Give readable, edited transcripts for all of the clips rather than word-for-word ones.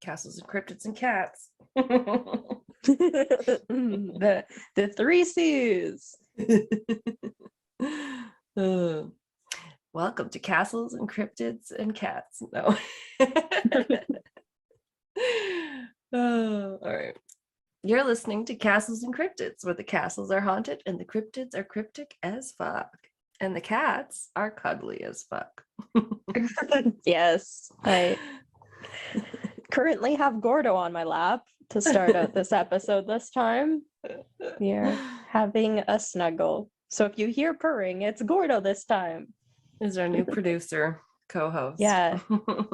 Castles and Cryptids and Cats. the three C's. Welcome to Castles and Cryptids and Cats. No. All right. You're listening to Castles and Cryptids, where the castles are haunted and the cryptids are cryptic as fuck. And the cats are cuddly as fuck. Yes. I currently have Gordo on my lap to start out this episode this time. We are having a snuggle. So if you hear purring, it's Gordo this time. Is our new producer, co-host. Yeah,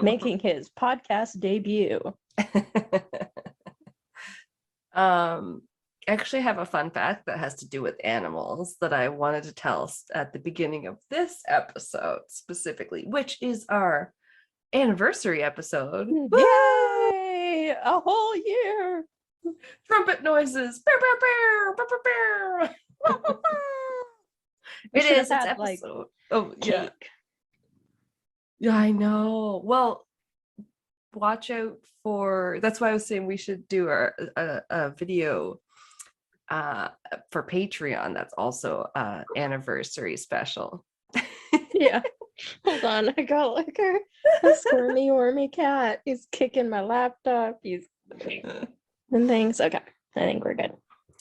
making his podcast debut. Actually have a fun fact that has to do with animals that I wanted to tell at the beginning of this episode specifically, which is our anniversary episode. Yay! A whole year! Trumpet noises. It is. It's episode. Like, oh yeah. cake. Yeah, I know. Well, watch out for. That's why I was saying we should do a video for Patreon. That's also anniversary special. Yeah. Hold on, I got like a squirmy wormy cat. He's kicking my laptop. He's and things. Okay, I think we're good.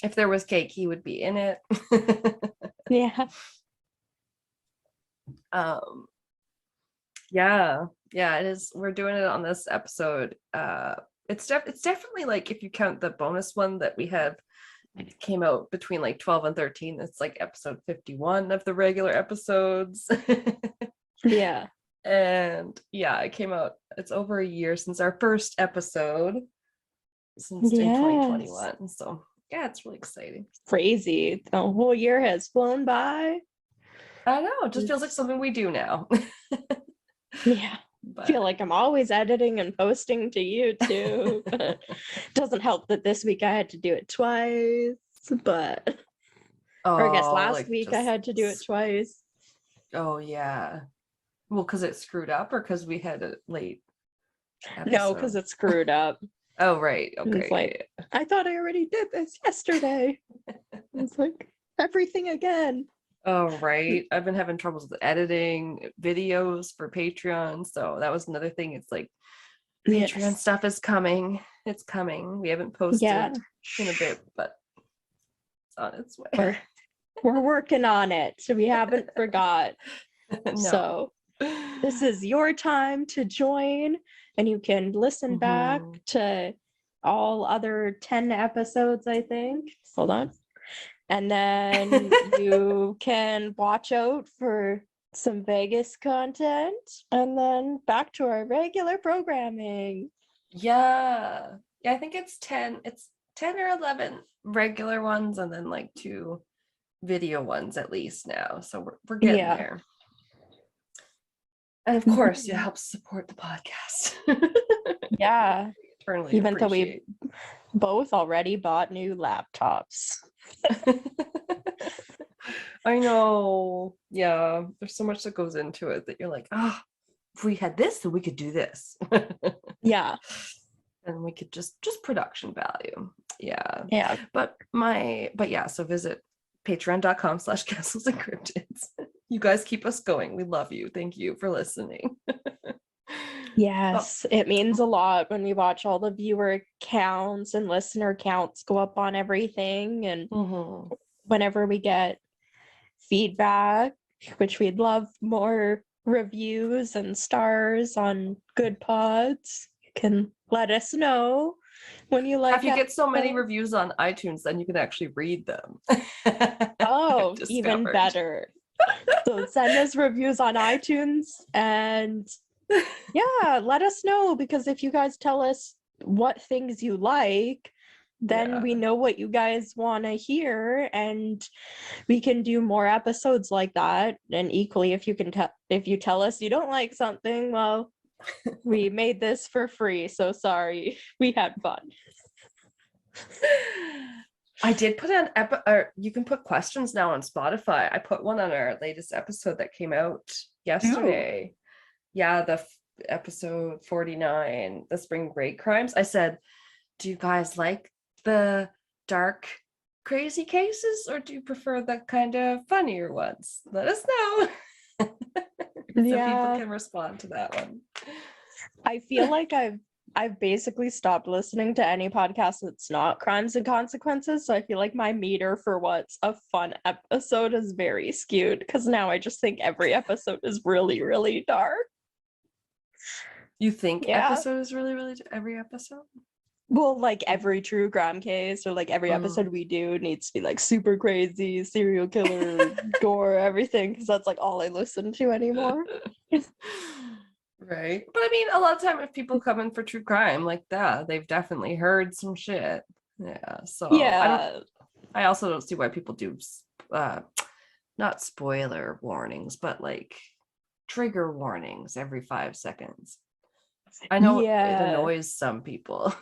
If there was cake, he would be in it. Yeah. Yeah, it is. We're doing it on this episode. It's definitely like, if you count the bonus one that we have, it came out between like 12 and 13. It's like episode 51 of the regular episodes. Yeah. And yeah, it came out. It's over a year since our first episode, since in 2021. So yeah, it's really exciting. Crazy. The whole year has flown by. I know. It just feels like something we do now. Yeah. But... I feel like I'm always editing and posting to YouTube. Doesn't help that this week I had to do it twice, but or I guess last week I had to do it twice. Oh yeah. Well, because it screwed up, or because we had a late episode? No, because it screwed up. Oh right. Okay. It's like, I thought I already did this yesterday. It's like everything again. Oh right. I've been having troubles with editing videos for Patreon, so that was another thing. It's like Patreon stuff is coming. It's coming. We haven't posted in a bit, but it's on its way. We're working on it, so we haven't forgot. No. So this is your time to join, and you can listen back to all other 10 episodes, I think. Hold on. And then you can watch out for some Vegas content, and then back to our regular programming. Yeah, I think it's 10 or 11 regular ones, and then like 2 video ones at least now. So we're getting there. And of course, it helps support the podcast. Yeah. Eternally even though we appreciate. both already bought new laptops. I know. Yeah, there's so much that goes into it that you're like, if we had this, then we could do this. Yeah. And we could just production value. Yeah. Yeah. But yeah, so visit patreon.com/castles and cryptids. You guys keep us going. We love you. Thank you for listening. Yes, it means a lot when we watch all the viewer counts and listener counts go up on everything. And whenever we get feedback, which we'd love more reviews and stars on good pods, you can let us know when you like. If you get so many reviews on iTunes, then you can actually read them. Oh, even better. So send us reviews on iTunes, and yeah, let us know, because if you guys tell us what things you like, then we know what you guys want to hear, and we can do more episodes like that. And equally, if you tell us you don't like something, well, we made this for free, so sorry. We had fun. I did put on you can put questions now on Spotify. I put one on our latest episode that came out yesterday. Yeah, episode 49, the spring break crimes, I said, do you guys like the dark, crazy cases, or do you prefer the kind of funnier ones? Let us know. So people can respond to that one. I feel like I've basically stopped listening to any podcast that's not Crimes and Consequences. So I feel like my meter for what's a fun episode is very skewed, because now I just think every episode is really, really dark. You think episode is really, really every episode? Well, like every true crime case, or like every episode we do needs to be like super crazy, serial killer, gore, everything, because that's like all I listen to anymore. Right. But I mean, a lot of time if people come in for true crime like that, they've definitely heard some shit. Yeah. So I also don't see why people do not spoiler warnings, but like trigger warnings every 5 seconds. I know it annoys some people.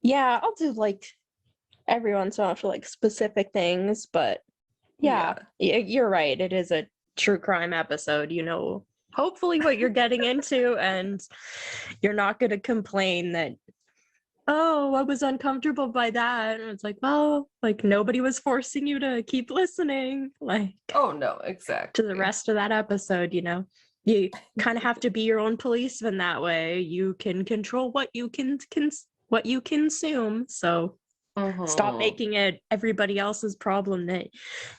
Yeah, I'll do like every once in a while for like specific things, but you're right. It is a true crime episode, you know, hopefully what you're getting into, and you're not going to complain that, oh, I was uncomfortable by that. And it's like, well, like nobody was forcing you to keep listening. Like, oh no, exactly. To the rest of that episode, you know. You kind of have to be your own policeman that way. You can control what you can what you consume. So stop making it everybody else's problem that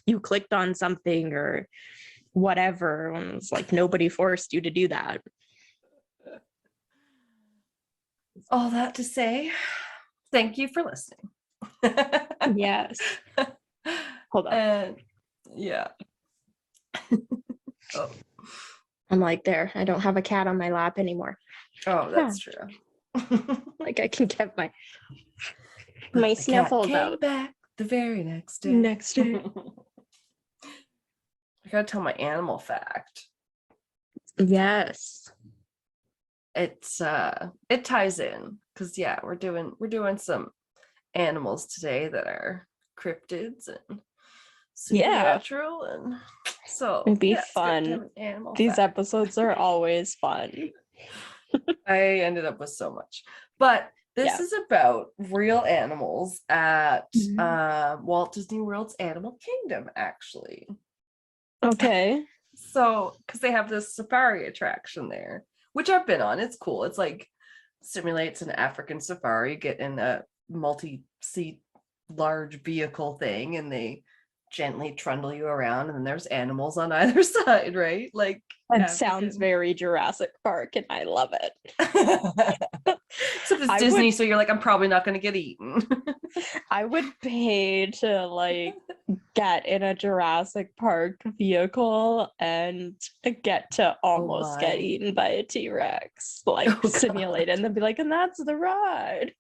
you clicked on something or whatever. And it's like nobody forced you to do that. All that to say, thank you for listening. Yes. Hold on. Yeah. Oh. I'm like, there, I don't have a cat on my lap anymore. Oh, that's true. Like I can get my sniffles out. Back the very next day. I gotta tell my animal fact. Yes. It's it ties in because we're doing some animals today that are cryptids and supernatural, and so it'd be fun. These episodes are always fun. I ended up with so much, but this is about real animals at Walt Disney World's Animal Kingdom, actually. Okay. So, because they have this safari attraction there, which I've been on. It's cool. It's like simulates an African safari, get in a multi-seat large vehicle thing, and they gently trundle you around, and then there's animals on either side, right? Like that sounds very Jurassic Park, and I love it. Except it's Disney, so you're like, I'm probably not going to get eaten. I would pay to like get in a Jurassic Park vehicle and get to almost get eaten by a T-Rex, like simulate it, and then be like, and that's the ride.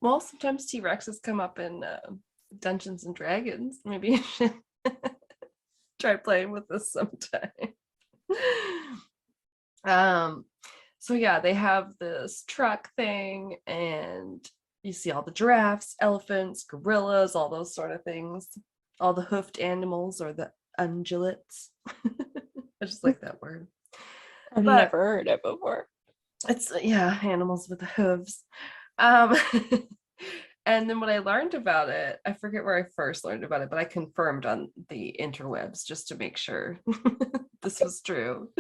Well, sometimes T-Rexes come up in Dungeons and Dragons. Maybe you should try playing with this sometime. So they have this truck thing, and you see all the giraffes, elephants, gorillas, all those sort of things, all the hoofed animals or the ungulates. I just like that word. I've never heard it before. It's animals with the hooves. And then when I learned about it, I forget where I first learned about it, but I confirmed on the interwebs just to make sure this was true.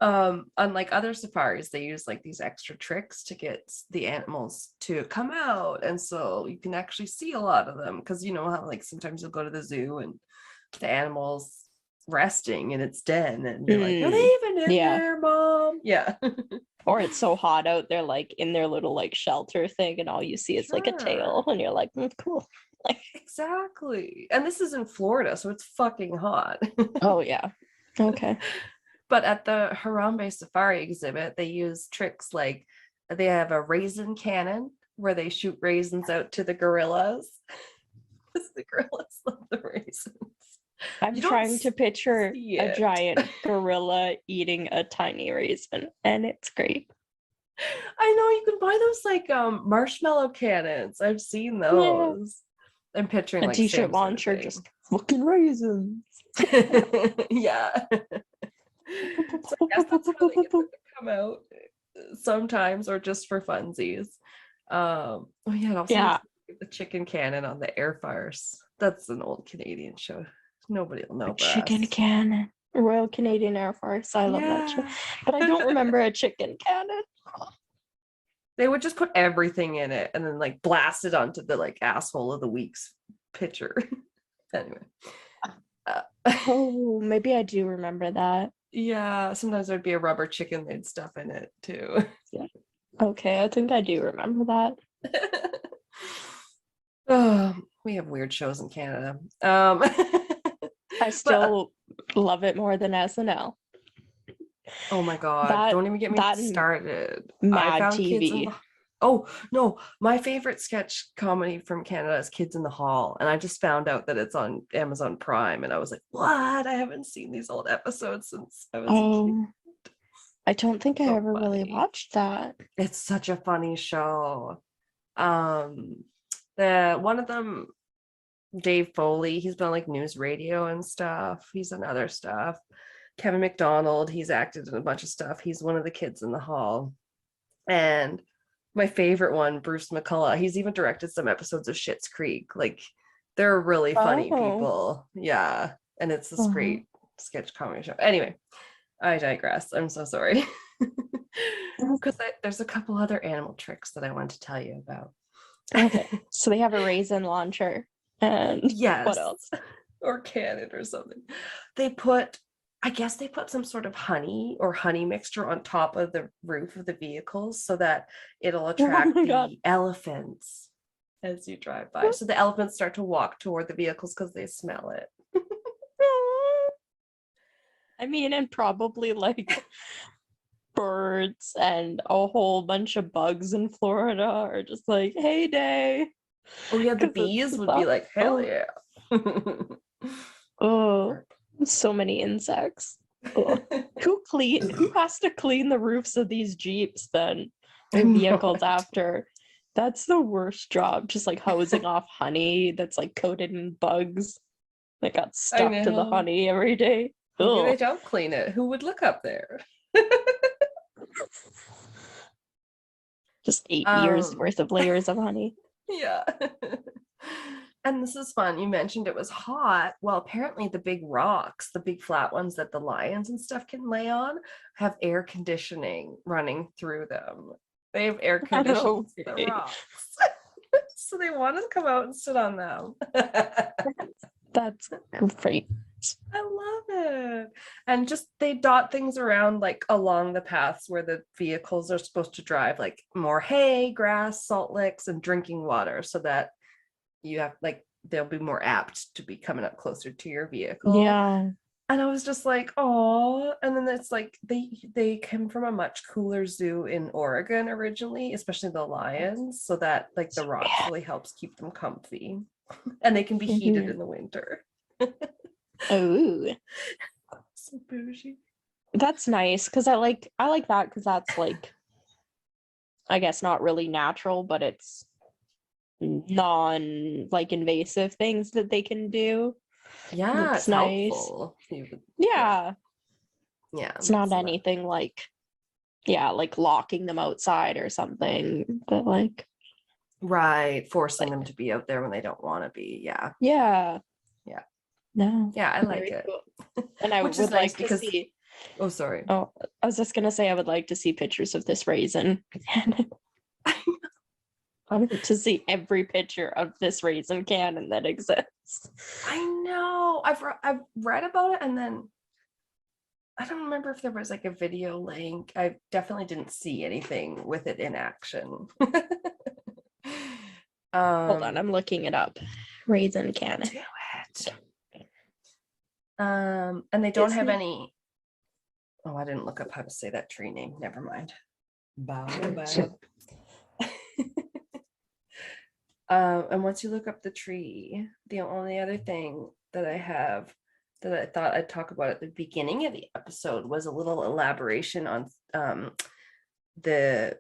Unlike other safaris, they use like these extra tricks to get the animals to come out, and so you can actually see a lot of them, because you know how like sometimes you'll go to the zoo and the animals resting in its den, and you're like, are they even in there, Mom? Or it's so hot out, they're like in their little like shelter thing, and all you see is like a tail, and you're like, cool. Exactly. And this is in Florida, so it's fucking hot. Oh yeah. Okay. But at the Harambe Safari exhibit, they use tricks like they have a raisin cannon where they shoot raisins out to the gorillas. Because the gorillas love the raisins. I'm trying to picture a giant gorilla eating a tiny raisin, and it's great. I know, you can buy those like marshmallow cannons. I've seen those. Yeah. I'm picturing a like t-shirt launcher, just fucking raisins. Yeah. So I guess that's how they get them to come out sometimes, or just for funsies. Oh yeah, it also makes the chicken cannon on the air fires. That's an old Canadian show. Nobody will know. Chicken cannon. Royal Canadian Air Force. I love that show. But I don't remember a chicken cannon. They would just put everything in it and then like blast it onto the like asshole of the week's pitcher. Anyway. Oh, maybe I do remember that. Yeah, sometimes there'd be a rubber chicken they'd stuff in it too. Yeah. Okay, I think I do remember that. Oh, we have weird shows in Canada. I still love it more than SNL. Oh my god, don't even get me started. Mad TV. Oh no, my favorite sketch comedy from Canada is Kids in the Hall, and I just found out that it's on Amazon Prime, and I was like, what? I haven't seen these old episodes since I was a kid. I don't think I ever really watched that. It's such a funny show. The one of them, Dave Foley, he's been on like news radio and stuff. He's in other stuff. Kevin McDonald, he's acted in a bunch of stuff. He's one of the kids in the hall. And my favorite one, Bruce McCullough, he's even directed some episodes of Schitt's Creek. Like, they're really funny people. Yeah. And it's this great sketch comedy show. Anyway, I digress. I'm so sorry. Because there's a couple other animal tricks that I want to tell you about. Okay. So they have a raisin launcher. And yes. What else? Or cannon or something. I guess they put some sort of honey or honey mixture on top of the roof of the vehicles so that it'll attract the elephants as you drive by. So the elephants start to walk toward the vehicles because they smell it. I mean, and probably like birds and a whole bunch of bugs in Florida are just like, hey day. Oh yeah, the bees would be like, hell yeah. Oh, so many insects. Who has to clean the roofs of these Jeeps then? And vehicles after? That's the worst job, just like hosing off honey that's like coated in bugs that got stuck to the honey every day. Maybe they don't clean it. Who would look up there? Just 8 years worth of layers of honey. Yeah. And this is fun. You mentioned it was hot. Well, apparently the big rocks, the big flat ones that the lions and stuff can lay on, have air conditioning running through them. They have air conditioning the rocks. So they want to come out and sit on them. That's great. I love it. And just they dot things around like along the paths where the vehicles are supposed to drive, like more hay, grass, salt licks, and drinking water, so that you have like they'll be more apt to be coming up closer to your vehicle. Yeah. And I was just like, oh, and then it's like they came from a much cooler zoo in Oregon originally, especially the lions, so that like the rocks really helps keep them comfy, and they can be heated in the winter. Oh, so bougie. That's nice because I like that because that's like, I guess not really natural, but it's non like invasive things that they can do. Yeah, it's nice. Helpful. Yeah. It's not so anything like locking them outside or something, but like forcing them to be out there when they don't want to be. Yeah. No. Yeah, I like it. Cool. And I would like to see. Oh, sorry. Oh, I was just gonna say I would like to see pictures of this raisin. I want to see every picture of this raisin cannon that exists. I know. I've read about it, and then I don't remember if there was like a video link. I definitely didn't see anything with it in action. Hold on, I'm looking it up. Raisin cannon. Do it. And they don't have any. Oh, I didn't look up how to say that tree name. Never mind. Baobab. And once you look up the tree, the only other thing that I have that I thought I'd talk about at the beginning of the episode was a little elaboration on the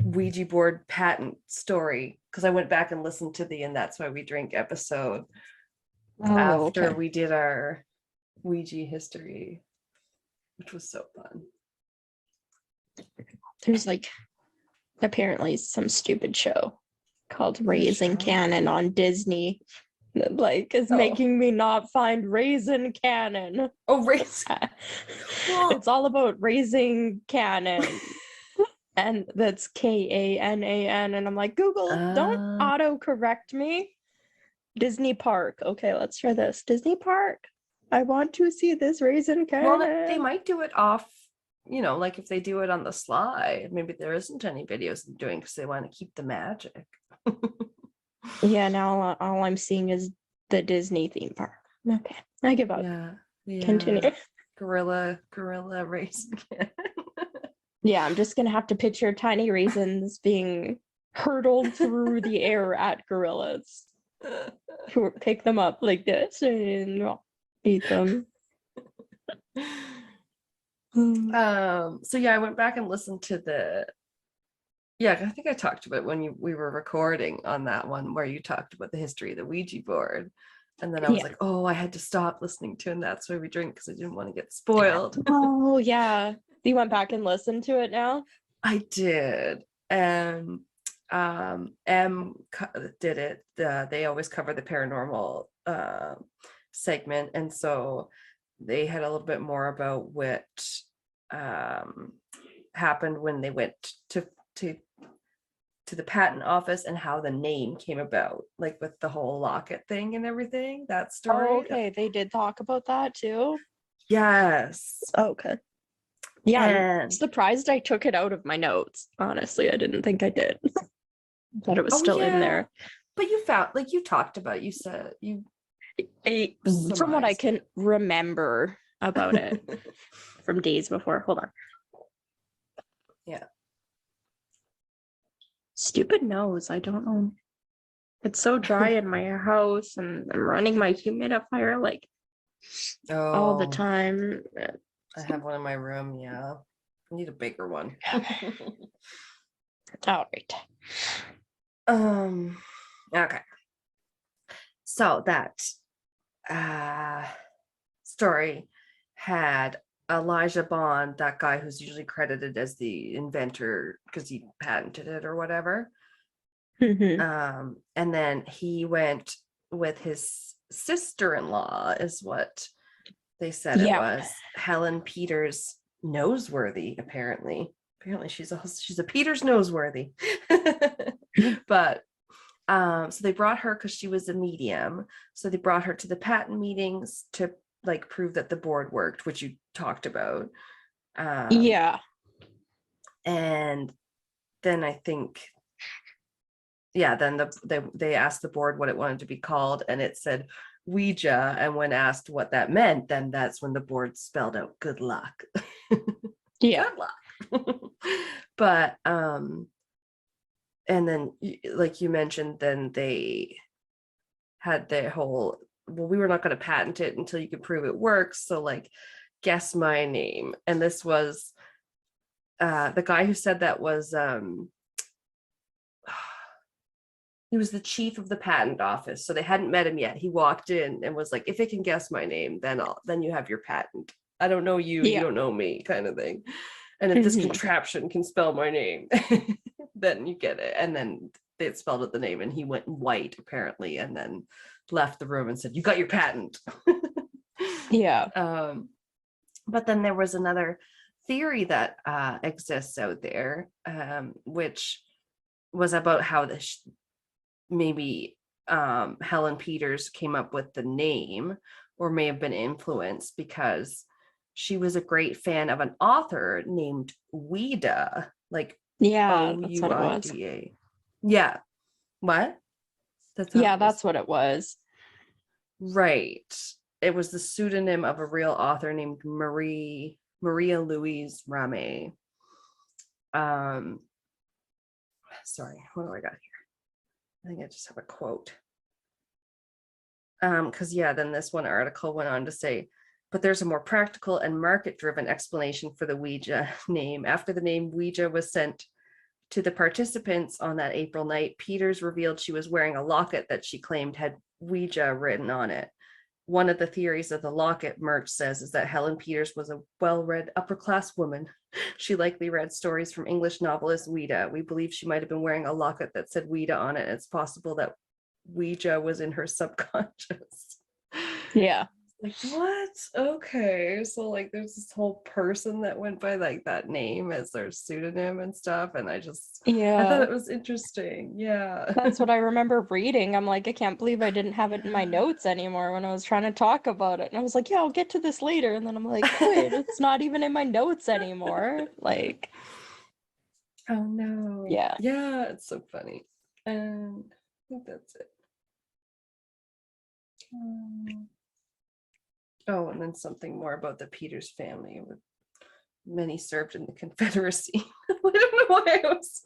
Ouija board patent story, because I went back and listened to the And That's Why We Drink episode after we did our Ouija history. which was so fun. There's like apparently some stupid show called Raising Canon on Disney that like is making me not find Raisin Canon. Oh, Raisin. It's all about raising canon. And that's Kanan. And I'm like, Google, don't auto correct me. Disney Park. Okay, let's try this. Disney Park. I want to see this Raisin Canon. Well, they might do it off, you know, like if they do it on the sly, maybe there isn't any videos of doing because they want to keep the magic. Yeah, now all I'm seeing is the Disney theme park. Okay, I give up. Yeah. Continue. Gorilla Raisin Canon. Yeah, I'm just gonna have to picture tiny raisins being hurtled through the air at gorillas who pick them up like this and eat them. So yeah, I went back and listened to I think I talked about it when we were recording on that one where you talked about the history of the Ouija board. And then I was like, oh, I had to stop listening to And That's Why We Drink because I didn't want to get spoiled. Oh, yeah. You went back and listened to it now? I did. And M did it. They always cover the paranormal segment. And so they had a little bit more about what happened when they went to the patent office and how the name came about, like with the whole locket thing and everything, that story. Oh, okay, they did talk about that too? Yes. Okay. Yeah, I'm surprised I took it out of my notes. Honestly, I didn't think I did. I thought it was still in there. But you found, like you talked about, you said from what I can remember about it from days before. Hold on. Yeah. Stupid nose. I don't know. It's so dry in my house and I'm running my humidifier like all the time. I have one in my room. Yeah. I need a bigger one. All right. Okay. So that story had Elijah Bond, that guy who's usually credited as the inventor because he patented it or whatever. Mm-hmm. And then he went with his sister-in-law, is what they said it was. Helen Peters Noseworthy, apparently. Apparently she's a Peters Noseworthy. But so they brought her because she was a medium. So they brought her to the patent meetings to like prove that the board worked, which you talked about. And then I think then they asked the board what it wanted to be called, and it said Ouija. And when asked what that meant, then that's when the board spelled out good luck. Good luck. But and then like you mentioned, then they had their whole, well, we were not going to patent it until you could prove it works, so like guess my name. And this was the guy who said that was he was the chief of the patent office, so they hadn't met him yet. He walked in and was like, if it can guess my name, then you have your patent. I don't know you, you don't know me, kind of thing. And if this contraption can spell my name, then you get it. And then they had spelled out the name, and he went white apparently, and then left the room and said, you got your patent. But then there was another theory that exists out there, which was about how maybe Helen Peters came up with the name, or may have been influenced because she was a great fan of an author named Ouida, like Ouida. That's what it was. Yeah. What? That's what it was. Right. It was the pseudonym of a real author named Maria Louise Ramée. Sorry, what do I got here? I think I just have a quote. Because then this one article went on to say, but there's a more practical and market-driven explanation for the Ouija name. After the name Ouija was sent to the participants on that April night, Peters revealed she was wearing a locket that she claimed had Ouija written on it. one of the theories of the locket, Merch says, is that Helen Peters was a well-read upper-class woman. She likely read stories from English novelist Ouida. We believe she might have been wearing a locket that said Ouida on it. It's possible that Ouija was in her subconscious. Yeah. Like, what? Okay. So like there's this whole person that went by like that name as their pseudonym and stuff. And I thought it was interesting. Yeah. That's what I remember reading. I'm like, I can't believe I didn't have it in my notes anymore when I was trying to talk about it. And I was like, yeah, I'll get to this later. And then I'm like, wait, it's not even in my notes anymore. Like, oh no. Yeah. Yeah, it's so funny. And I think that's it. Oh, and then something more about the Peters family. Many served in the Confederacy. I don't know why I was.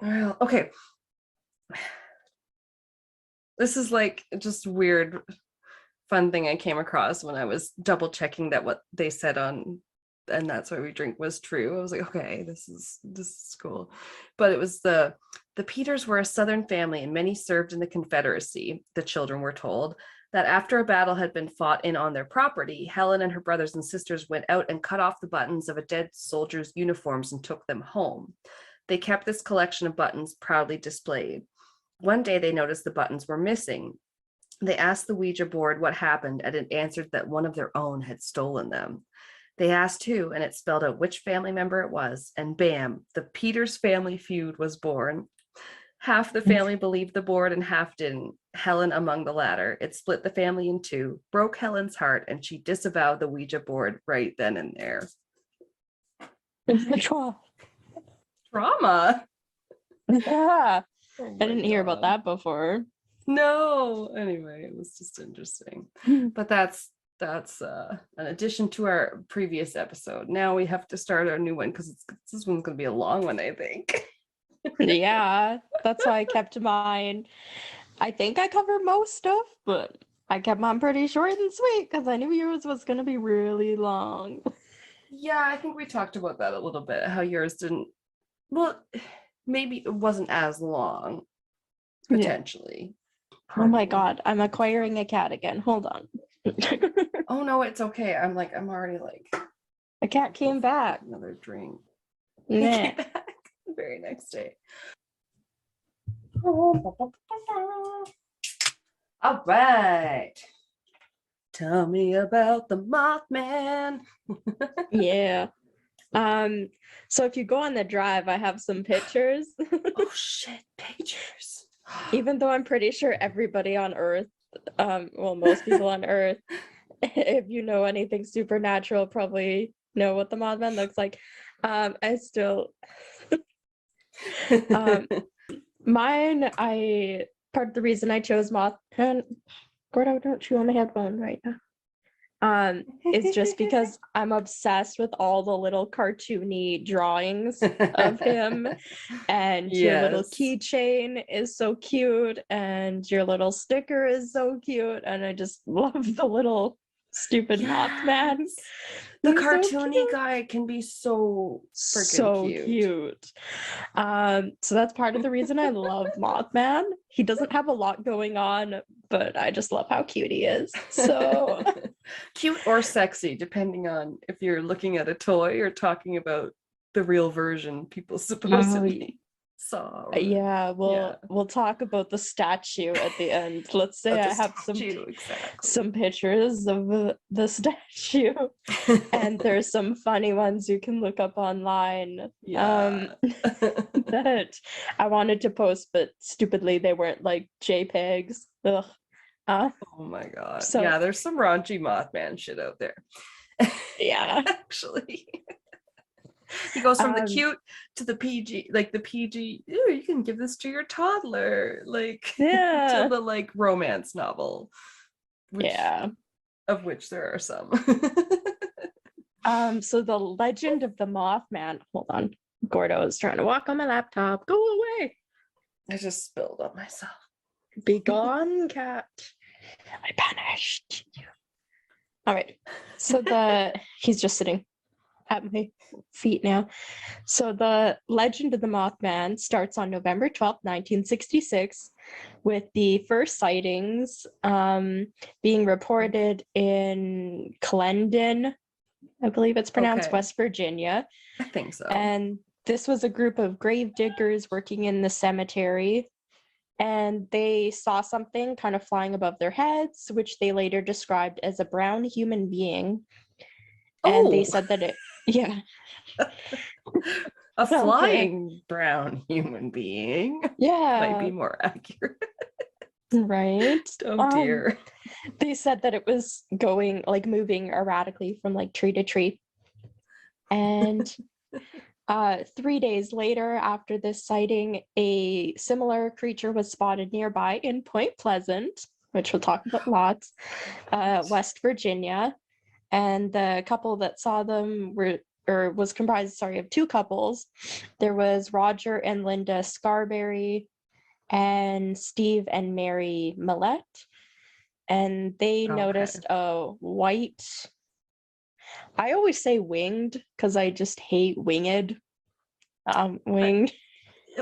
Well, okay. This is like just weird, fun thing I came across when I was double checking that what they said on And That's Why We Drink was true. I was like, okay, this is cool. But it was the Peters were a Southern family and many served in the Confederacy, the children were told. That after a battle had been fought in on their property, Helen and her brothers and sisters went out and cut off the buttons of a dead soldier's uniforms and took them home. They kept this collection of buttons proudly displayed. One day they noticed the buttons were missing. They asked the Ouija board what happened, and it answered that one of their own had stolen them. They asked who, and it spelled out which family member it was, and bam, the Peters family feud was born. Half the family believed the board and half didn't. Helen among the latter. It split the family in two, broke Helen's heart, and she disavowed the Ouija board right then and there. Trauma. Yeah. I didn't hear about that before. No. Anyway, it was just interesting. But that's an addition to our previous episode. Now we have to start our new one because this one's going to be a long one, I think. Yeah, that's why I kept mine. I think I covered most stuff, but I kept mine pretty short and sweet because I knew yours was going to be really long. Yeah, I think we talked about that a little bit, how yours didn't, well, maybe it wasn't as long, potentially. Yeah. Oh my God, I'm acquiring a cat again. Hold on. Oh no, it's okay. I'm already like. A cat came back. Another drink. Yeah. The very next day. All right. Tell me about the Mothman. Yeah. So if you go on the drive, I have some pictures. Oh shit, pictures. Even though I'm pretty sure everybody on Earth, well, most people on Earth, if you know anything supernatural, probably know what the Mothman looks like. I still mine, part of the reason I chose Mothman, Gordo, don't chew on my headphone right now. Is just because I'm obsessed with all the little cartoony drawings of him, and your little keychain is so cute, and your little sticker is so cute, and I just love the little stupid Mothman. The cartoony guy can be so freaking cute. So that's part of the reason I love Mothman. He doesn't have a lot going on, but I just love how cute he is. So cute or sexy, depending on if you're looking at a toy or talking about the real version people supposedly saw. Yeah, we'll talk about the statue at the end. Let's say I have some pictures of the statue, and there's some funny ones you can look up online. That I wanted to post, but stupidly they weren't like JPEGs. Ugh. Oh my God. So, yeah, there's some raunchy Mothman shit out there. Yeah. Actually. He goes from the cute to the PG, like the PG, you can give this to your toddler, like to the like romance novel. Of which there are some. So the legend of the Mothman. Hold on. Gordo is trying to walk on my laptop. Go away. I just spilled on myself. Be gone, cat. I punished you. All right. So he's just sitting. at my feet now. So the legend of the Mothman starts on November 12th, 1966, with the first sightings being reported in Clendon, I believe it's pronounced, Okay. West Virginia. I think so. And this was a group of grave diggers working in the cemetery. And they saw something kind of flying above their heads, which they later described as a brown human being. And they said that yeah. A flying brown human being. Yeah. Might be more accurate. Right. Oh dear. They said that it was going, like, moving erratically from like tree to tree. And 3 days later, after this sighting, a similar creature was spotted nearby in Point Pleasant, which we'll talk about lots, West Virginia. And the couple that saw them was comprised, of two couples. There was Roger and Linda Scarberry and Steve and Mary Millette. And they noticed a white, I always say winged because I just hate winged. Winged.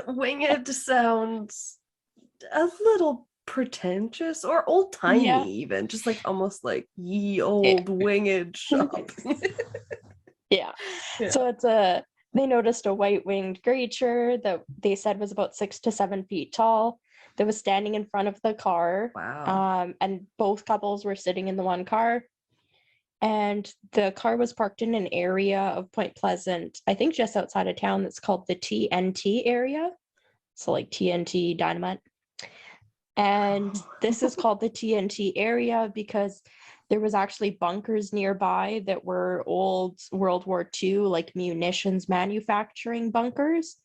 Winged sounds a little pretentious or old-timey, even just like almost like ye old winged shop. Yeah. So they noticed a white-winged creature that they said was about 6 to 7 feet tall that was standing in front of the car. Wow. And both couples were sitting in the one car. And the car was parked in an area of Point Pleasant, I think just outside of town, that's called the TNT area. So like TNT dynamite. And this is called the TNT area because there was actually bunkers nearby that were old World War II, like munitions manufacturing bunkers.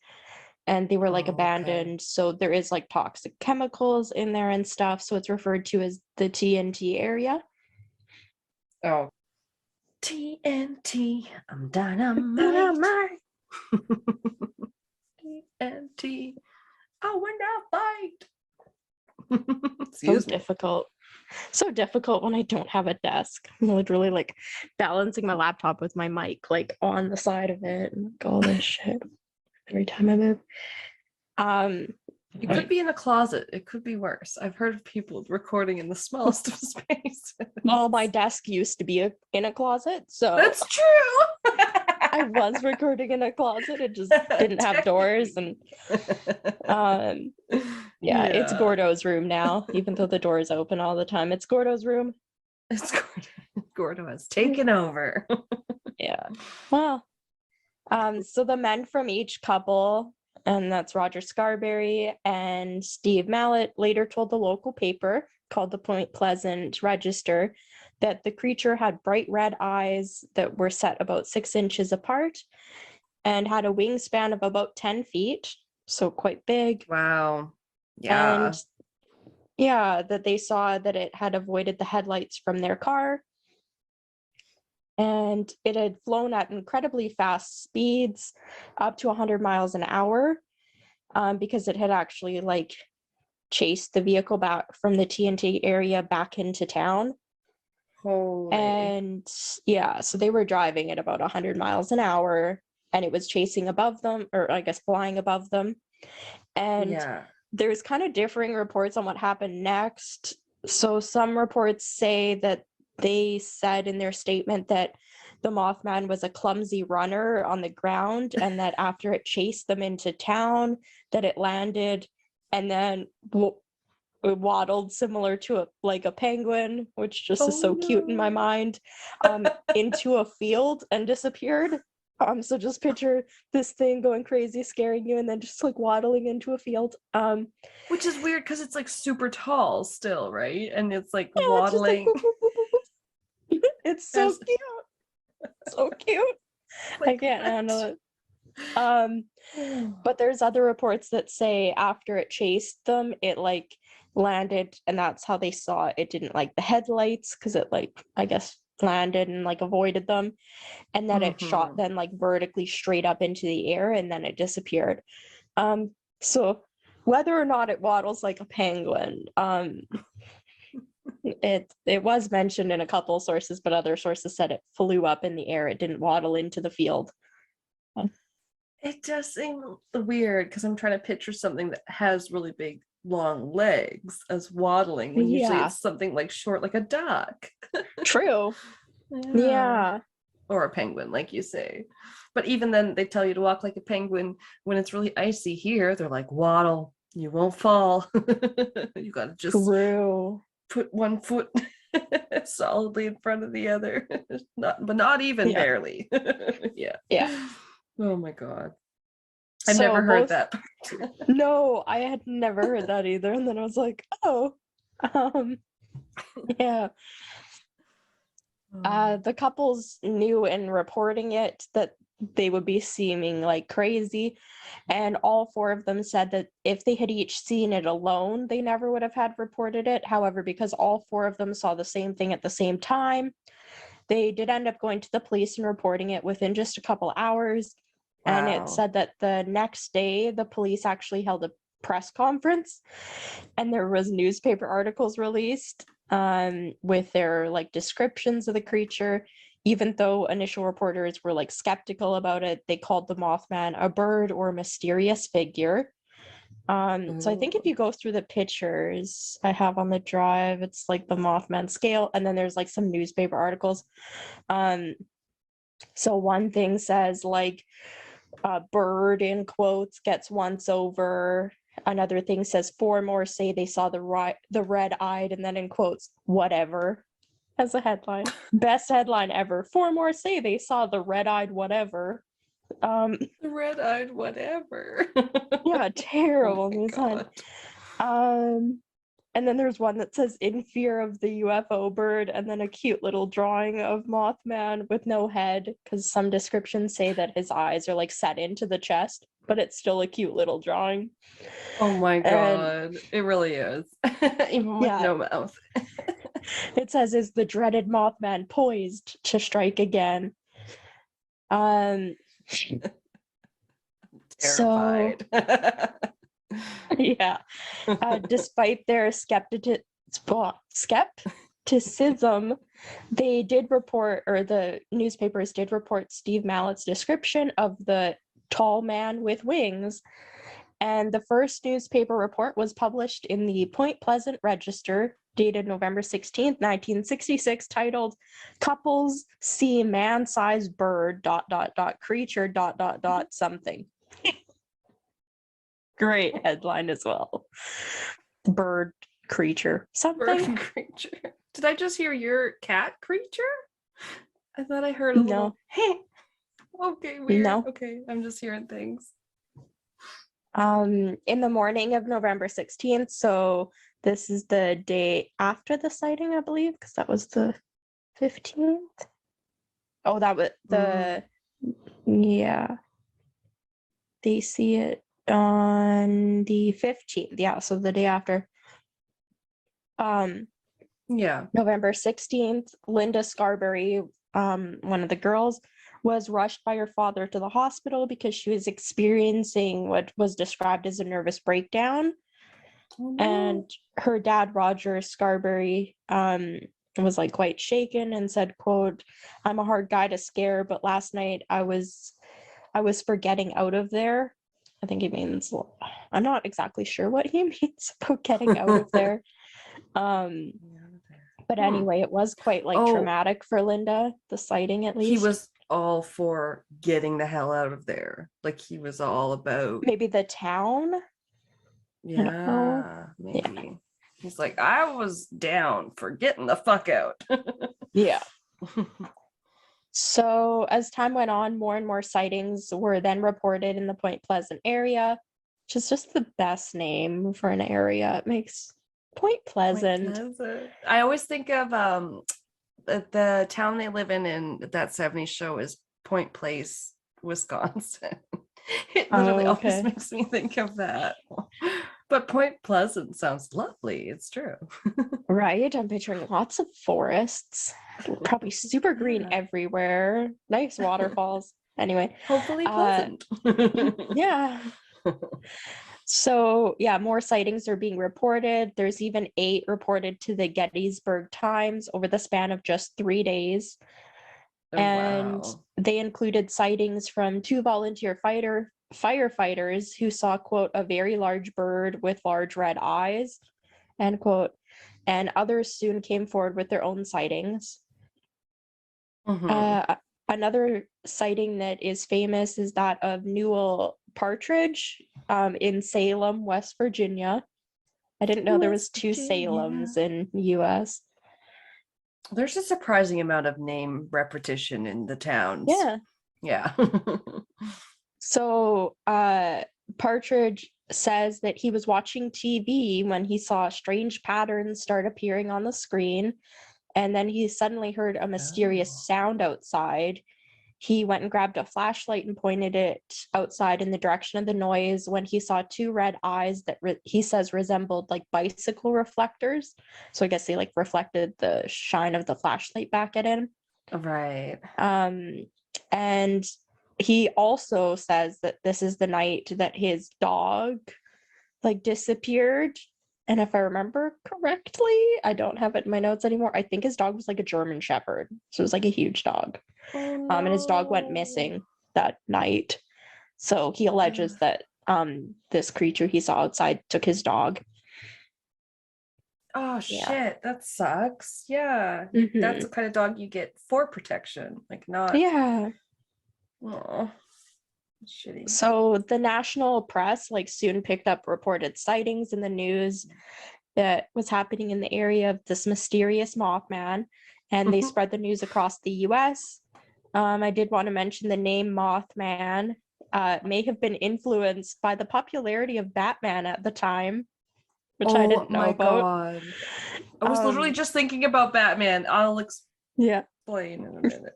And they were like abandoned. So there is like toxic chemicals in there and stuff. So it's referred to as the TNT area. Oh. TNT, I'm dynamite. TNT, I will not fight. So difficult. So difficult when I don't have a desk. I'm literally like balancing my laptop with my mic like on the side of it and like all this shit every time I move. You could be in a closet. It could be worse. I've heard of people recording in the smallest of space. Well, my desk used to be in a closet, so that's true. I was recording in a closet. It just didn't have doors, and yeah, it's Gordo's room now. Even though the door is open all the time, it's Gordo's room. It's Gordo has taken over. Yeah. Well, so the men from each couple, and that's Roger Scarberry and Steve Mallett, later told the local paper called the Point Pleasant Register that the creature had bright red eyes that were set about 6 inches apart and had a wingspan of about 10 feet, so quite big. Wow. Yeah. And yeah, that they saw that it had avoided the headlights from their car. And it had flown at incredibly fast speeds, up to 100 miles an hour, because it had actually like chased the vehicle back from the TNT area back into town. Holy. And yeah, so they were driving at about 100 miles an hour, and it was chasing above them, or I guess flying above them. And there's kind of differing reports on what happened next. So some reports say that they said in their statement that the Mothman was a clumsy runner on the ground, and that after it chased them into town, that it landed and then it waddled similar to a penguin, which just is so cute in my mind, into a field and disappeared. So just picture this thing going crazy, scaring you, and then just like waddling into a field. Which is weird because it's like super tall still, right? And it's like waddling. It's, like, it's so cute. So cute. I can't handle it. But there's other reports that say after it chased them, it like landed, and that's how they saw it. It didn't like the headlights because it like, I guess, landed and like avoided them, and then it shot then like vertically straight up into the air, and then it disappeared. So whether or not it waddles like a penguin, it was mentioned in a couple sources, but other sources said it flew up in the air. It didn't waddle into the field. It does seem weird because I'm trying to picture something that has really big, long legs as waddling when usually it's something like short, like a duck. True. Yeah. Or a penguin, like you say. But even then, they tell you to walk like a penguin when it's really icy here. They're like, waddle, you won't fall. You got to just put one foot solidly in front of the other. But not even barely. Yeah. Oh my God. I've never heard that. No, I had never heard that either. And then I was like, oh, yeah. The couples knew in reporting it that they would be seeming like crazy. And all four of them said that if they had each seen it alone, they never would have had reported it. However, because all four of them saw the same thing at the same time, they did end up going to the police and reporting it within just a couple hours. Wow. And it said that the next day, the police actually held a press conference and there was newspaper articles released with their like descriptions of the creature. Even though initial reporters were like skeptical about it, they called the Mothman a bird or mysterious figure. So I think if you go through the pictures I have on the drive, it's like the Mothman scale, and then there's like some newspaper articles. So one thing says like a bird in quotes gets once over. Another thing says 4 more say they saw the red-eyed, and then in quotes, whatever, as a headline. Best headline ever. 4 more say they saw the red-eyed whatever. The red-eyed whatever. Yeah, terrible news. And then there's one that says in fear of the UFO bird, and then a cute little drawing of Mothman with no head, because some descriptions say that his eyes are like set into the chest, but it's still a cute little drawing. Oh my God, it really is. Even with no mouth. It says, is the dreaded Mothman poised to strike again? Terrified. Yeah. Despite their skepticism, they did report, or the newspapers did report, Steve Mallett's description of the tall man with wings. And the first newspaper report was published in the Point Pleasant Register, dated November 16th, 1966, titled "Couples See Man-Sized Bird ... creature ... something." Great headline as well. Bird creature something. Bird creature. Did I just hear your cat creature? I thought I heard a little. Hey. Okay, weird. No. Okay, I'm just hearing things. In the morning of November 16th, so this is the day after the sighting, I believe, because that was the 15th. Oh, that was the yeah. They see it on the 15th. Yeah, so the day after. November 16th, Linda Scarberry, one of the girls, was rushed by her father to the hospital because she was experiencing what was described as a nervous breakdown. And her dad, Roger Scarberry, was like quite shaken and said, quote, "I'm a hard guy to scare, but last night I was for getting out of there." I think he means, I'm not exactly sure what he means about getting out of there. But anyway, it was quite like traumatic for Linda, the sighting at least. He was all for getting the hell out of there. Like he was all about maybe the town. Yeah, maybe. Yeah. He's like, I was down for getting the fuck out. Yeah. So as time went on, more and more sightings were then reported in the Point Pleasant area, which is just the best name for an area. It makes Point Pleasant. I always think of the town they live in that 70s show is Point Place, Wisconsin. It literally always makes me think of that. But Point Pleasant sounds lovely. It's true. Right? I'm picturing lots of forests, probably super green everywhere, nice waterfalls. Anyway, hopefully pleasant. Yeah. So yeah, more sightings are being reported. There's even 8 reported to the Gettysburg Times over the span of just 3 days. Oh, And wow. they included sightings from 2 volunteer firefighters who saw, quote, a very large bird with large red eyes, end quote. And others soon came forward with their own sightings. Mm-hmm. Another sighting that is famous is that of Newell Partridge in Salem, West Virginia. I didn't know there was West 2 Virginia. Salems in the US. There's a surprising amount of name repetition in the towns. Yeah. Yeah. So Partridge says that he was watching TV when he saw strange patterns start appearing on the screen, and then he suddenly heard a mysterious sound outside. He went and grabbed a flashlight and pointed it outside in the direction of the noise when he saw 2 red eyes that he says resembled like bicycle reflectors. So I guess they like reflected the shine of the flashlight back at him. Right. And he also says that this is the night that his dog like disappeared. And if I remember correctly, I don't have it in my notes anymore. I think his dog was like a German Shepherd. So it was like a huge dog. Oh, no. And his dog went missing that night. So he alleges that this creature he saw outside took his dog. Oh, Yeah. shit. That sucks. Yeah. Mm-hmm. That's the kind of dog you get for protection. Like not. Yeah. Oh, shitty. So the national press like soon picked up reported sightings in the news that was happening in the area of this mysterious Mothman, and they spread the news across the US. I did want to mention the name Mothman may have been influenced by the popularity of Batman at the time, which I didn't know about. God. I was literally just thinking about Batman. I'll explain in a minute.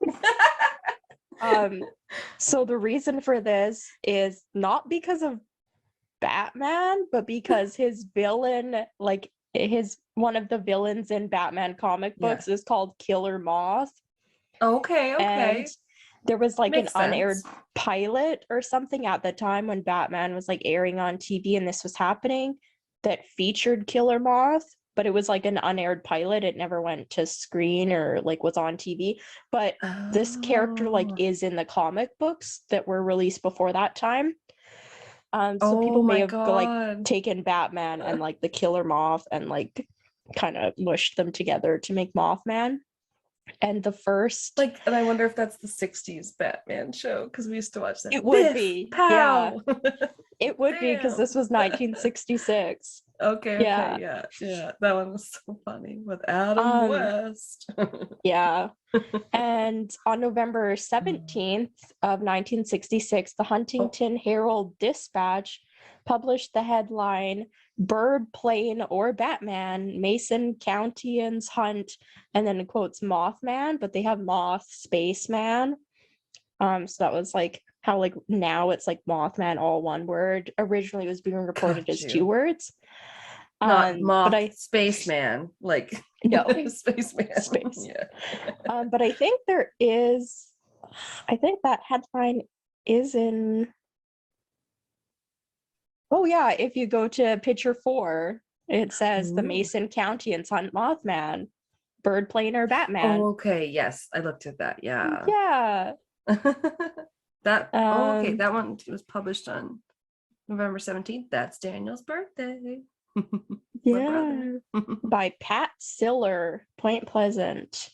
So the reason for this is not because of Batman, but because his villain, like one of the villains in Batman comic books is called Killer Moth. Okay. And there was like Makes an unaired sense. pilot or something at the time when Batman was like airing on TV and this was happening that featured Killer Moth, but it was like an unaired pilot. It never went to screen or like was on TV. But this character like is in the comic books that were released before that time. So people may have like taken Batman and like the Killer Moth and like kind of mushed them together to make Mothman. And the first like, and I wonder if that's the 60s Batman show because we used to watch that. It would be. Pow! Yeah. It would be because this was 1966. Okay. Yeah. That one was so funny with Adam West. Yeah. And on November 17th of 1966, the Huntington Herald Dispatch published the headline, "Bird, Plane, or Batman, Mason Countyans Hunt," and then it quotes Mothman, but they have Moth, Spaceman. So that was like how like now it's like Mothman, all one word. Originally it was being reported as 2 words. Not Moth, Spaceman, like no Spaceman. Space. Yeah. But I think that headline is in. Oh yeah, if you go to picture 4, it says the Mason Countyans hunt Mothman, bird, plane, or Batman. Oh, okay. Yes, I looked at that. Yeah. Yeah. That okay. That one was published on November 17th. That's Daniel's birthday. Yeah. By Pat Siller, Point Pleasant.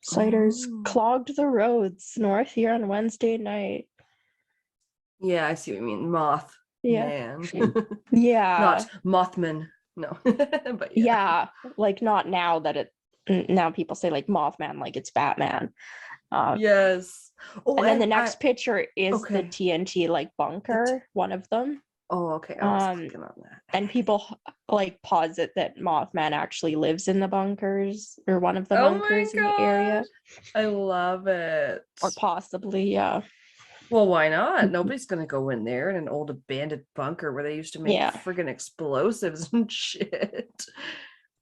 Sighters clogged the roads north here on Wednesday night. Yeah, I see what you mean. Moth. Yeah. Man. Yeah. Not Mothman. No. But yeah, like not now that now people say like Mothman, like it's Batman. Yes. Oh, and then the next picture is the TNT like bunker, one of them. Oh, okay. I was clicking on that. And people like posit that Mothman actually lives in the bunkers or one of the bunkers in the area. I love it. Or possibly, yeah. Well, why not? Nobody's gonna go in there in an old abandoned bunker where they used to make friggin' explosives and shit.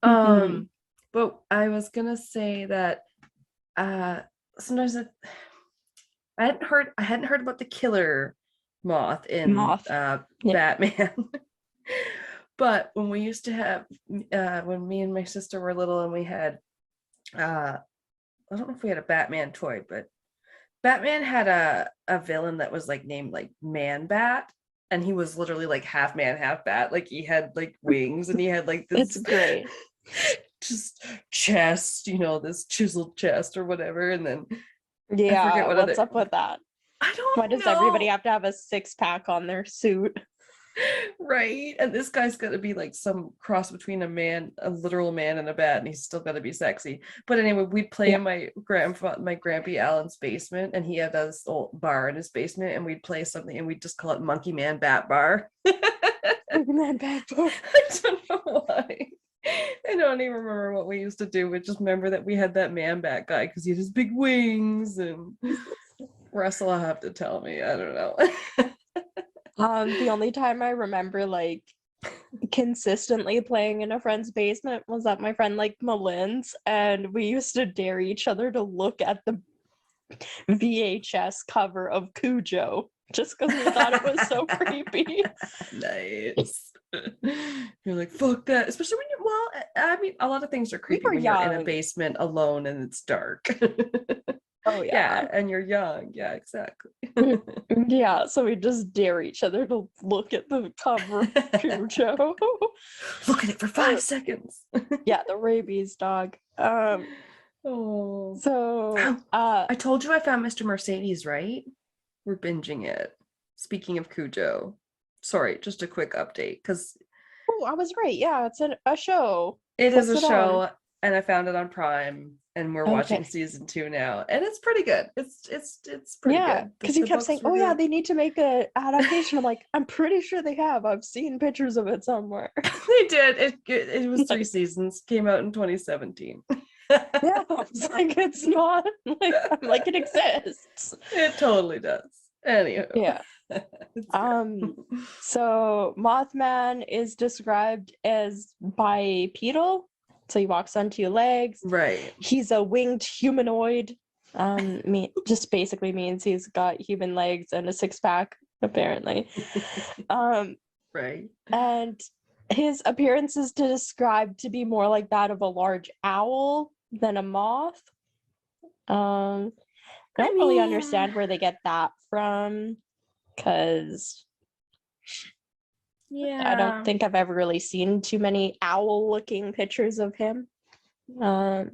But I was gonna say that sometimes I hadn't heard about the killer moth in Batman. But when we used to have, when me and my sister were little, and we had, I don't know if we had a Batman toy, but Batman had a villain that was like named like Man Bat, and he was literally like half man, half bat. Like he had like wings, and he had like this It's great. just chest, this chiseled chest or whatever. And then I Yeah, forget what what's other. up with that? I Why don't does everybody know. have to have a six-pack on their suit? Right. And this guy's got to be like some cross between a literal man and a bat, and he's still got to be sexy. But anyway, we'd play Yeah. in my Grampy Allen's basement, and he had this old bar in his basement, and we'd play something, and we'd just call it Monkey Man Bat Bar. Man Bat Bar. I don't know why. I don't even remember what we used to do. We just remember that we had that man bat guy because he had his big wings, and Russell will have to tell me. I don't know. The only time I remember like consistently playing in a friend's basement was at my friend like Malin's, and we used to dare each other to look at the VHS cover of Cujo just because we thought it was so creepy. Nice. You're like, fuck that. Especially when I mean, a lot of things are creepy when you're in a basement alone and it's dark. Oh yeah. Yeah, and you're young. Yeah, exactly. Yeah, so we just dare each other to look at the cover of Cujo. Look at it for 5 seconds. Yeah, the rabies dog. Oh. So I told you I found Mr. Mercedes, right? We're binging it. Speaking of Cujo. Sorry, just a quick update, because I was right. Yeah, it's a show. it is a What's it show, on? and I found it on Prime, and we're watching season 2 now, and it's pretty good. It's pretty good. Because you kept saying, "Oh yeah, good. they need to make an adaptation." I'm like, I'm pretty sure they have. I've seen pictures of it somewhere. They did. It was 3 seasons. Came out in 2017. Yeah, it's like it's not like I'm like it exists. It totally does. Anywho. Yeah. So Mothman is described as bipedal, so he walks on 2 legs. Right. He's a winged humanoid. Just basically means he's got human legs and a 6-pack, apparently. Right. And his appearance is described to be more like that of a large owl than a moth. I don't really understand where they get that from, because I don't think I've ever really seen too many owl-looking pictures of him. But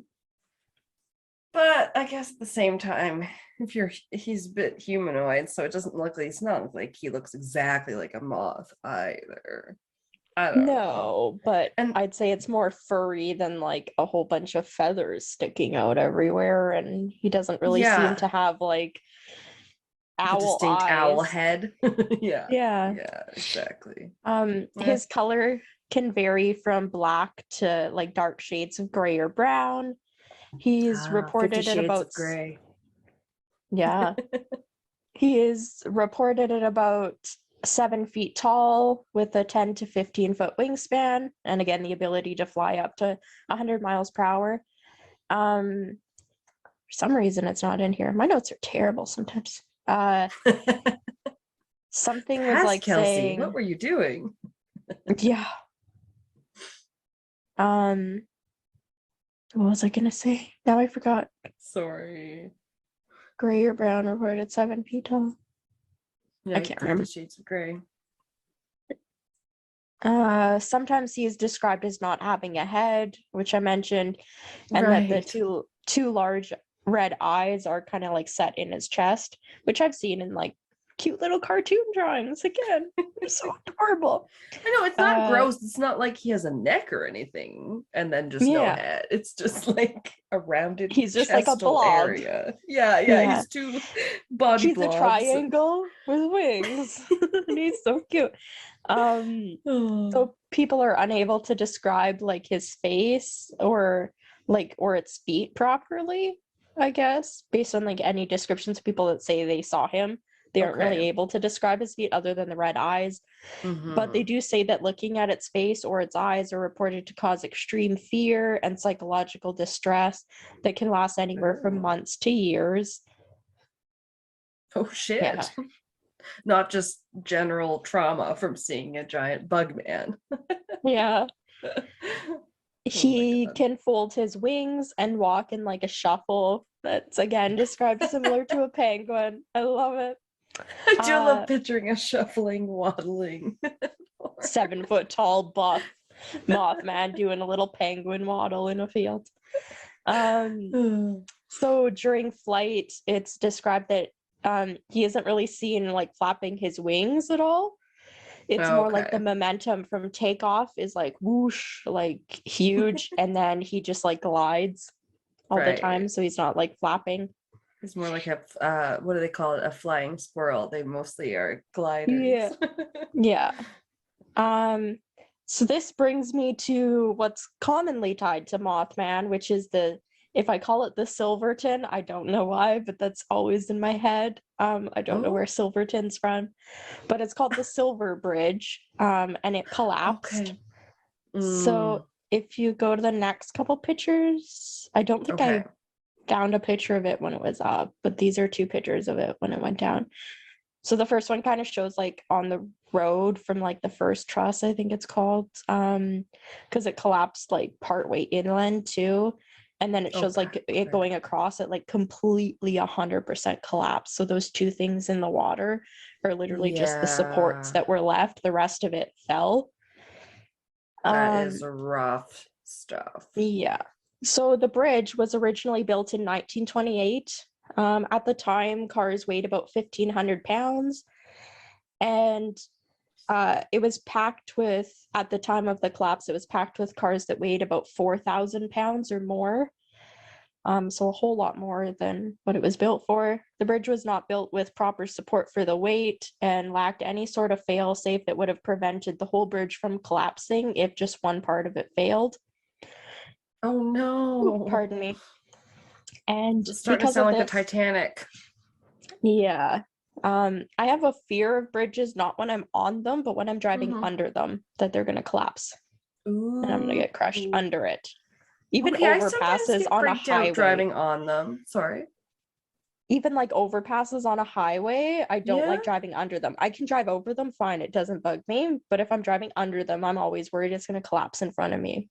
I guess at the same time, he's a bit humanoid, so it doesn't look like it's not like he looks exactly like a moth either. I don't know. But I'd say it's more furry than like a whole bunch of feathers sticking out everywhere, and he doesn't really seem to have like owl distinct eyes. Owl head. Yeah, exactly. His color can vary from black to like dark shades of gray or brown. He's reported at about gray. Yeah. He is reported at about 7 feet tall with a 10 to 15 foot wingspan, and again the ability to fly up to 100 miles per hour. For some reason it's not in here. My notes are terrible sometimes. Something was like Kelsey, saying, what were you doing? Yeah. What was I gonna say? Now I forgot. Sorry. Gray or brown reported 7 feet tall. Yeah, I can't remember. Shades of gray. Sometimes he is described as not having a head, which I mentioned, and that the two large red eyes are kind of like set in his chest, which I've seen in like cute little cartoon drawings. Again, they're so adorable. I know, it's not gross. It's not like he has a neck or anything and then just no head. It's just like a rounded, he's just like a blob area. Yeah. He's 2 body blobs. He's a triangle with wings. And he's so cute. So people are unable to describe like his face or its feet properly, I guess, based on like any descriptions of people that say they saw him. They aren't really able to describe his feet other than the red eyes. But they do say that looking at its face or its eyes are reported to cause extreme fear and psychological distress that can last anywhere from months to years. Oh shit. not just general trauma from seeing a giant bug man. Yeah. Oh He can fold his wings and walk in like a shuffle. That's again described similar to a penguin. I love it. I do love picturing a shuffling, waddling 7-foot tall buff Mothman doing a little penguin waddle in a field. So during flight, it's described that he isn't really seen like flapping his wings at all. It's more like the momentum from takeoff is like whoosh, like huge, and then he just like glides all the time, so he's not like flapping. It's more like a what do they call it? A flying squirrel. They mostly are gliders. Yeah. So this brings me to what's commonly tied to Mothman, which is if I call it the Silverton, I don't know why, but that's always in my head. I don't know where Silverton's from, but it's called the Silver Bridge, and it collapsed. So if you go to the next couple pictures, I don't think I found a picture of it when it was up, but these are 2 pictures of it when it went down. So the first one kind of shows like on the road from like the first truss, I think it's called, because it collapsed like partway inland too. And then it shows like it going across it, like completely 100% collapsed. So those 2 things in the water are literally just the supports that were left. The rest of it fell. That is rough stuff. Yeah. So the bridge was originally built in 1928. At the time, cars weighed about 1,500 pounds. And it was packed with, at the time of the collapse, it was packed with cars that weighed about 4,000 pounds or more. So a whole lot more than what it was built for. The bridge was not built with proper support for the weight and lacked any sort of fail-safe that would have prevented the whole bridge from collapsing if just one part of it failed. Oh no. Pardon me. And it's starting to sound like the Titanic. Yeah. I have a fear of bridges, not when I'm on them, but when I'm driving under them, that they're gonna collapse. And I'm gonna get crushed under it. Even overpasses on a highway. Driving on them. Sorry. Even like overpasses on a highway, I don't like driving under them. I can drive over them fine, it doesn't bug me. But if I'm driving under them, I'm always worried it's gonna collapse in front of me.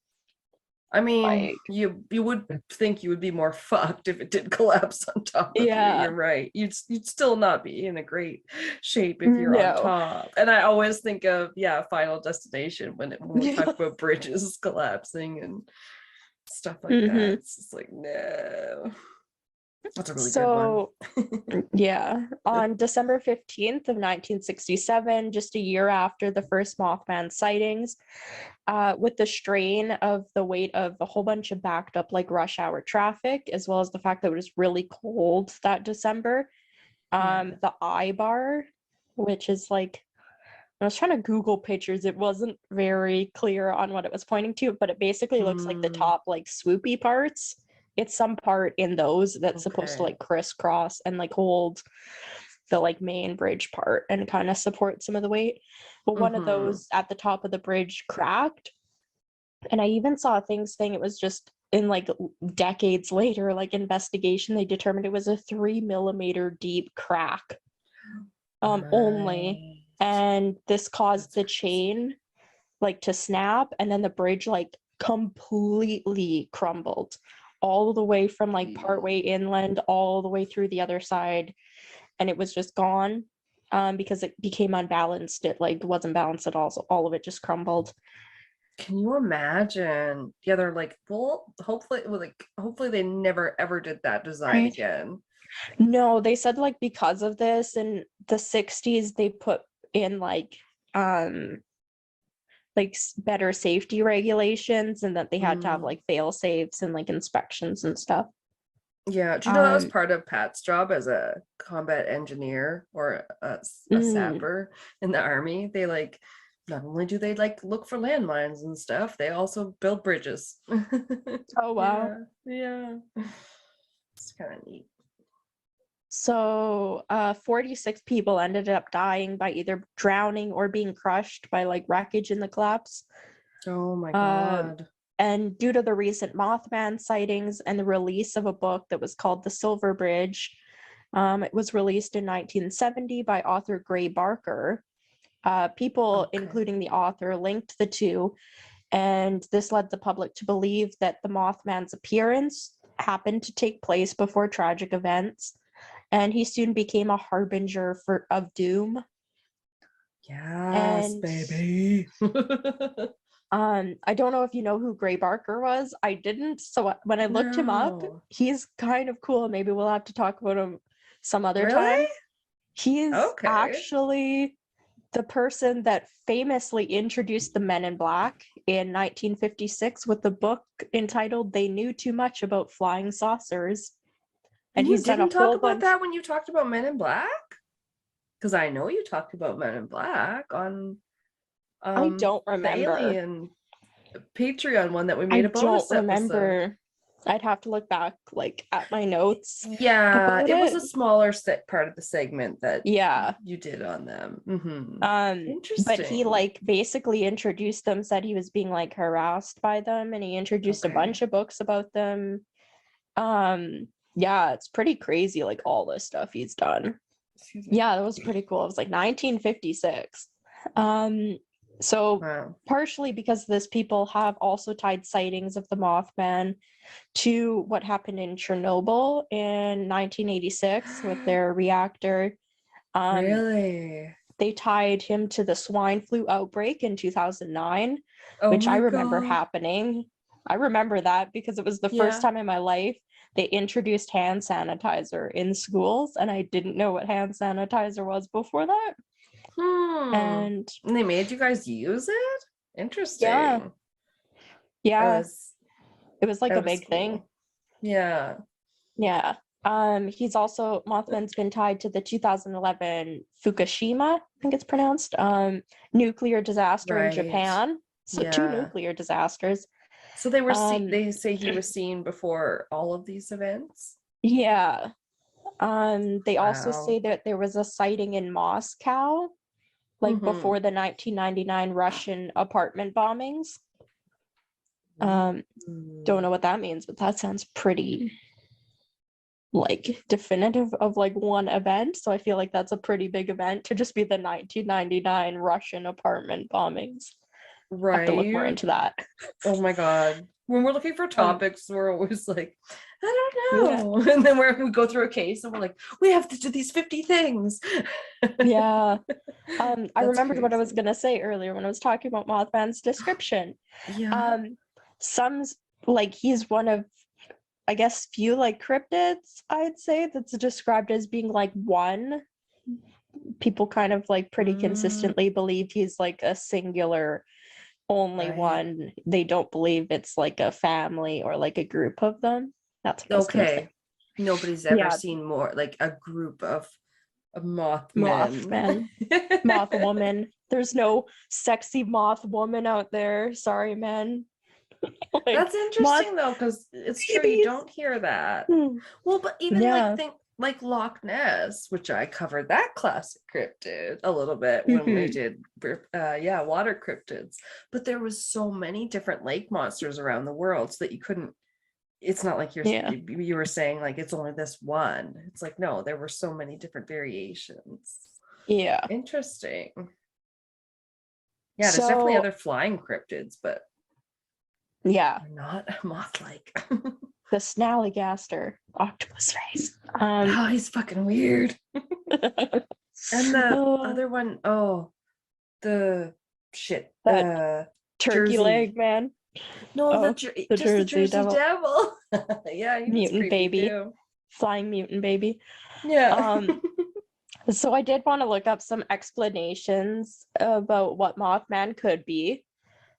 I mean, you would think you would be more fucked if it did collapse on top of you. You're right. You'd still not be in a great shape if you're on top. And I always think of Final Destination when we talk about bridges collapsing and stuff like that. It's just like, no. That's a really good one. On December 15th of 1967, just a year after the first Mothman sightings, with the strain of the weight of a whole bunch of backed up like rush hour traffic, as well as the fact that it was really cold that December, the eye bar, which is like, I was trying to Google pictures, it wasn't very clear on what it was pointing to, but it basically looks like the top like swoopy parts. It's some part in those that's supposed to like crisscross and like hold the like main bridge part and kind of support some of the weight. But one of those at the top of the bridge cracked. And I even saw things saying it was just in like decades later, like investigation, they determined it was a 3 millimeter deep crack only. And this caused the chain like to snap, and then the bridge like completely crumbled all the way from like partway inland all the way through the other side, and it was just gone because it became unbalanced. It like wasn't balanced at all, so all of it just crumbled. Can you imagine? Yeah, they're like, well, hopefully they never ever did that design again. No, they said like because of this in the 60s they put in like better safety regulations, and that they had to have like fail safes and like inspections and stuff. Yeah, do you know that was part of Pat's job as a combat engineer or a sapper in the army? They like, not only do they like look for landmines and stuff, they also build bridges. Oh wow. Yeah. It's kind of neat. So 46 people ended up dying by either drowning or being crushed by like wreckage in the collapse. Oh my god. And due to the recent Mothman sightings and the release of a book that was called The Silver Bridge, It was released in 1970 by author Gray Barker. People, including the author, linked the two, and this led the public to believe that the Mothman's appearance happened to take place before tragic events, and he soon became a harbinger of doom. Yes, baby. I don't know if you know who Gray Barker was. I didn't. So when I looked him up, he's kind of cool. Maybe we'll have to talk about him some other time. He's actually the person that famously introduced the Men in Black in 1956 with the book entitled "They Knew Too Much About Flying Saucers." And you didn't talk about that when you talked about Men in Black? Because I know you talked about Men in Black on I don't remember. the Alien Patreon one that we made a bonus episode. I'd have to look back like at my notes. Yeah, it was a smaller part of the segment that you did on them. Interesting. But he like basically introduced them, said he was being like harassed by them, and he introduced a bunch of books about them. Yeah, it's pretty crazy, like all the stuff he's done. Yeah, that was pretty cool. It was like 1956. So partially because of this, people have also tied sightings of the Mothman to what happened in Chernobyl in 1986 with their reactor. Really? They tied him to the swine flu outbreak in 2009, which I remember happening. I remember that because it was the first time in my life they introduced hand sanitizer in schools, and I didn't know what hand sanitizer was before that. And they made you guys use it? Interesting. Yeah. It was like a big thing. Yeah. Yeah. He's also, Mothman's been tied to the 2011 Fukushima, I think it's pronounced, nuclear disaster in Japan. So 2 nuclear disasters. So they were they say he was seen before all of these events? Yeah. They also say that there was a sighting in Moscow, like before the 1999 Russian apartment bombings. Don't know what that means, but that sounds pretty like definitive of like one event. So I feel like that's a pretty big event to just be the 1999 Russian apartment bombings. Right. I have to look more into that. Oh my God. When we're looking for topics, we're always like, I don't know. Yeah. And then we go through a case and we're like, we have to do these 50 things. Yeah. I remembered what I was going to say earlier when I was talking about Mothman's description. Yeah. Some, like, he's one of, I guess, few like cryptids, I'd say, that's described as being like one. People kind of like pretty consistently believe he's like a singular only one. They don't believe it's like a family or like a group of them. That's what I was gonna say. Nobody's ever seen more like a group of Mothman. Moth woman. There's no sexy moth woman out there. Sorry, men. Like, that's interesting though, because it's true, you don't hear that. Well, but even like think like Loch Ness, which I covered that classic cryptid a little bit when we did water cryptids, but there was so many different lake monsters around the world so that you couldn't, it's not like you were saying like it's only this one. It's like, no, there were so many different variations. Interesting. There's definitely other flying cryptids, but not moth-like. The snallygaster octopus face. He's fucking weird. And the other one, the shit, turkey leg man. No, the Jersey devil. Yeah, he mutant baby too. Flying mutant baby. Yeah. So I did want to look up some explanations about what Mothman could be.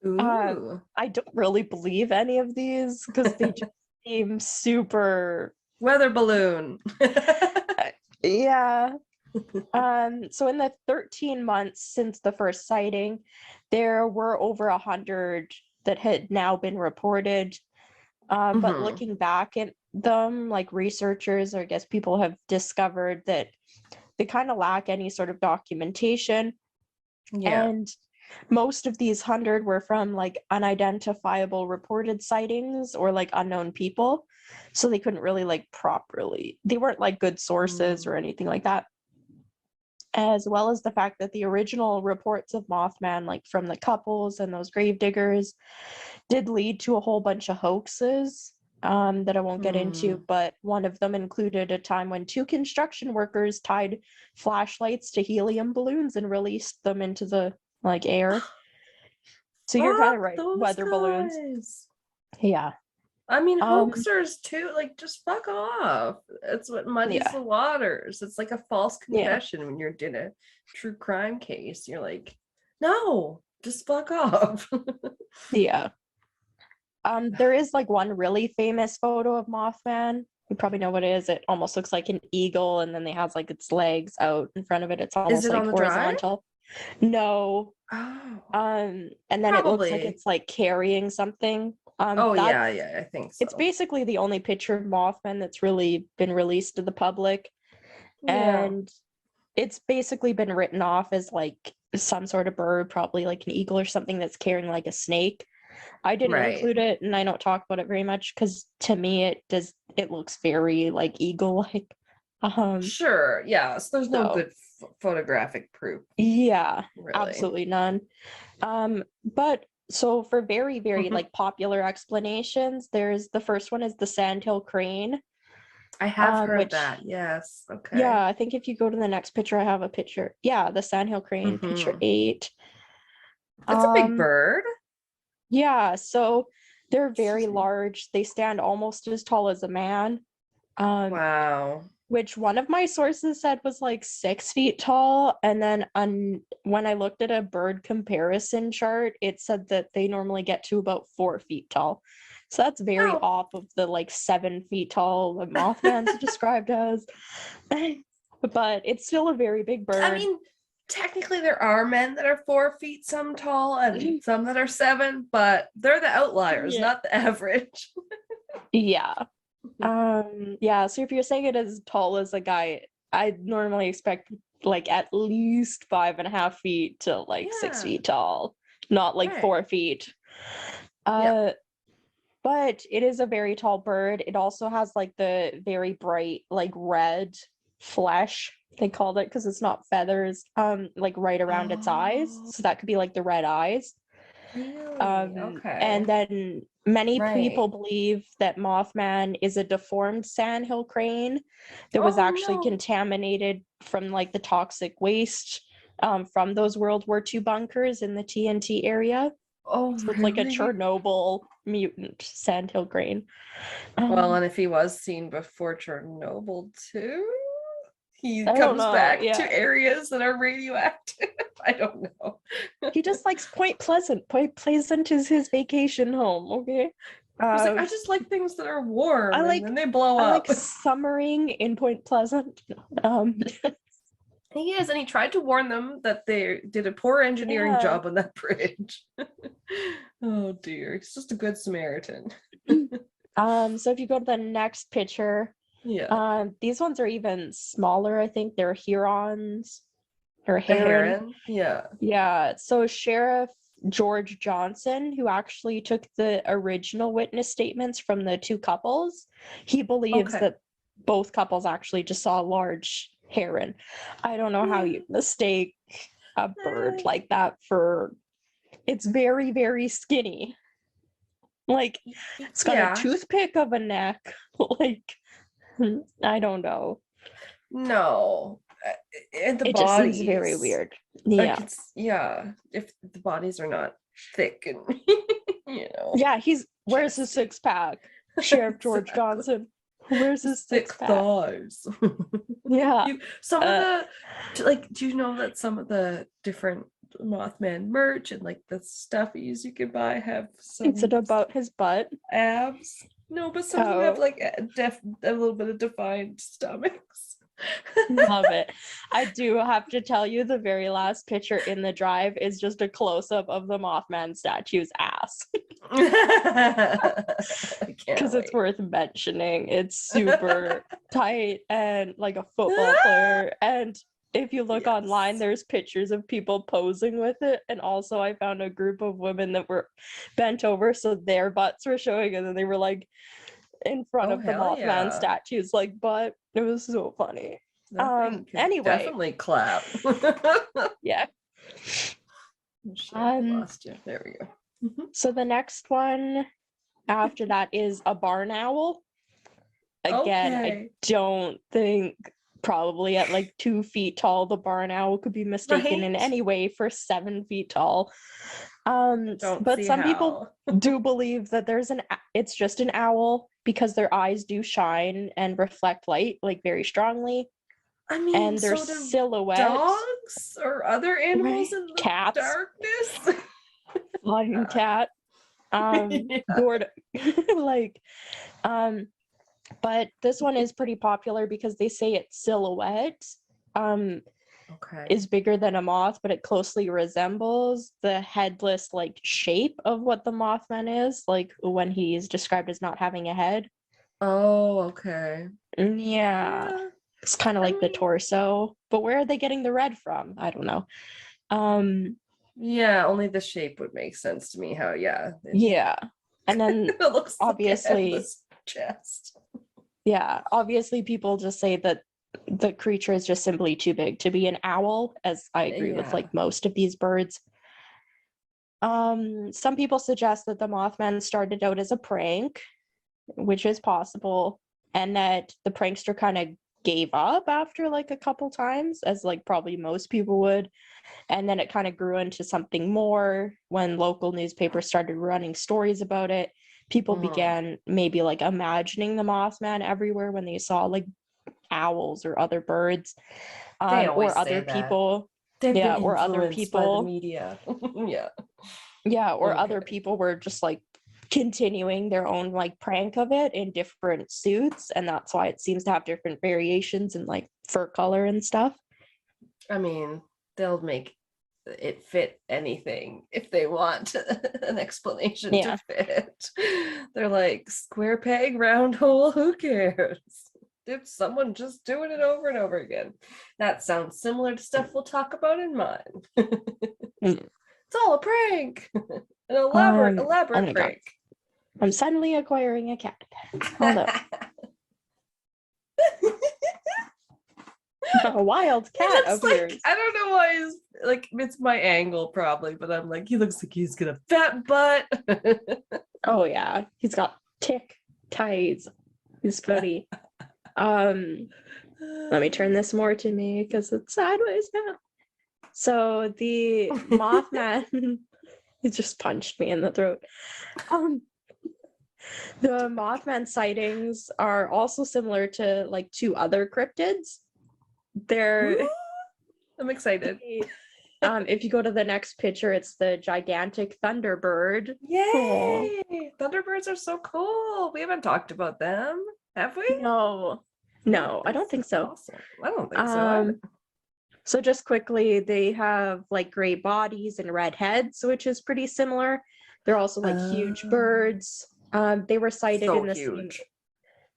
I don't really believe any of these because they just seem super weather balloon. Yeah. So in the 13 months since the first sighting, there were over 100 that had now been reported. But looking back at them, like researchers, or I guess people have discovered that they kind of lack any sort of documentation. And most of these 100 were from like unidentifiable reported sightings or like unknown people. so they couldn't really like properly, they weren't like good sources or anything like that, as well as the fact that the original reports of Mothman, like from the couples and those grave diggers, did lead to a whole bunch of hoaxes that I won't get into, but one of them included a time when 2 construction workers tied flashlights to helium balloons and released them into the like air. So you're kind of right, weather balloons. Yeah. I mean, hoaxers too, like, just fuck off. It's what muddies the waters. It's like a false confession when you're in a true crime case. You're like, no, just fuck off. Yeah. There is like one really famous photo of Mothman. You probably know what it is. It almost looks like an eagle, and then it has like its legs out in front of it. It's almost like horizontal. No. Oh. And then it looks like it's like carrying something. I think so. It's basically the only picture of Mothman that's really been released to the public. Yeah. And it's basically been written off as like some sort of bird, probably like an eagle or something that's carrying like a snake. I didn't include it, and I don't talk about it very much because to me it looks very like eagle-like. Sure, yeah. So there's no good photographic proof. Yeah, really. Absolutely none. But so for very, very like popular explanations, there's the first one is the sandhill crane. I have heard that. Yes. Okay. Yeah, I think if you go to the next picture, I have a picture. Yeah, the sandhill crane, picture 8. That's a big bird. Yeah, so they're very large. They stand almost as tall as a man. Wow. Which one of my sources said was like 6 feet tall. And then when I looked at a bird comparison chart, it said that they normally get to about 4 feet tall. So that's very off of the like 7 feet tall that Mothman's described as. But it's still a very big bird. I mean, technically there are men that are 4 feet some tall and some that are 7, but they're the outliers, not the average. Yeah. So if you're saying it as tall as a guy, I normally expect like at least 5.5 feet to like 6 feet tall, not like 4 feet. But it is a very tall bird. It also has like the very bright like red flesh, they called it, because it's not feathers, like right around its eyes, so that could be like the red eyes. Really? And then many people believe that Mothman is a deformed sandhill crane that was actually contaminated from like the toxic waste from those World War II bunkers in the TNT area. So it's like a Chernobyl mutant sandhill crane. Well, and if he was seen before Chernobyl too, he comes back to areas that are radioactive. I don't know. He just likes Point Pleasant. Point Pleasant is his vacation home, okay? I just like things that are warm and then they blow up. I like summering in Point Pleasant. He is, and he tried to warn them that they did a poor engineering job on that bridge. Oh dear, he's just a good Samaritan. So if you go to the next picture, these ones are even smaller. I think they're herons or heron. Yeah. So Sheriff George Johnson, who actually took the original witness statements from the 2 couples, he believes that both couples actually just saw a large heron. I don't know how you mistake a bird like that for, it's very, very skinny. Like, it's got a toothpick of a neck. Like, I don't know. No. And the it bodies, just seems very weird. Yeah. Like if the bodies are not thick and, you know. Yeah, where's his 6-pack? Sheriff George Johnson. Where's his thick thighs? Yeah. Some of the, like, do you know that some of the different Mothman merch and like the stuffies you can buy have some? Is it about his butt? Abs? No, but some of them have like a little bit of defined stomachs. Love it. I do have to tell you, the very last picture in the drive is just a close-up of the Mothman statue's ass. Because it's worth mentioning. It's super tight and like a football player. And if you look online, there's pictures of people posing with it. And also I found a group of women that were bent over, so their butts were showing, and then they were like in front Oh, of the hell Mothman yeah. statues. Like, but it was so funny. That thing could Anyway, definitely clap. yeah. Oh, shit, I lost you. There we go. So the next one after that is a barn owl. Again, I Okay. don't think probably at like 2 feet tall, the barn owl could be mistaken in Right? any way for 7 feet tall. Don't But see some people how. do believe that it's just an owl because their eyes do shine and reflect light like very strongly. I mean, And their so do silhouette, dogs or other animals right? in the Cats, darkness. flying cat, Yeah. Gord like but this one is pretty popular because they say its silhouette Okay. is bigger than a moth, but it closely resembles the headless like shape of what the Mothman is, like when he's described as not having a head. Oh, okay. Yeah. Yeah. It's kind of I like the mean, torso, but where are they getting the red from? I don't know. yeah, only the shape would make sense to me. How, yeah. Yeah. And then It looks like a obviously, headless chest. yeah, obviously people just say that the creature is just simply too big to be an owl, as I agree with Yeah. like most of these birds. Some people suggest that the Mothman started out as a prank, which is possible, and that the prankster kind of gave up after like a couple times, as like probably most people would. And then it kind of grew into something more when local newspapers started running stories about it. People began maybe like imagining the Mothman everywhere when they saw like owls or other birds, They always or say other that. people. They've Yeah, been or other influenced by the people. media. Yeah. Yeah, or Okay. other people were just like continuing their own like prank of it in different suits, and that's why it seems to have different variations in like fur color and stuff. I mean, they'll make it fit anything if they want an explanation to fit. They're like, square peg, round hole, who cares? If someone just doing it over and over again. That sounds similar to stuff we'll talk about in mine. It's all a prank. An elaborate Oh my God. prank. I'm suddenly acquiring a cat. Hold up. A wild cat appears. Like, I don't know why he's like, it's my angle probably, but I'm like, he looks like he's got a fat butt. Oh yeah, he's got tick ties. He's funny. Let me turn this more to me because it's sideways now. So the Mothman, he just punched me in the throat. The Mothman sightings are also similar to like 2 other cryptids. I'm excited. If you go to the next picture, it's the gigantic thunderbird. Yay! Aww. Thunderbirds are so cool. We haven't talked about them, have we? No, I don't think so. Awesome. I don't think so either. So just quickly, they have like gray bodies and red heads, which is pretty similar. They're also like huge birds. They were sighted in the same.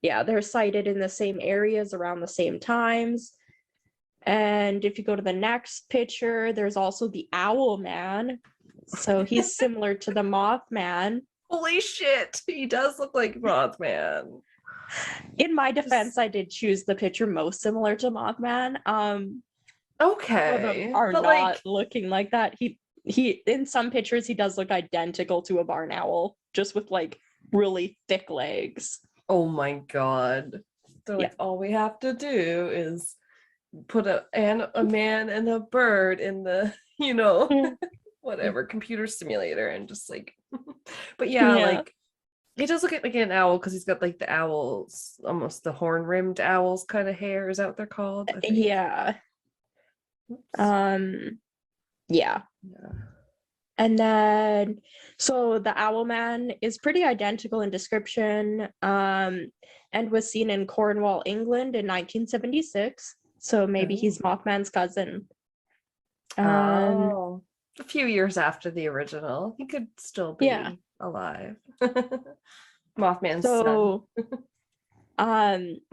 Yeah, they're sighted in the same areas around the same times. And if you go to the next picture, there's also the Owl Man. So he's similar to the Mothman. Holy shit, he does look like Mothman. In my defense, I did choose the picture most similar to Mothman. Okay, are but not like looking like that. He in some pictures he does look identical to a barn owl, just with like really thick legs. Oh my God. They're like, all we have to do is put a man and a bird in the, whatever computer simulator and just like, but yeah, like he does look like an owl because he's got like the owls, almost the horn-rimmed owls kind of hair. Is that what they're called? I think. Yeah. Yeah. And then, so the Owl Man is pretty identical in description, and was seen in Cornwall, England in 1976. So maybe he's Mothman's cousin. A few years after the original. He could still be alive. Mothman's son.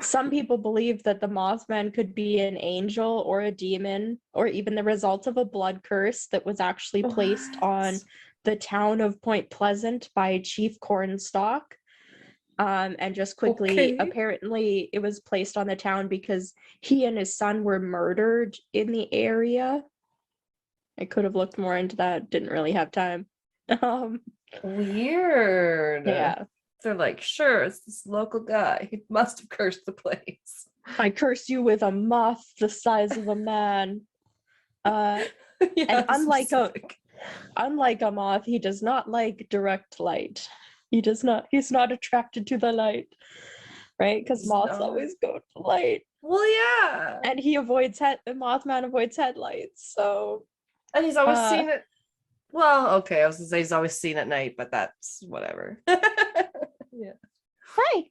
Some people believe that the Mothman could be an angel or a demon, or even the result of a blood curse that was actually placed on the town of Point Pleasant by Chief Cornstalk. And just quickly, apparently it was placed on the town because he and his son were murdered in the area. I could have looked more into that, didn't really have time. Weird. Yeah. They're like, sure, it's this local guy. He must have cursed the place. I curse you with a moth the size of a man. And unlike a moth, he does not like direct light. He's not attracted to the light, right? Because moths always go to light. Well, yeah. And the Mothman avoids headlights, so. And he's always seen it. Well, okay, I was gonna say he's always seen at night, but that's whatever. Yeah. Hi.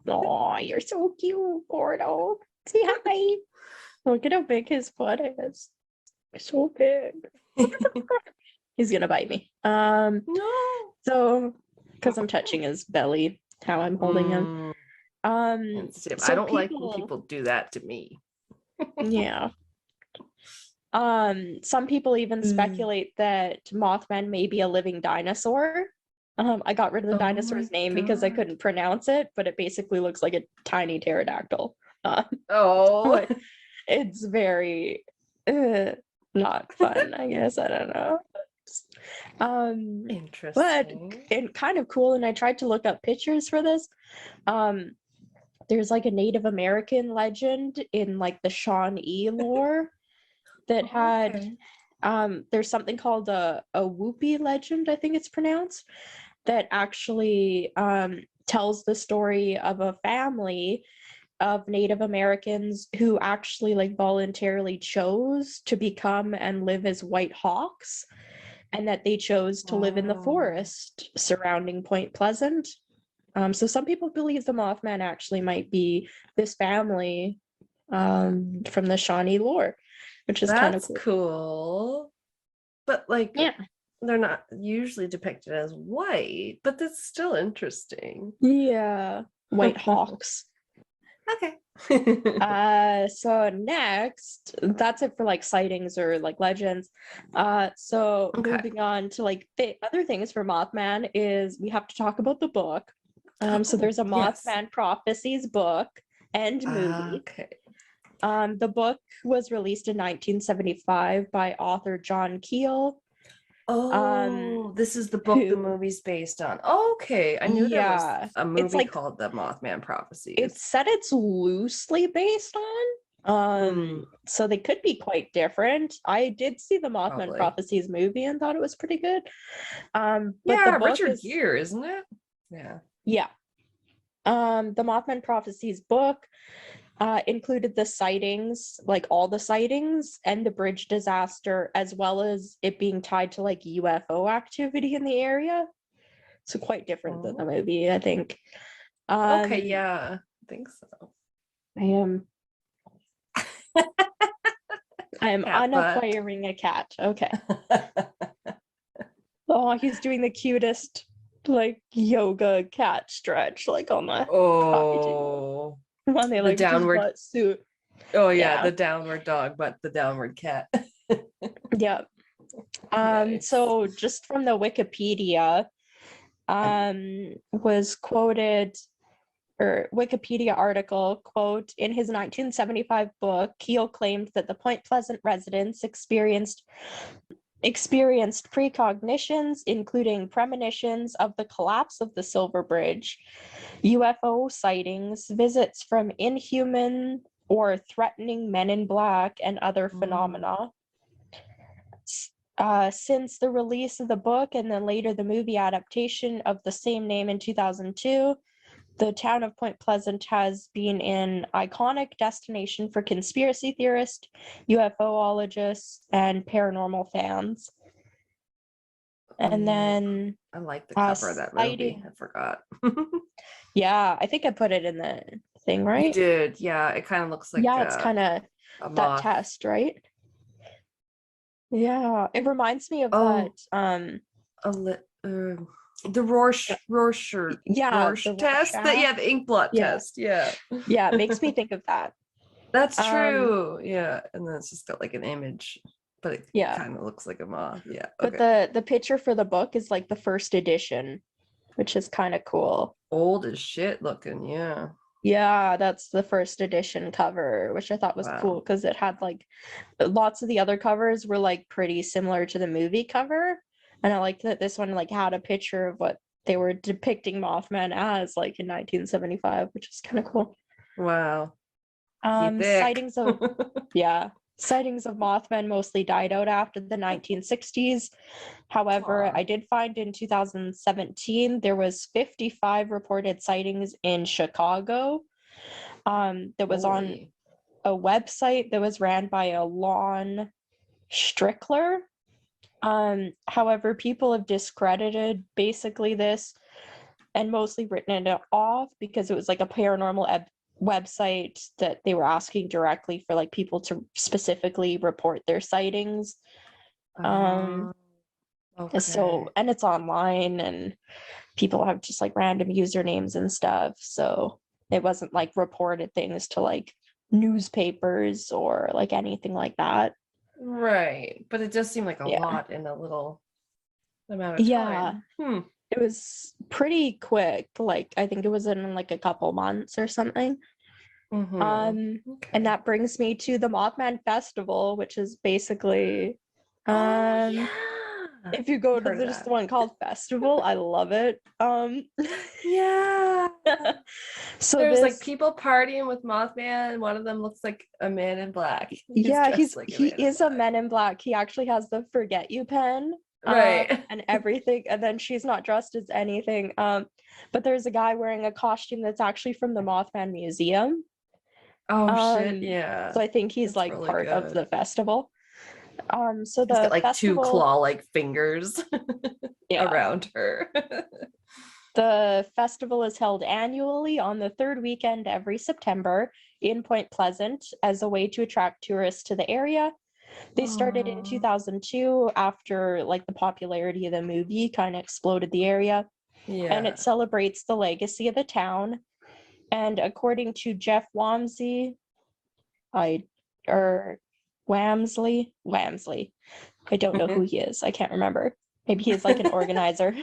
Oh, you're so cute, Gordo. Say hi. Look at how big his butt is. So big. He's gonna bite me. No. So, because I'm touching his belly, how I'm holding him. I don't like when people do that to me. Yeah. Some people even speculate that Mothman may be a living dinosaur. I got rid of the dinosaur's name because I couldn't pronounce it, but it basically looks like a tiny pterodactyl. It's very not fun, I guess. I don't know. Interesting. But it's kind of cool, and I tried to look up pictures for this. There's like a Native American legend in like the Shawnee lore that had there's something called a Whoopee legend, I think it's pronounced, that actually tells the story of a family of Native Americans who actually like voluntarily chose to become and live as white hawks, and that they chose to live in the forest surrounding Point Pleasant. So some people believe the Mothman actually might be this family from the Shawnee lore, which is kind of cool. But like, yeah, they're not usually depicted as white, but that's still interesting. Yeah, white hawks. Okay. So next, that's it for like sightings or like legends. Moving on to like other things for Mothman is we have to talk about the book. So there's a Mothman Prophecies book and movie. The book was released in 1975 by author John Keel. This is the book the movie's based on. Okay, I knew there was a movie called The Mothman Prophecies. It's said it's loosely based on. So they could be quite different. I did see the Mothman Prophecies movie and thought it was pretty good. But the book Richard Gere, isn't it? Yeah. Yeah. The Mothman Prophecies book included the sightings, like all the sightings and the bridge disaster, as well as it being tied to like UFO activity in the area. So quite different than the movie, I think. Okay, yeah, I think so. I am unacquiring a cat. Okay. Oh, he's doing the cutest like yoga cat stretch, like on the when they like the downward suit. Oh yeah, the downward dog, but the downward cat. Yeah. Nice. So just from the Wikipedia, was quoted, or Wikipedia article, quote, in his 1975 book, Keel claimed that the Point Pleasant residents experienced precognitions, including premonitions of the collapse of the Silver Bridge, UFO sightings, visits from inhuman or threatening men in black, and other phenomena. Since the release of the book and then later the movie adaptation of the same name in 2002, the town of Point Pleasant has been an iconic destination for conspiracy theorists, UFOologists, and paranormal fans. And then I like the cover of that movie. I forgot. Yeah, I think I put it in the thing, right? You did. Yeah, it kind of looks like it's kind of that test, right? Yeah, it reminds me of that. The Rorschach test. The ink blot test. Yeah. Yeah, it makes me think of that. That's true. Yeah, and then it's just got like an image, but it kind of looks like a moth. Yeah. But the picture for the book is like the first edition. which is kind of cool. Old as shit looking, yeah. Yeah, that's the first edition cover, which I thought was cool because it had like lots of the other covers were like pretty similar to the movie cover. And I liked that this one like had a picture of what they were depicting Mothman as like in 1975, which is kind of cool. Wow. Sightings of sightings of Mothman mostly died out after the 1960s. However, I did find in 2017 there was 55 reported sightings in Chicago. That was on a website that was ran by a Lon Strickler. However, people have discredited basically this and mostly written it off because it was like a paranormal website that they were asking directly for like people to specifically report their sightings. So, and it's online and people have just like random usernames and stuff. So it wasn't like reported things to like newspapers or like anything like that. Right. But it does seem like a lot in a little amount of time. It was pretty quick. Like I think it was in like a couple months or something. And that brings me to the Mothman Festival, which is basically if you go to this one called Festival, I love it. So there's like people partying with Mothman. One of them looks like a man in black. He is a man in black. He actually has the forget you pen. Right. And everything, and then she's not dressed as anything. But there's a guy wearing a costume that's actually from the Mothman Museum. Shit, yeah. So I think he's like really part of the festival. So the he's got like festival, 2 claw-like fingers around her. The festival is held annually on the 3rd weekend every September in Point Pleasant as a way to attract tourists to the area. They started in 2002 after like the popularity of the movie kind of exploded the area. And it celebrates the legacy of the town. And according to Jeff Wamsley, I don't know who he is. I can't remember. Maybe he's like an organizer.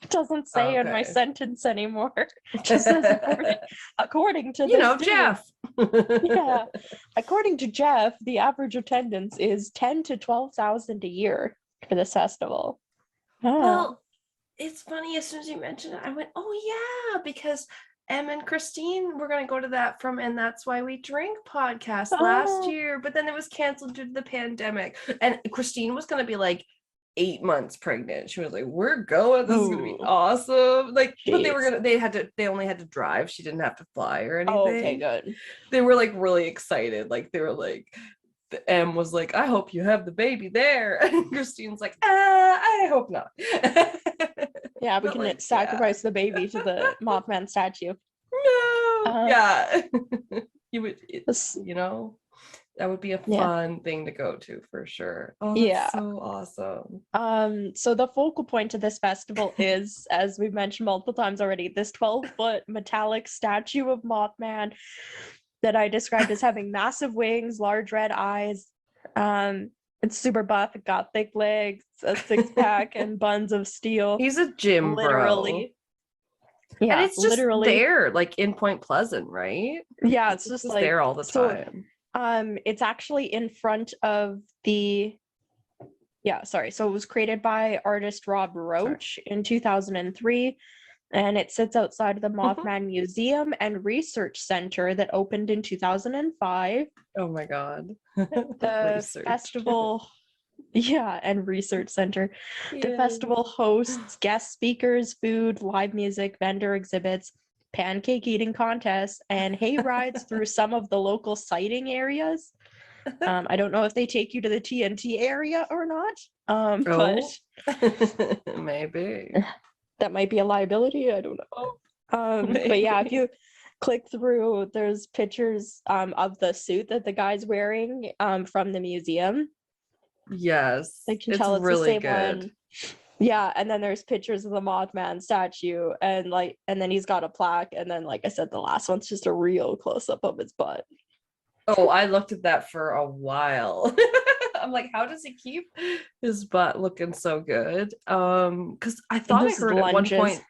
It doesn't say in my sentence anymore. It just says according to this Jeff. According to Jeff, the average attendance is 10 to 12,000 a year for this festival. Well, it's funny, as soon as you mentioned it, I went, oh yeah, because Em and Christine were going to go to that from And That's Why We Drink podcast last year, but then it was canceled due to the pandemic. And Christine was going to be like 8 months pregnant. She was like, we're going, this is going to be awesome. Like, but they only had to drive. She didn't have to fly or anything. Okay, good. They were like really excited. Like they were like, Em was like, I hope you have the baby there. And Christine's like, I hope not. Yeah, we can sacrifice the baby to the Mothman statue. No. You would, that would be a fun thing to go to for sure. That's so awesome. So the focal point of this festival is, as we've mentioned multiple times already, this 12-foot metallic statue of Mothman that I described as having massive wings, large red eyes. It's super buff, it got thick legs, a 6-pack, and buns of steel. He's a gym literally. Bro. Yeah, and it's just literally there, like in Point Pleasant, right? Yeah, it's just like there all the time. It's actually in front of the. So it was created by artist Rob Roach in 2003. And it sits outside of the Mothman Museum and Research Center that opened in 2005. Oh my God. The festival, and Research Center. The festival hosts guest speakers, food, live music, vendor exhibits, pancake eating contests, and hay rides through some of the local sighting areas. I don't know if they take you to the TNT area or not, but maybe. That might be a liability. I don't know. But yeah, if you click through, there's pictures of the suit that the guy's wearing from the museum. Yes, I can tell it's really the same good. One. Yeah, and then there's pictures of the Mothman statue, and then he's got a plaque, and then like I said, the last one's just a real close up of his butt. Oh, I looked at that for a while. I'm like, how does he keep his butt looking so good? Because I thought I heard at one point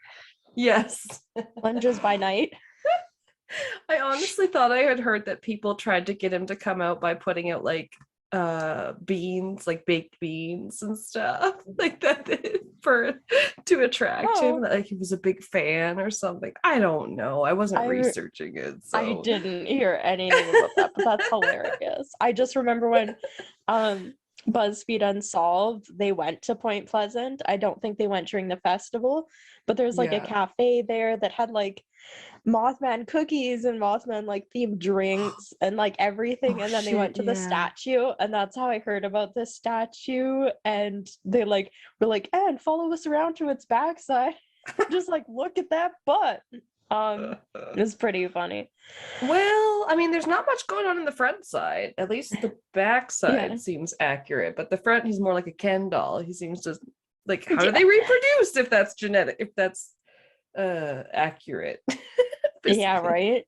Yes. Lunges by night. I honestly thought I had heard that people tried to get him to come out by putting out like beans, like baked beans and stuff like that for to attract him, like he was a big fan or something. I don't know, I wasn't researching it, so I didn't hear anything about that, but that's hilarious. I just remember when BuzzFeed Unsolved, they went to Point Pleasant. I don't think they went during the festival, but there's like a cafe there that had like Mothman cookies and Mothman like themed drinks and like everything. And then they went to the statue, and that's how I heard about this statue. And they like were like, and follow us around to its backside. Just like, look at that butt. It's pretty funny. Well, I mean, there's not much going on in the front side. At least the back side seems accurate, but the front, he's more like a Ken doll. He seems to like, how do they reproduce if that's genetic, if that's accurate? Yeah, right.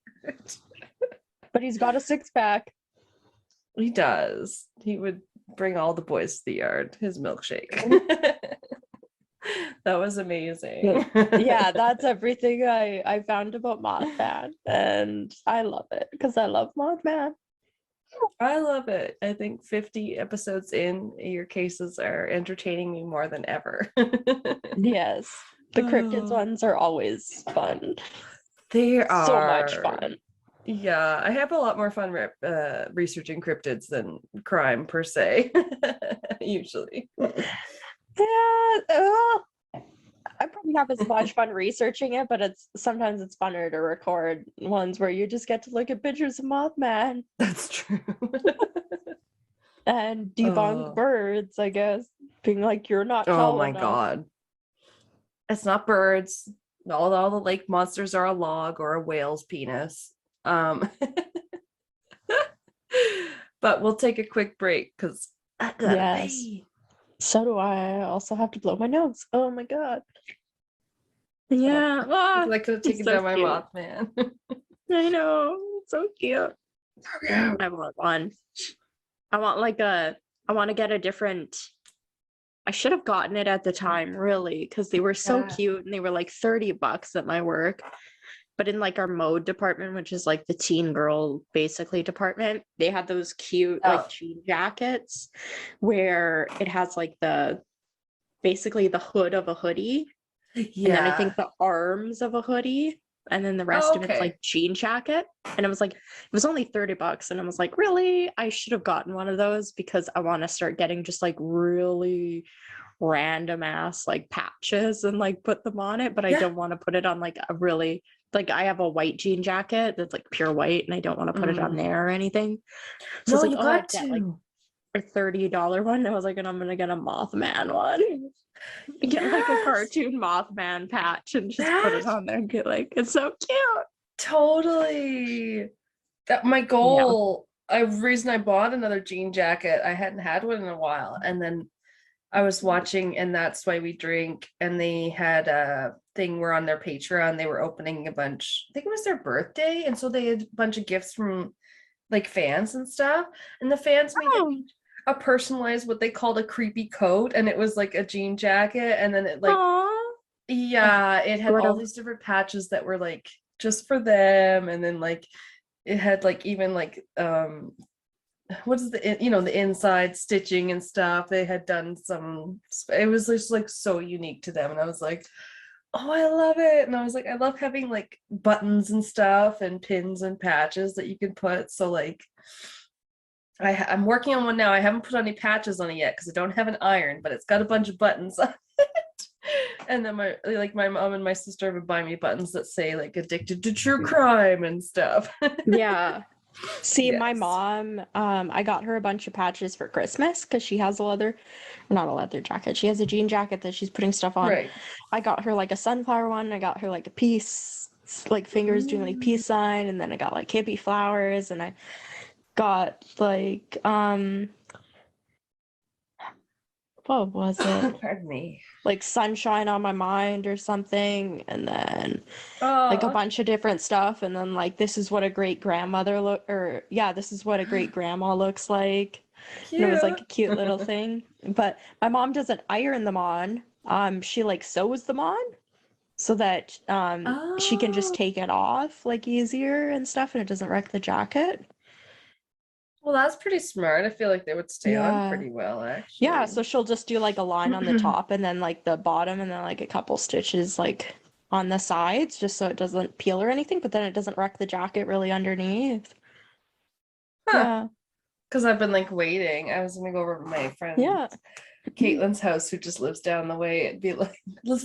But he's got a six-pack. He does. He would bring all the boys to the yard, his milkshake. That was amazing. Yeah, that's everything I found about Mothman, and I love it because I love Mothman. I love it. I think 50 episodes in, your cases are entertaining me more than ever. Yes, the cryptids ones are always fun. They are so much fun. Yeah, I have a lot more fun researching cryptids than crime per se, usually. Yeah, I probably have as much fun researching it, but sometimes it's funner to record ones where you just get to look at pictures of Mothman. That's true. And debunk birds, I guess, being like, you're not tall Oh my enough. God. It's not birds. All the lake monsters are a log or a whale's penis. But we'll take a quick break because I gotta pee. So do I also have to blow my nose. Oh my God. Yeah. I could have taken down my Mothman. I know. So cute. I want one. I want to get a different. I should have gotten it at the time, really, because they were so cute, and they were like $30 at my work. But in like our mode department, which is like the teen girl basically department, they had those cute like jean jackets where it has like basically the hood of a hoodie. Yeah. And then I think the arms of a hoodie. And then the rest of it's like jean jacket. And it was only $30. And I was like, really? I should have gotten one of those because I want to start getting just like really random ass like patches and like put them on it. But I don't want to put it on like a really, like I have a white jean jacket that's like pure white and I don't want to put it on there or anything. So it's like, I'd get like a $30 one. I was like, and I'm gonna get a Mothman one. Get like a cartoon Mothman patch and just put it on there and get like, it's so cute. Totally. That my goal. Reason I bought another jean jacket. I hadn't had one in a while, and then I was watching And That's Why We Drink, and they had a thing where on their Patreon they were opening a bunch. I think it was their birthday, and so they had a bunch of gifts from like fans and stuff. And the fans made a personalized what they called a creepy coat, and it was like a jean jacket, and then it like it had all these different patches that were like just for them, and then like it had like even like what is the inside stitching and stuff. They had done some, it was just like so unique to them, and I was like, oh, I love it. And I was like, I love having like buttons and stuff and pins and patches that you can put. So like I'm working on one now. I haven't put any patches on it yet because I don't have an iron, but it's got a bunch of buttons on it. And then my mom and my sister would buy me buttons that say like addicted to true crime and stuff. Yeah. See, my mom, I got her a bunch of patches for Christmas because she has not a leather jacket. She has a jean jacket that she's putting stuff on. Right. I got her like a sunflower one. I got her like a peace, like fingers doing like peace sign. And then I got like hippie flowers, and I got like, what was it? Pardon me. Like sunshine on my mind or something, and then like a bunch of different stuff, and then like this is what a great grandmother this is what a great grandma looks like. And it was like a cute little thing. But my mom doesn't iron them on. She like sews them on. so that she can just Oh, take it off like easier and stuff, and it doesn't wreck the jacket. well, that's pretty smart. I feel like they would stay on Yeah. pretty well, Yeah, actually. so she'll just do like a line on the top and then like the bottom and then like a couple stitches like on the sides just so it doesn't peel or anything, but then it doesn't wreck the jacket really underneath. Huh. Yeah. Because I've been like waiting. I was gonna go over to my friend Yeah. Caitlin's house, who just lives down the way, and be like,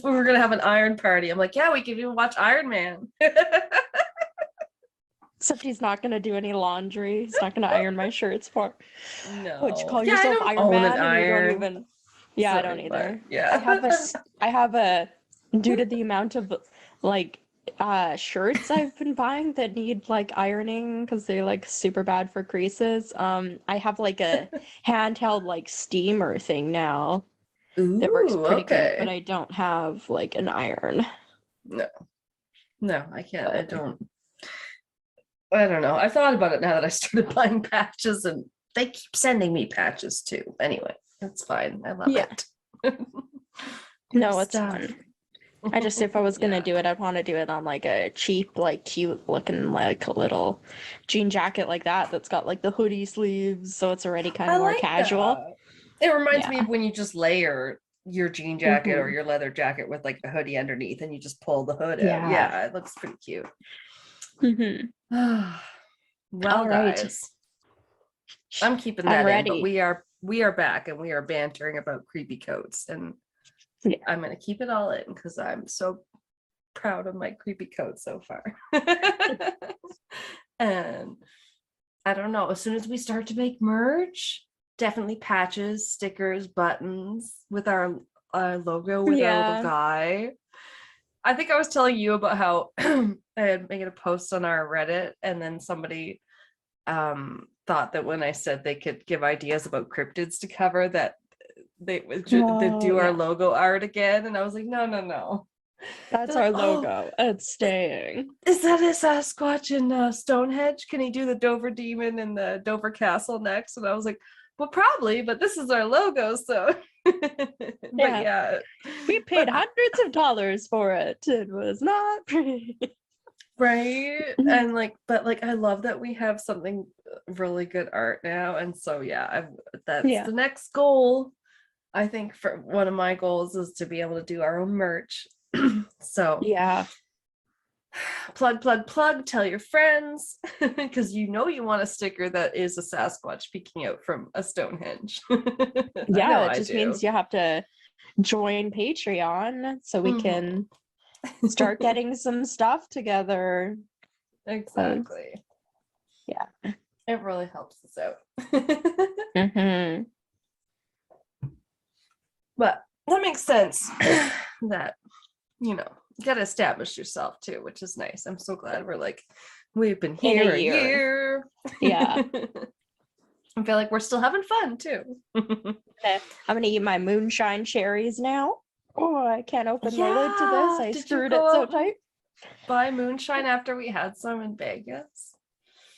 we're gonna have an iron party. I'm like, yeah, we can even watch Iron Man. Except he's not gonna do any laundry. He's not gonna iron my shirts for. What, you No. call Yeah, I yourself don't Iron own an Man and you don't iron. even. Yeah, I don't Sorry, but either. yeah. I have a due to the amount of like shirts I've been buying that need like ironing because they're like super bad for creases. I have like a handheld like steamer thing now that works Ooh, pretty good, but okay. I don't have like an iron. No, no, I can't. But I don't know. I thought about it now that I started buying patches, and they keep sending me patches too. Anyway, that's fine. I love yeah, it. Good no, it's stuff. fun. I just, if I was gonna Yeah. do it, I'd want to do it on like a cheap, like cute looking, like a little jean jacket like that that's got like the hoodie sleeves, so it's already kind I of more like casual. that. It reminds Yeah. me of when you just layer your jean jacket or Hmm. your leather jacket with like a hoodie underneath and you just pull the hood out. Yeah. Yeah, it looks pretty cute. Hmm. Well, All right. guys, I'm keeping I'm that in, but ready. we are back and we are bantering about creepy coats, and Yeah. I'm gonna keep it all in because I'm so proud of my creepy coat so far. And I don't know, as soon as we start to make merch, definitely patches, stickers, buttons with our logo with our little Yeah. guy. I think I was telling you about how I had made a post on our Reddit, and then somebody thought that when I said they could give ideas about cryptids to cover, that they'd Oh, do our yeah. logo art again. And I was like, no, no, no. That's They're like, our oh, logo. It's staying. is that a Sasquatch in Stonehenge? Can he do the Dover Demon and the Dover Castle next? And I was like, well, probably, but this is our logo, so. But Yeah. yeah, We paid hundreds of dollars for it. It was not pretty. right. And like, but like, I love that we have something really good art now, and so yeah, that's Yeah. the next goal. I think for one of my goals is to be able to do our own merch. So Yeah. plug, tell your friends, because you know you want a sticker that is a Sasquatch peeking out from a Stonehenge. I know Yeah. It I just do. means you have to join Patreon so we Mhm. can start getting some stuff together. Exactly. Yeah. It really helps us out. Hmm. But that makes sense. That, you gotta establish yourself too, which is nice. I'm so glad we've been In a here a year. year. Yeah. I feel like we're still having fun too. I'm gonna eat my moonshine cherries now. Oh, I can't open the lid to this. Yeah. I Did you screwed go it so out and tight. buy moonshine after we had some in Vegas?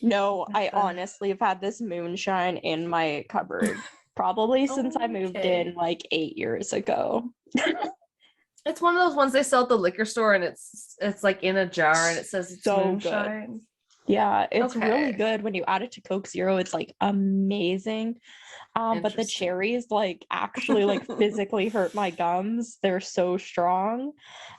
No, I honestly have had this moonshine in my cupboard probably since I moved in Okay. like 8 years ago. It's one of those ones they sell at the liquor store, and it's like in a jar and it says it's So good. moonshine. Yeah, it's really Okay. good when you add it to Coke Zero. It's like amazing. But the Interesting. cherries like actually like physically hurt my gums. They're so strong.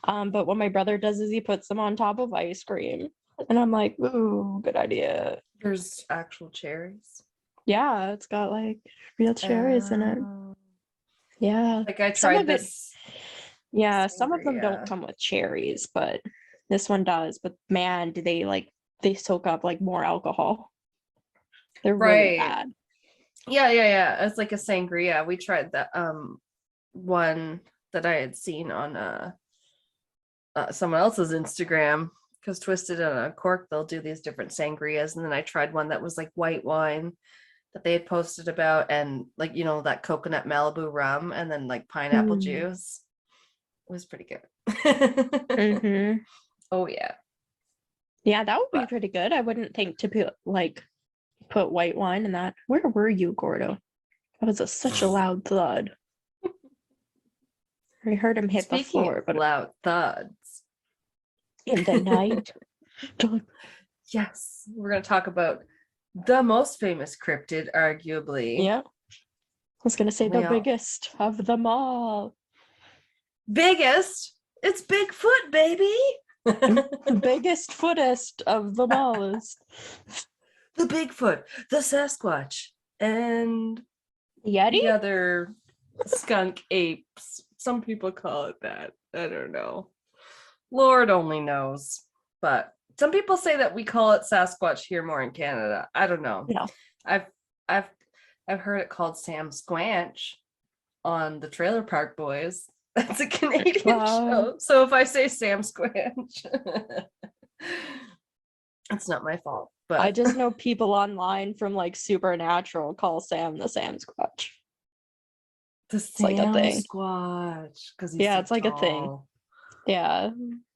But what my brother does is he puts them on top of ice cream. And I'm like, ooh, good idea. There's actual cherries. Yeah, it's got like real cherries in it. Um, Yeah. like I Some tried of it, this yeah, some of them don't sangria. come with cherries, but this one does. But man, do they soak up like more alcohol. They're really Right. bad. Yeah. It's like a sangria. We tried that one that I had seen on someone else's Instagram, because Twisted and Cork, they'll do these different sangrias, and then I tried one that was like white wine that they had posted about, and like that coconut Malibu rum, and then like pineapple Mm. juice. It was pretty good. Mm-hmm. Oh yeah. Yeah, that would be But pretty good. I wouldn't think to put white wine in that. Where were you, Gordo? That was such a loud thud. I heard him hit the speaking of floor, but loud thuds, in the night. Yes, we're going to talk about the most famous cryptid, arguably. Yeah. I was going to say the biggest of them all. Biggest? It's Bigfoot, baby. The biggest footest of them all is the Bigfoot, the Sasquatch, and Yeti? the other skunk apes. Some people call it that. I don't know. Lord only knows. But some people say that we call it Sasquatch here more in Canada. I don't know. No. I've heard it called Sam Squanch on the Trailer Park Boys. That's a Canadian show. So if I say Sam Squanch, it's not my fault. But I just know people online from like Supernatural call Sam the Sam Squatch. It's like a thing. Squatch. Yeah, it's like a thing. Yeah.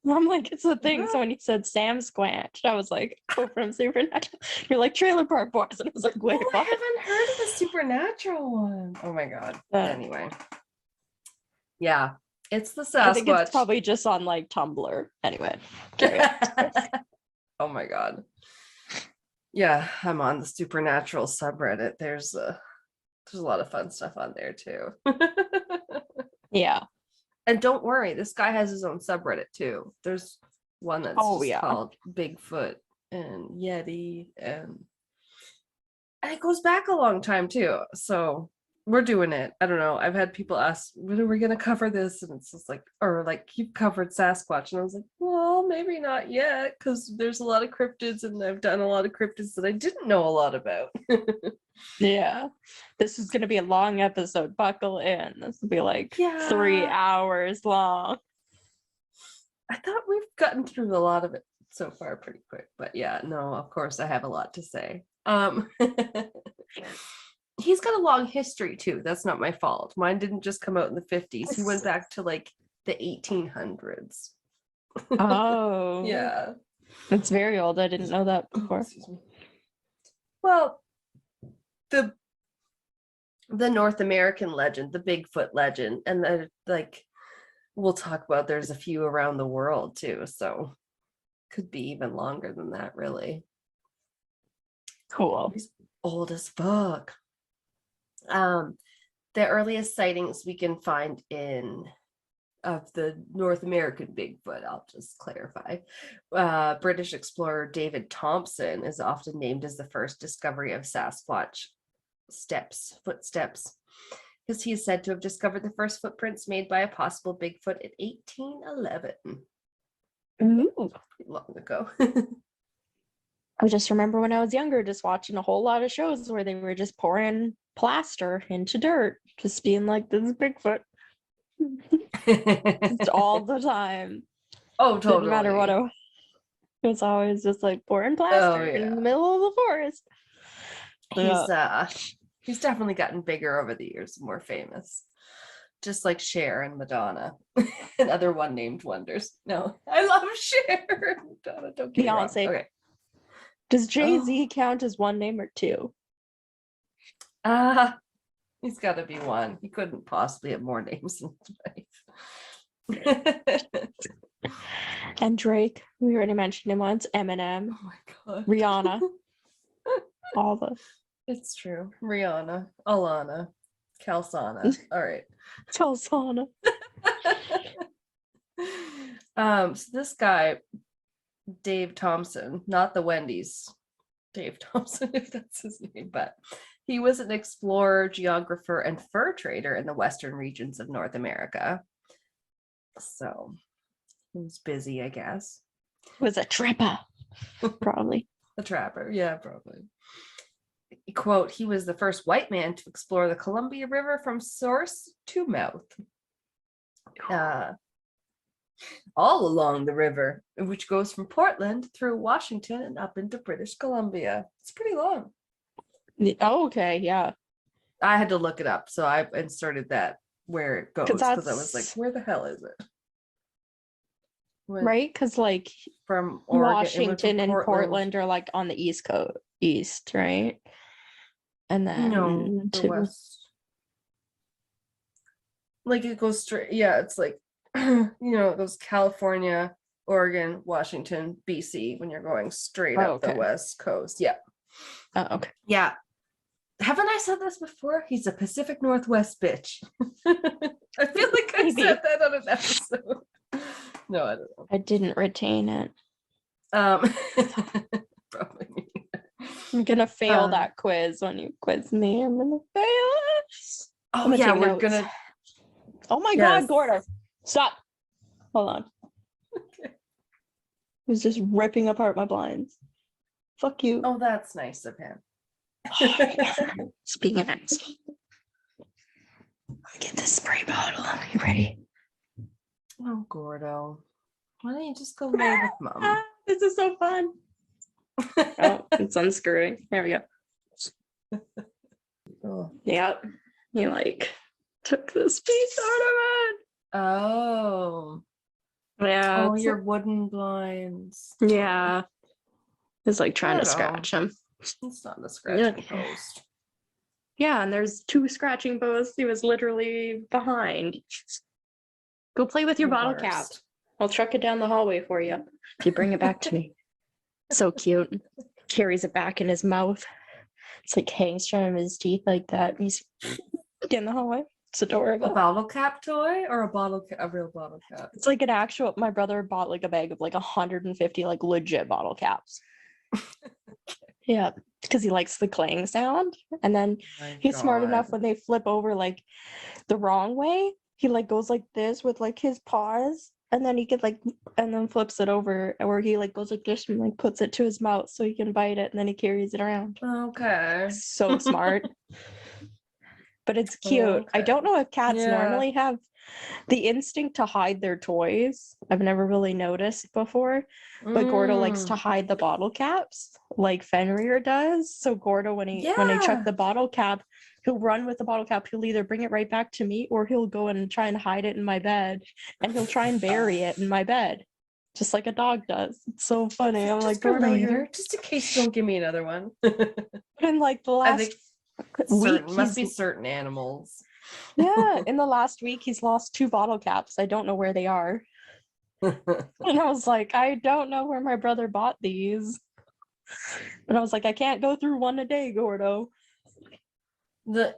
I'm like, it's a thing. So when you said Sam Squanch, I was like, oh, from Supernatural. You're like Trailer Park Boys. And I was like, wait, what? I haven't heard of the Supernatural one. Oh my God. Anyway. Yeah. It's the Sasquatch. I think it's probably just on like Tumblr. Anyway. Oh my God. Yeah, I'm on the Supernatural subreddit. There's a lot of fun stuff on there too. Yeah. And don't worry, this guy has his own subreddit too. There's one that's called Bigfoot and Yeti, and it goes back a long time too. So we're doing it. I don't know. I've had people ask, when are we going to cover this? And it's just like, or like, you've covered Sasquatch. And I was like, well, maybe not yet, because there's a lot of cryptids, and I've done a lot of cryptids that I didn't know a lot about. Yeah. This is going to be a long episode. Buckle in. This will be like 3 hours long. I thought we've gotten through a lot of it so far pretty quick. But yeah, no, of course, I have a lot to say. He's got a long history too. That's not my fault. Mine didn't just come out in the 50s. He went back to like the 1800s. Oh. Yeah. That's very old. I didn't know that before. Well, the North American legend, the Bigfoot legend, and the we'll talk about, there's a few around the world too, so could be even longer than that, really. Cool. He's old as fuck. The earliest sightings we can find of the North American Bigfoot, I'll just clarify. British explorer David Thompson is often named as the first discovery of Sasquatch footsteps, because he is said to have discovered the first footprints made by a possible Bigfoot in 1811. Ooh. Pretty long ago. I just remember when I was younger, just watching a whole lot of shows where they were just pouring plaster into dirt, just being like, this is Bigfoot. Just all the time. Oh, totally. Didn't matter what it was always just like pouring plaster in the middle of the forest. He's definitely gotten bigger over the years, more famous. Just like Cher and Madonna and other one-named wonders. No, I love Cher. Madonna, don't get me wrong. Beyonce. Okay. Does Jay-Z count as one name or two? He's got to be one. He couldn't possibly have more names in his life. And Drake, we already mentioned him once. Eminem. Oh my God. Rihanna. All the. It's true. Rihanna, Alana, Kalsana. All right. Kalsana. So this guy, Dave Thompson, not the Wendy's Dave Thompson, if that's his name, but he was an explorer, geographer, and fur trader in the western regions of North America. So he was busy, I guess. Was a trapper, probably. A trapper, yeah, probably. Quote, he was the first white man to explore the Columbia River from source to mouth. All along the river, which goes from Portland through Washington and up into British Columbia. It's pretty long. Oh, okay, yeah. I had to look it up, so I inserted that where it goes, because I was like, where the hell is it? Right, because like from Oregon, Washington and Portland are like on the east, right? And then the west. Like it goes straight, yeah, it's like, it goes California, Oregon, Washington, BC, when you're going straight Oh, up okay. the West Coast. Yeah. Oh, okay. Yeah. Haven't I said this before? He's a Pacific Northwest bitch. I feel like I said that on an episode. No, I don't know. I didn't retain it. Probably me. I'm gonna fail that quiz when you quiz me. I'm gonna fail it. Oh yeah, we're gonna. Oh my God, Gordo, stop! Hold on. Okay. He's just ripping apart my blinds. Fuck you. Oh, that's nice of him. Speaking of nice, get this spray bottle. Are you ready? Oh, Gordo, why don't you just go lay with Mom? This is so fun. Oh, it's unscrewing. There we go. Oh. Yep. He like took this piece out of it. Oh. Yeah. Oh, your wooden blinds. Yeah. It's like trying to scratch him. It's not the scratching post. Yeah, and there's 2 scratching posts. He was literally behind. Go play with your bottle cap. I'll truck it down the hallway for you if you bring it back to me. So cute. Carries it back in his mouth. It's like hangs from his teeth like that. He's in the hallway. It's adorable. A bottle cap toy or a real bottle cap? It's like an actual. My brother bought like a bag of like 150 like legit bottle caps. Yeah, because he likes the clang sound. And then he's smart enough when they flip over like the wrong way, he like goes like this with like his paws, and then he could like, and then flips it over, or he like goes like this and like puts it to his mouth so he can bite it, and then he carries it around. Okay. So smart. But it's cute. Okay. I don't know if cats normally have the instinct to hide their toys. I've never really noticed before. But Gordo likes to hide the bottle caps like Fenrir does. So Gordo, when I chuck the bottle cap, he'll run with the bottle cap. He'll either bring it right back to me, or he'll go and try and hide it in my bed, and he'll try and bury it in my bed, just like a dog does. It's so funny. I'm like, Gordo, later, just in case you don't give me another one. In like the last week, must be certain animals. Yeah, in the last week, he's lost 2 bottle caps. I don't know where they are. And I was like, I don't know where my brother bought these. And I was like, I can't go through one a day, Gordo. They're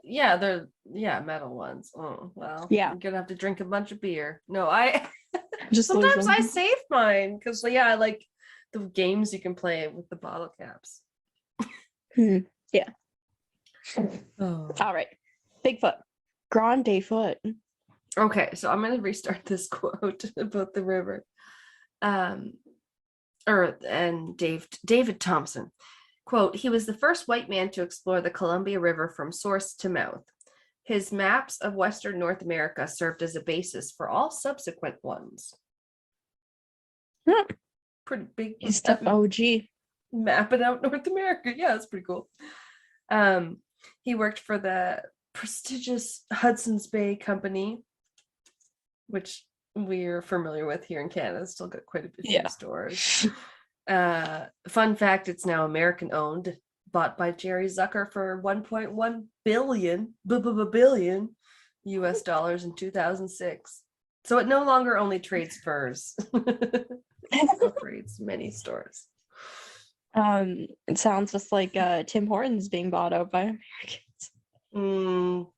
metal ones. Oh well, yeah, I'm gonna have to drink a bunch of beer. No, I just sometimes I save mine because I like the games you can play with the bottle caps. Yeah. Oh. All right, Bigfoot, grande foot. Okay, so I'm gonna restart this quote about the river. David Thompson. Quote, he was the first white man to explore the Columbia River from source to mouth. His maps of Western North America served as a basis for all subsequent ones. Pretty big. He's the OG. Mapping out North America. Yeah, that's pretty cool. He worked for the prestigious Hudson's Bay Company, which we're familiar with here in Canada. Still got quite a few stores. Fun fact, it's now American owned, bought by Jerry Zucker for $1.1 billion US dollars in 2006. So it no longer only trades furs. It operates many stores. It sounds just like Tim Hortons being bought out by Americans.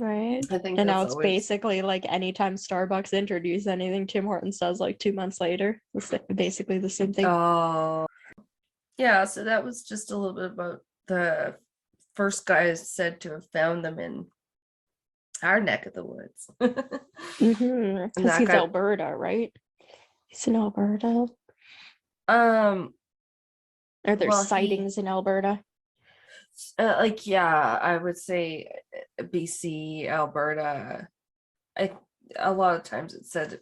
Right. I think, and now it's basically like anytime Starbucks introduces anything, Tim Hortons does like 2 months later. It's basically the same thing. Oh, yeah. So that was just a little bit about the first guys said to have found them in our neck of the woods. Because he's Alberta, right? He's in Alberta. Are there sightings in Alberta? I would say BC, Alberta. A lot of times it said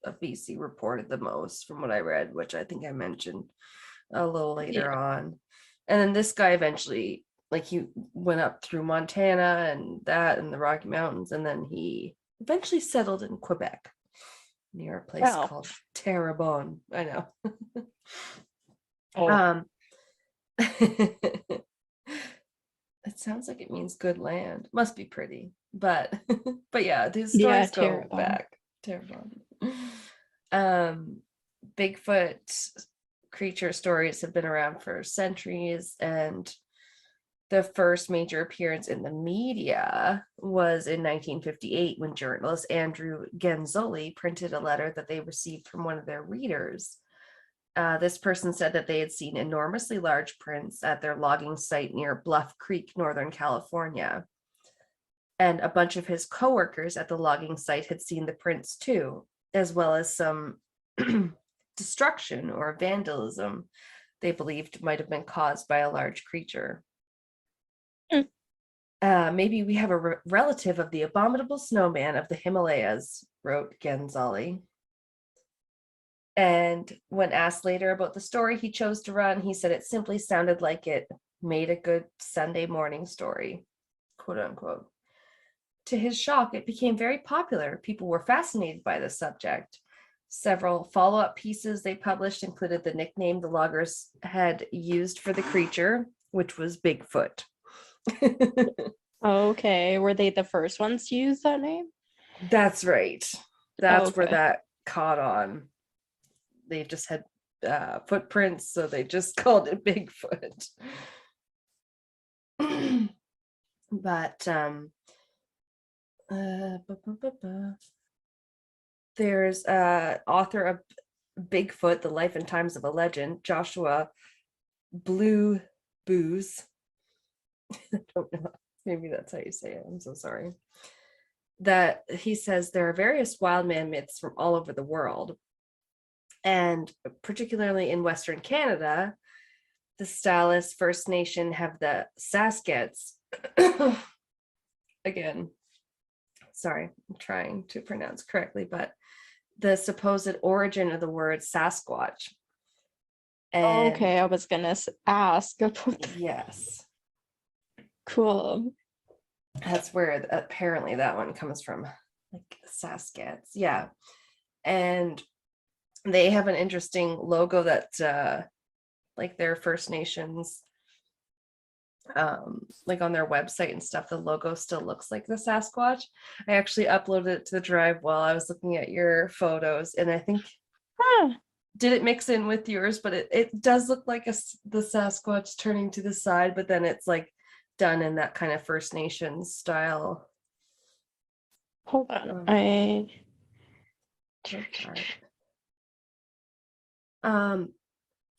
BC reported the most from what I read, which I think I mentioned a little later on. And then this guy eventually, he went up through Montana and the Rocky Mountains, and then he eventually settled in Quebec near a place called Terrebonne. I know. It sounds like it means good land. Must be pretty, but yeah, these stories go back. Terrebonne. Bigfoot creature stories have been around for centuries, and the first major appearance in the media was in 1958 when journalist Andrew Genzoli printed a letter that they received from one of their readers. This person said that they had seen enormously large prints at their logging site near Bluff Creek, Northern California. And a bunch of his coworkers at the logging site had seen the prints too, as well as some destruction or vandalism they believed might have been caused by a large creature. Maybe we have a relative of the abominable snowman of the Himalayas, wrote Genzali. And when asked later about the story he chose to run, he said it simply sounded like it made a good Sunday morning story, quote unquote. To his shock, it became very popular. People were fascinated by the subject. Several follow-up pieces they published included the nickname the loggers had used for the creature, which was Bigfoot. Okay, were they the first ones to use that name? That's right. That's where that caught on. They just had footprints, so they just called it Bigfoot. But there's author of Bigfoot, The Life and Times of a Legend, Joshua Blue Booze. I don't know. Maybe that's how you say it. I'm so sorry. That he says there are various wild man myths from all over the world. And particularly in Western Canada, the Stalis First Nation have the Sasquatch. Again, sorry, I'm trying to pronounce correctly, but the supposed origin of the word Sasquatch. And okay, I was gonna ask. Yes. Cool. That's where apparently that one comes from, like Sasquatch. Yeah. And they have an interesting logo that like their First Nations, like on their website and stuff, the logo still looks like the Sasquatch. I actually uploaded it to the drive while I was looking at your photos, and I think did it mix in with yours, but it does look like the Sasquatch turning to the side, but then it's like done in that kind of First Nations style. Hold on.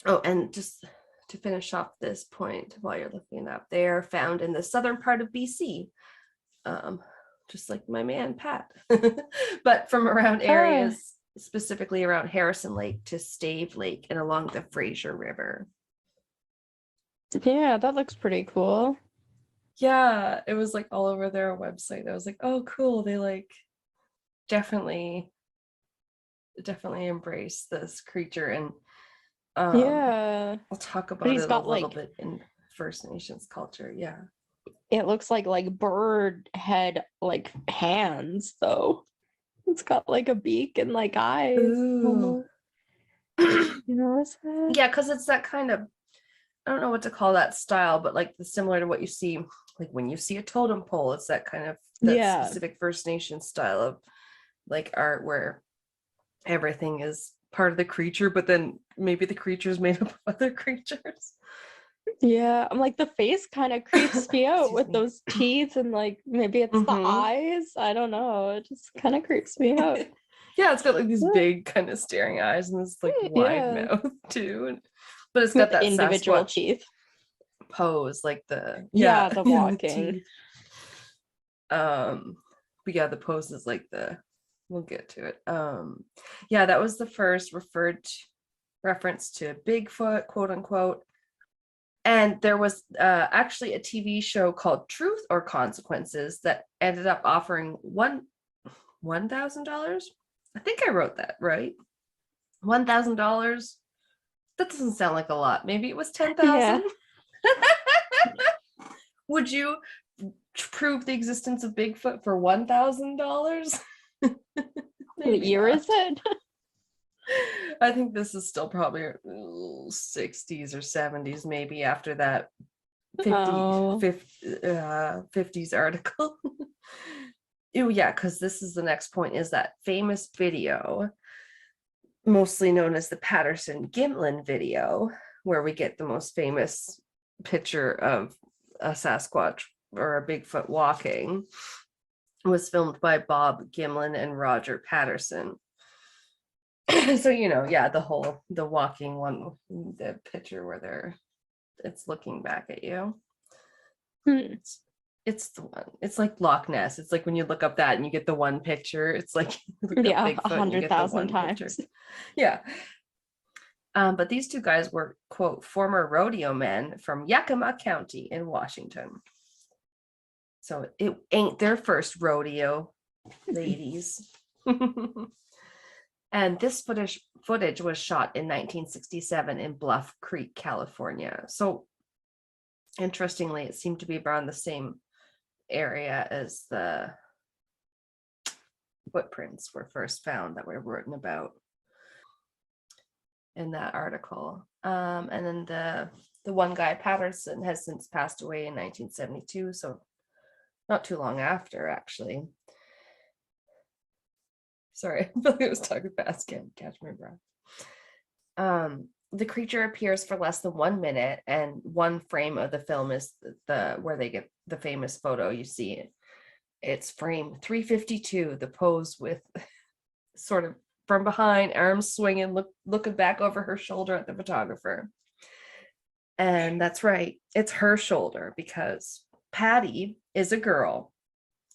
Oh, and just to finish off this point while you're looking it up, they are found in the southern part of BC, just like my man Pat, but from around areas specifically around Harrison Lake to Stave Lake and along the Fraser River. Yeah, that looks pretty cool. Yeah, it was like all over their website. I was like, oh, cool. They like definitely embrace this creature. And yeah, I'll talk about it a little bit in First Nations culture. Yeah, it looks like bird head like hands though. It's got like a beak and like eyes. Ooh. You notice that? Yeah, because it's that kind of, I don't know what to call that style, but like similar to what you see like when you see a totem pole. It's that kind of specific First Nation style of like art where everything is part of the creature, but then maybe the creature is made up of other creatures. Yeah, I'm like, the face kind of creeps me out with those teeth, and like maybe it's the eyes. I don't know. It just kind of creeps me out. Yeah, it's got like these big kind of staring eyes and this like wide mouth too. But it's got that individual Sasquatch teeth pose, like the the walking. But yeah, the pose is like we'll get to it. Yeah, that was the first reference to Bigfoot, quote unquote. And there was actually a TV show called Truth or Consequences that ended up offering $1,000. I think I wrote that right. $1,000. That doesn't sound like a lot. Maybe it was 10,000. Yeah. Would you prove the existence of Bigfoot for $1,000? What year is it? I think this is still probably 60s or 70s, maybe after that 50s article. Oh yeah, because this is the next point, is that famous video mostly known as the Patterson-Gimlin video, where we get the most famous picture of a Sasquatch or a Bigfoot walking, was filmed by Bob Gimlin and Roger Patterson. So, the walking one, the picture where it's looking back at you. It's the one. It's like Loch Ness. It's like when you look up that and you get the one picture. It's like Bigfoot, 100,000 times. Picture. Yeah. But these two guys were, quote, former rodeo men from Yakima County in Washington. So it ain't their first rodeo, ladies. And this footage was shot in 1967 in Bluff Creek, California. So interestingly, it seemed to be around the same area as the footprints were first found that were written about in that article. And then the one guy, Patterson, has since passed away in 1972, so not too long after, actually. Sorry, I feel like I was talking fast, can't catch my breath. The creature appears for less than 1 minute, and one frame of the film is where they get the famous photo. You see it. It's frame 352, the pose with sort of from behind, arms swinging, looking back over her shoulder at the photographer. And that's right, it's her shoulder, because Patty is a girl,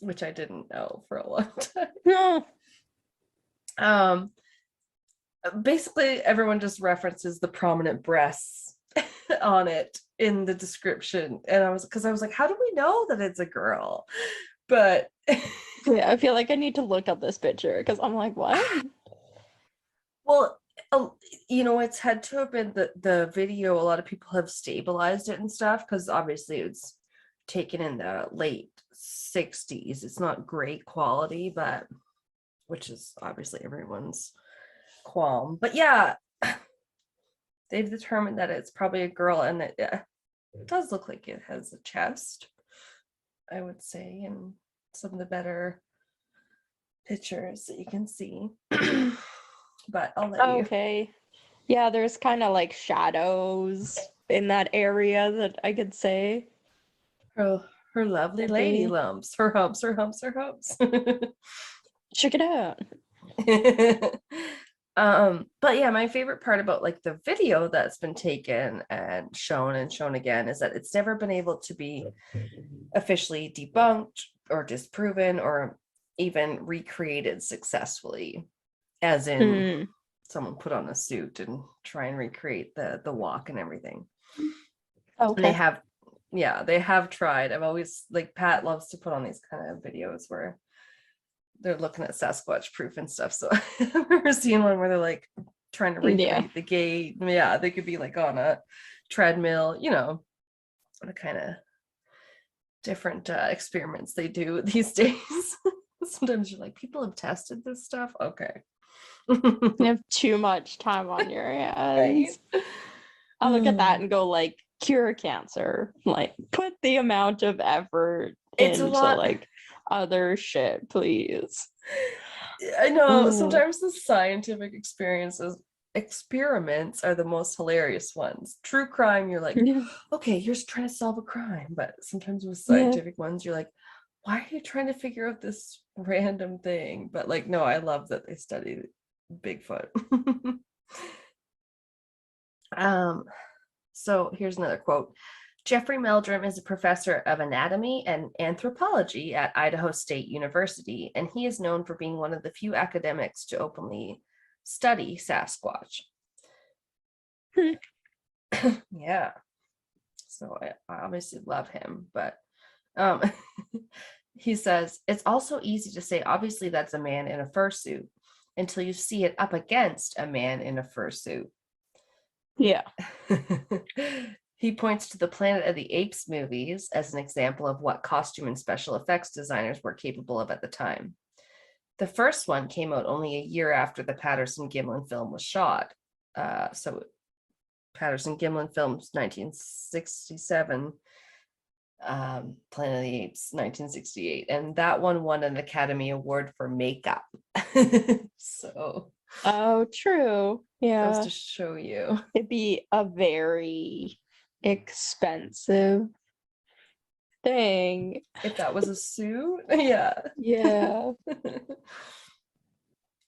which I didn't know for a long time. No. Basically, everyone just references the prominent breasts on it in the description, and I was like, how do we know that it's a girl? But yeah, I feel like I need to look up this picture because I'm like, what? Well, it's had to have been the video. A lot of people have stabilized it and stuff, because obviously it's taken in the late 60s. It's not great quality, but which is obviously everyone's qualm. But yeah, they've determined that it's probably a girl, and it does look like it has a chest, I would say, in some of the better pictures that you can see. But I'll let you. Okay. Yeah, there's kind of like shadows in that area that I could say. Her lovely lady lumps, her humps. Check it out. But yeah, my favorite part about like the video that's been taken and shown again is that it's never been able to be officially debunked or disproven or even recreated successfully, as in someone put on a suit and try and recreate the walk and everything. Okay. And they have tried. I've always, like, Pat loves to put on these kind of videos where they're looking at Sasquatch proof and stuff. So I've never seen one where they're like trying to recreate the gate. Yeah, they could be like on a treadmill, the kind of different experiments they do these days. Sometimes you're like, people have tested this stuff. Okay. You have too much time on your hands. Right? I'll look at that and go like, cure cancer. Like, put the amount of effort into like other shit, please. I know. Sometimes the scientific experiments are the most hilarious ones. True crime, you're like, okay, you're just trying to solve a crime. But sometimes with scientific ones, you're like, why are you trying to figure out this random thing? But like, no, I love that they studied Bigfoot. So here's another quote. Jeffrey Meldrum is a professor of anatomy and anthropology at Idaho State University, and he is known for being one of the few academics to openly study Sasquatch. Yeah. So I obviously love him, but he says, it's also easy to say, obviously that's a man in a fursuit, until you see it up against a man in a fursuit. Yeah. He points to the Planet of the Apes movies as an example of what costume and special effects designers were capable of at the time. The first one came out only a year after the Patterson-Gimlin film was shot. So Patterson-Gimlin films 1967, Planet of the Apes 1968, and that one won an Academy Award for makeup. So Oh, true. Goes Yeah. to show you. It'd be a very expensive thing. If that was a suit, yeah. Yeah.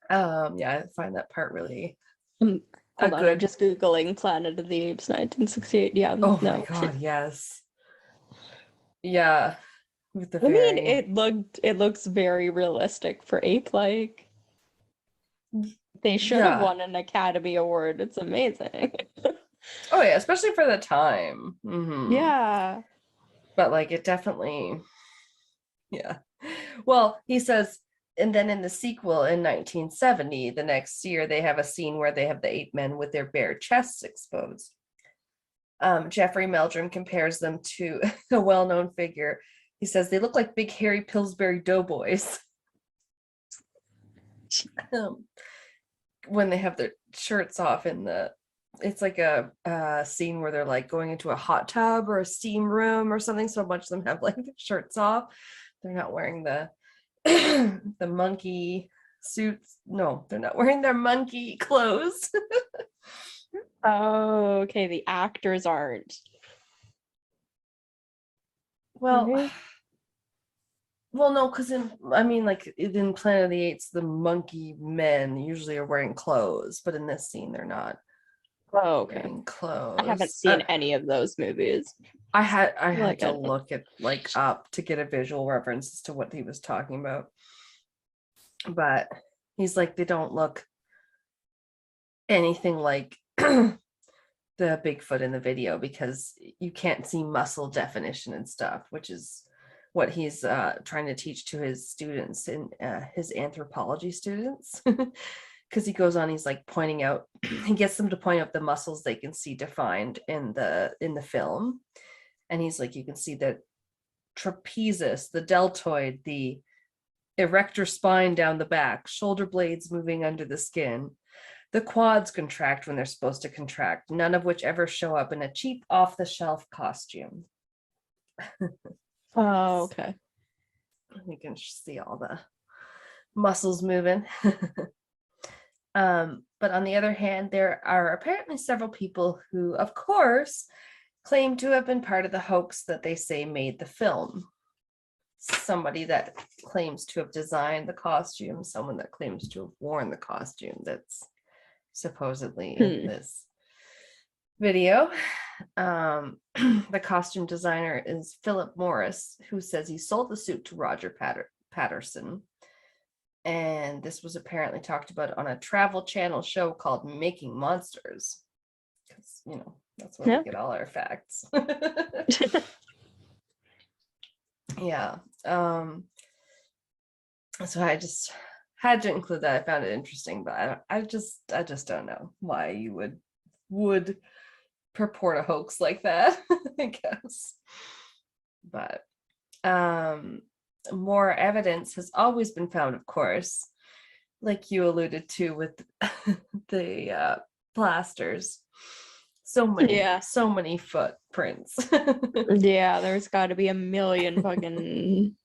Yeah, I find that part really a Hold on, I'm good. just Googling Planet of the Apes 1968. Yeah, Oh my no. God, yes. Yeah, with the I mean, very. it looks very realistic for ape-like. They should have Yeah. won an Academy Award. It's amazing. Oh yeah, especially for the time. Yeah. But like it definitely, yeah. Well, he says, and then in the sequel in 1970, the next year, they have a scene where they have the ape men with their bare chests exposed. Jeffrey Meldrum compares them to a well-known figure. He says they look like big hairy Pillsbury doughboys. When they have their shirts off in the, it's like a scene where they're like going into a hot tub or a steam room or something, so a bunch of them have like their shirts off. They're not wearing the the monkey suits. No, they're not wearing their monkey clothes. Oh, okay. The actors aren't. Well, Right? well, no, because I mean, like in Planet of the Apes, the monkey men usually are wearing clothes, but in this scene, they're not Oh, okay. wearing I haven't clothes. seen any of those movies. I had Like to I look at like up to get a visual reference as to what he was talking about. But he's like, they don't look anything like the Bigfoot in the video because you can't see muscle definition and stuff, which is what he's trying to teach to his students and his anthropology students. Because he goes on, he's like pointing out, he gets them to point out the muscles they can see defined in the film, and he's like, you can see the trapezius, the deltoid, the erector spine down the back, shoulder blades moving under the skin. The quads contract when they're supposed to contract, none of which ever show up in a cheap off-the-shelf costume. Oh, okay. You can see all the muscles moving. But on the other hand, there are apparently several people who, of course, claim to have been part of the hoax that they say made the film. Somebody that claims to have designed the costume, someone that claims to have worn the costume that's supposedly in this video. The costume designer is Philip Morris, who says he sold the suit to Roger Patterson. And this was apparently talked about on a Travel Channel show called Making Monsters. Because, you know, that's where we get all our facts. Yeah. So I just had to include that. I found it interesting, but I just don't know why you would purport a hoax like that, I guess. But more evidence has always been found, of course, like you alluded to with the plasters. So many footprints. Yeah, there's got to be a million fucking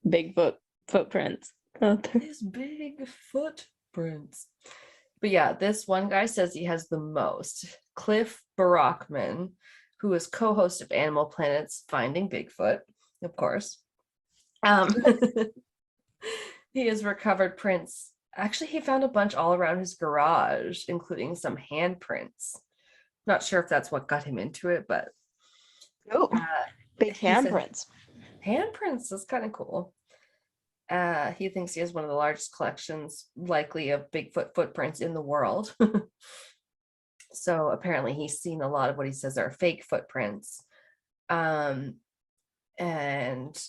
Bigfoot footprints out there. These big footprints. But yeah, this one guy says he has the most. Cliff Barackman, who is co-host of Animal Planet's Finding Bigfoot, of course. He has recovered prints. Actually, he found a bunch all around his garage, including some handprints. Not sure if that's what got him into it, but big handprints. Handprints is kind of cool. He thinks he has one of the largest collections, likely, of Bigfoot footprints in the world. So apparently he's seen a lot of what he says are fake footprints. And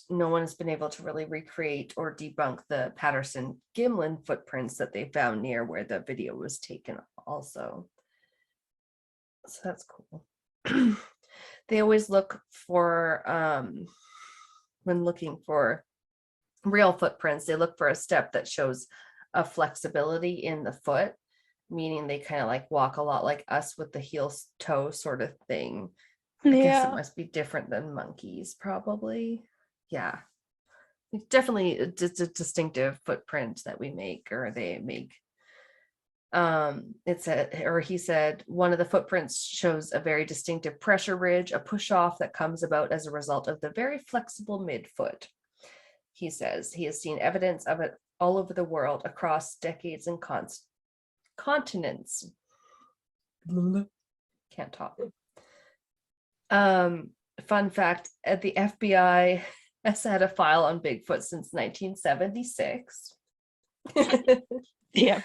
no one has been able to really recreate or debunk the Patterson Gimlin footprints that they found near where the video was taken also. So that's cool. They always look for, when looking for real footprints, they look for a step that shows a flexibility in the foot, meaning they kind of like walk a lot like us with the heel toe sort of thing. I guess it must be different than monkeys, probably. Yeah. It's definitely a distinctive footprint that we make, or they make. It said, or he said, one of the footprints shows a very distinctive pressure ridge, a push off that comes about as a result of the very flexible midfoot. He says he has seen evidence of it all over the world across decades and continents. Can't talk. Fun fact, the FBI has had a file on Bigfoot since 1976. Yeah.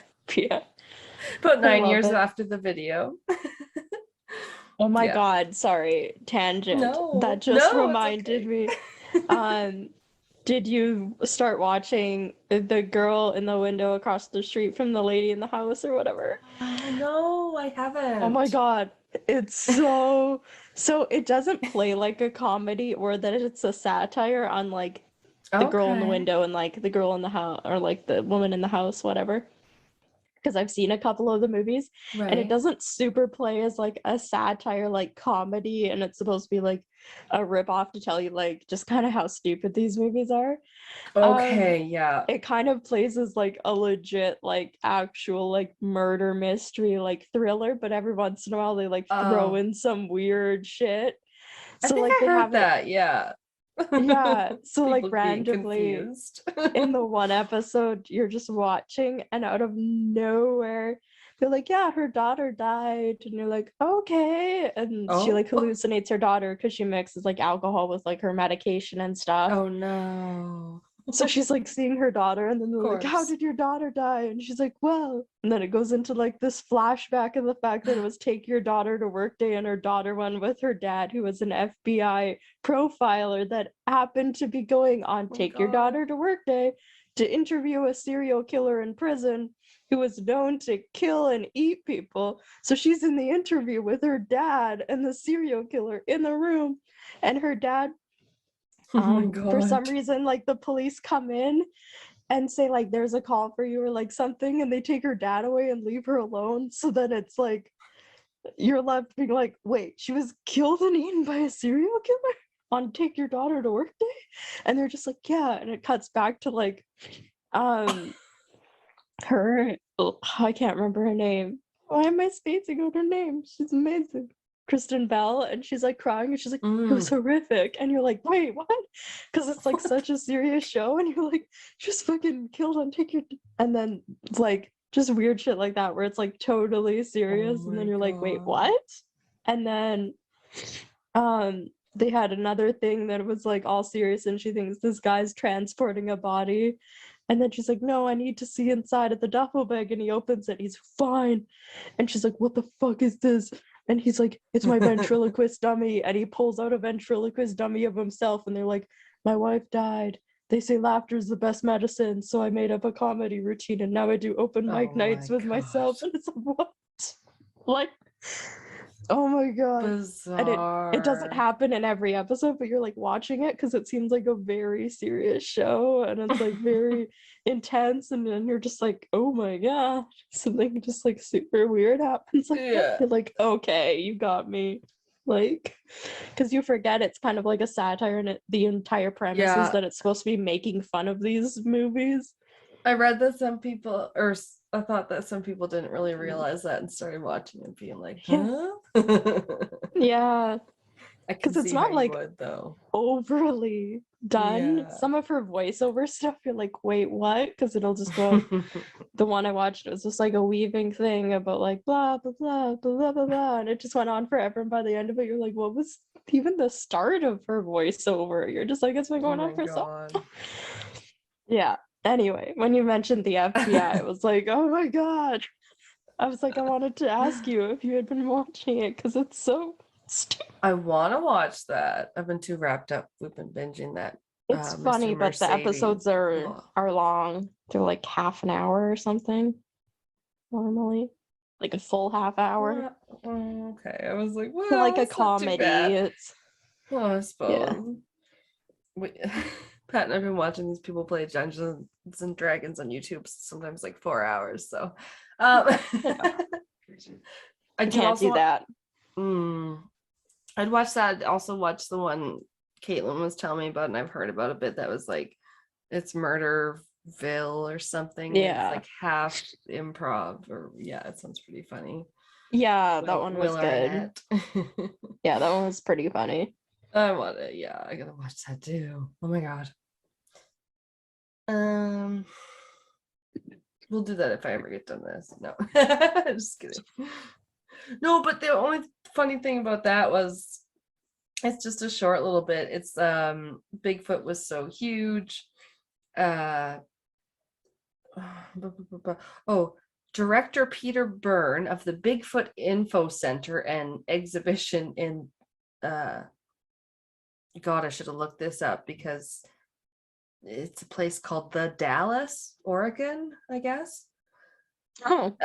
About 9 years after the video. Oh my God, sorry, tangent. No, that just no, reminded me. Did you start watching the girl in the window across the street from the lady in the house or whatever? No, I haven't. Oh my God. It's so it doesn't play like a comedy, or that it's a satire on like the girl in the window and like the girl in the house, or like the woman in the house, whatever. Because I've seen a couple of the movies, and it doesn't super play as like a satire, like comedy, and it's supposed to be like a ripoff to tell you like just kind of how stupid these movies are. Yeah. It kind of plays as like a legit, like actual like murder mystery, like thriller, but every once in a while they like throw in some weird shit. So I think I heard that, yeah. Yeah, so like randomly in the one episode you're just watching, and out of nowhere they're like, yeah, her daughter died, and you're like, okay, and she like hallucinates her daughter because she mixes like alcohol with like her medication and stuff. Oh no. So she's like seeing her daughter, and then they're like, how did your daughter die? And she's like, well, and then it goes into like this flashback of the fact that it was take your daughter to work day, and her daughter went with her dad, who was an FBI profiler that happened to be going on take your daughter to work day to interview a serial killer in prison who was known to kill and eat people. So she's in the interview with her dad and the serial killer in the room, and her dad, for some reason, like the police come in and say like there's a call for you or like something, and they take her dad away and leave her alone, so that it's like you're left being like, wait, she was killed and eaten by a serial killer on take your daughter to work day? And they're just like, yeah. And it cuts back to like her, I can't remember her name. Why am I spacing out her name? She's amazing. Kristen Bell, and she's like crying, and she's like, it was horrific, and you're like, wait, what? Because it's like such a serious show, and you're like, just fucking killed on take your, and then like just weird shit like that where it's like totally serious, and then you're like, wait, what? And then they had another thing that was like all serious, and she thinks this guy's transporting a body, and then she's like, no, I need to see inside of the duffel bag, and he opens it, he's fine, and she's like, what the fuck is this? And he's like, it's my ventriloquist dummy. And he pulls out a ventriloquist dummy of himself. And they're like, my wife died. They say laughter is the best medicine. So I made up a comedy routine. And now I do open mic nights with myself. And it's like, what? Like, oh my God. Bizarre. And it doesn't happen in every episode, but you're like watching it because it seems like a very serious show. And it's like very intense. And then you're just like, oh my God. Something just like super weird happens. Like, you're like, okay, you got me. Like, because you forget it's kind of like a satire, and the entire premise is that it's supposed to be making fun of these movies. I read that some people, or I thought that some people didn't really realize that and started watching and being like, huh? Yeah. Because it's not like though. overly done. Yeah. Some of her voiceover stuff, you're like, wait, what? Because it'll just go. The one I watched was just like a weaving thing about like blah blah blah blah blah blah, and it just went on forever. And by the end of it, you're like, what was even the start of her voiceover? You're just like, it's been going on for so long. Yeah. Anyway, when you mentioned the FBI, I was like, oh my God. I was like, I wanted to ask you if you had been watching it because it's so stupid. I want to watch that. I've been too wrapped up. We've been binging that. It's funny, but the episodes are long. They're like half an hour or something. Normally, like a full half hour. Okay, I was like, well, like a comedy. It's. Well, I suppose. Yeah. Pat and I've been watching these people play Dungeons and Dragons on YouTube, sometimes like 4 hours. So, I can't do that. I'd watch that. Also watch the one Caitlin was telling me about, and I've heard about a bit that was like, it's murder or something. Yeah. It's like half improv, or yeah, it sounds pretty funny. Yeah, that one was good. Arnett. Yeah, that one was pretty funny. I gotta watch that too. Oh my god. We'll do that if I ever get done this. No, just kidding. No, but the only funny thing about that was it's just a short little bit. It's Bigfoot was so huge. Oh, director Peter Byrne of the Bigfoot Info Center and exhibition in God, I should have looked this up because it's a place called the Dallas, Oregon, I guess. Oh.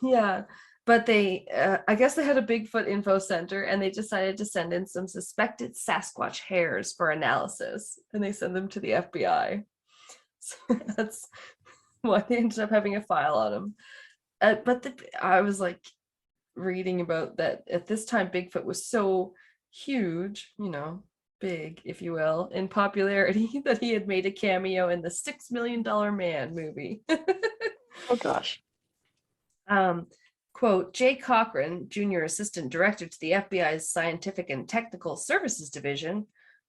Yeah. But they I guess they had a Bigfoot info center and they decided to send in some suspected Sasquatch hairs for analysis, and they send them to the FBI. So that's why they ended up having a file on them. But I was like reading about that at this time Bigfoot was so huge, big, if you will, in popularity that he had made a cameo in the $6 Million Man movie. Oh gosh. Quote, Jay Cochran, Junior Assistant Director to the FBI's Scientific and Technical Services Division,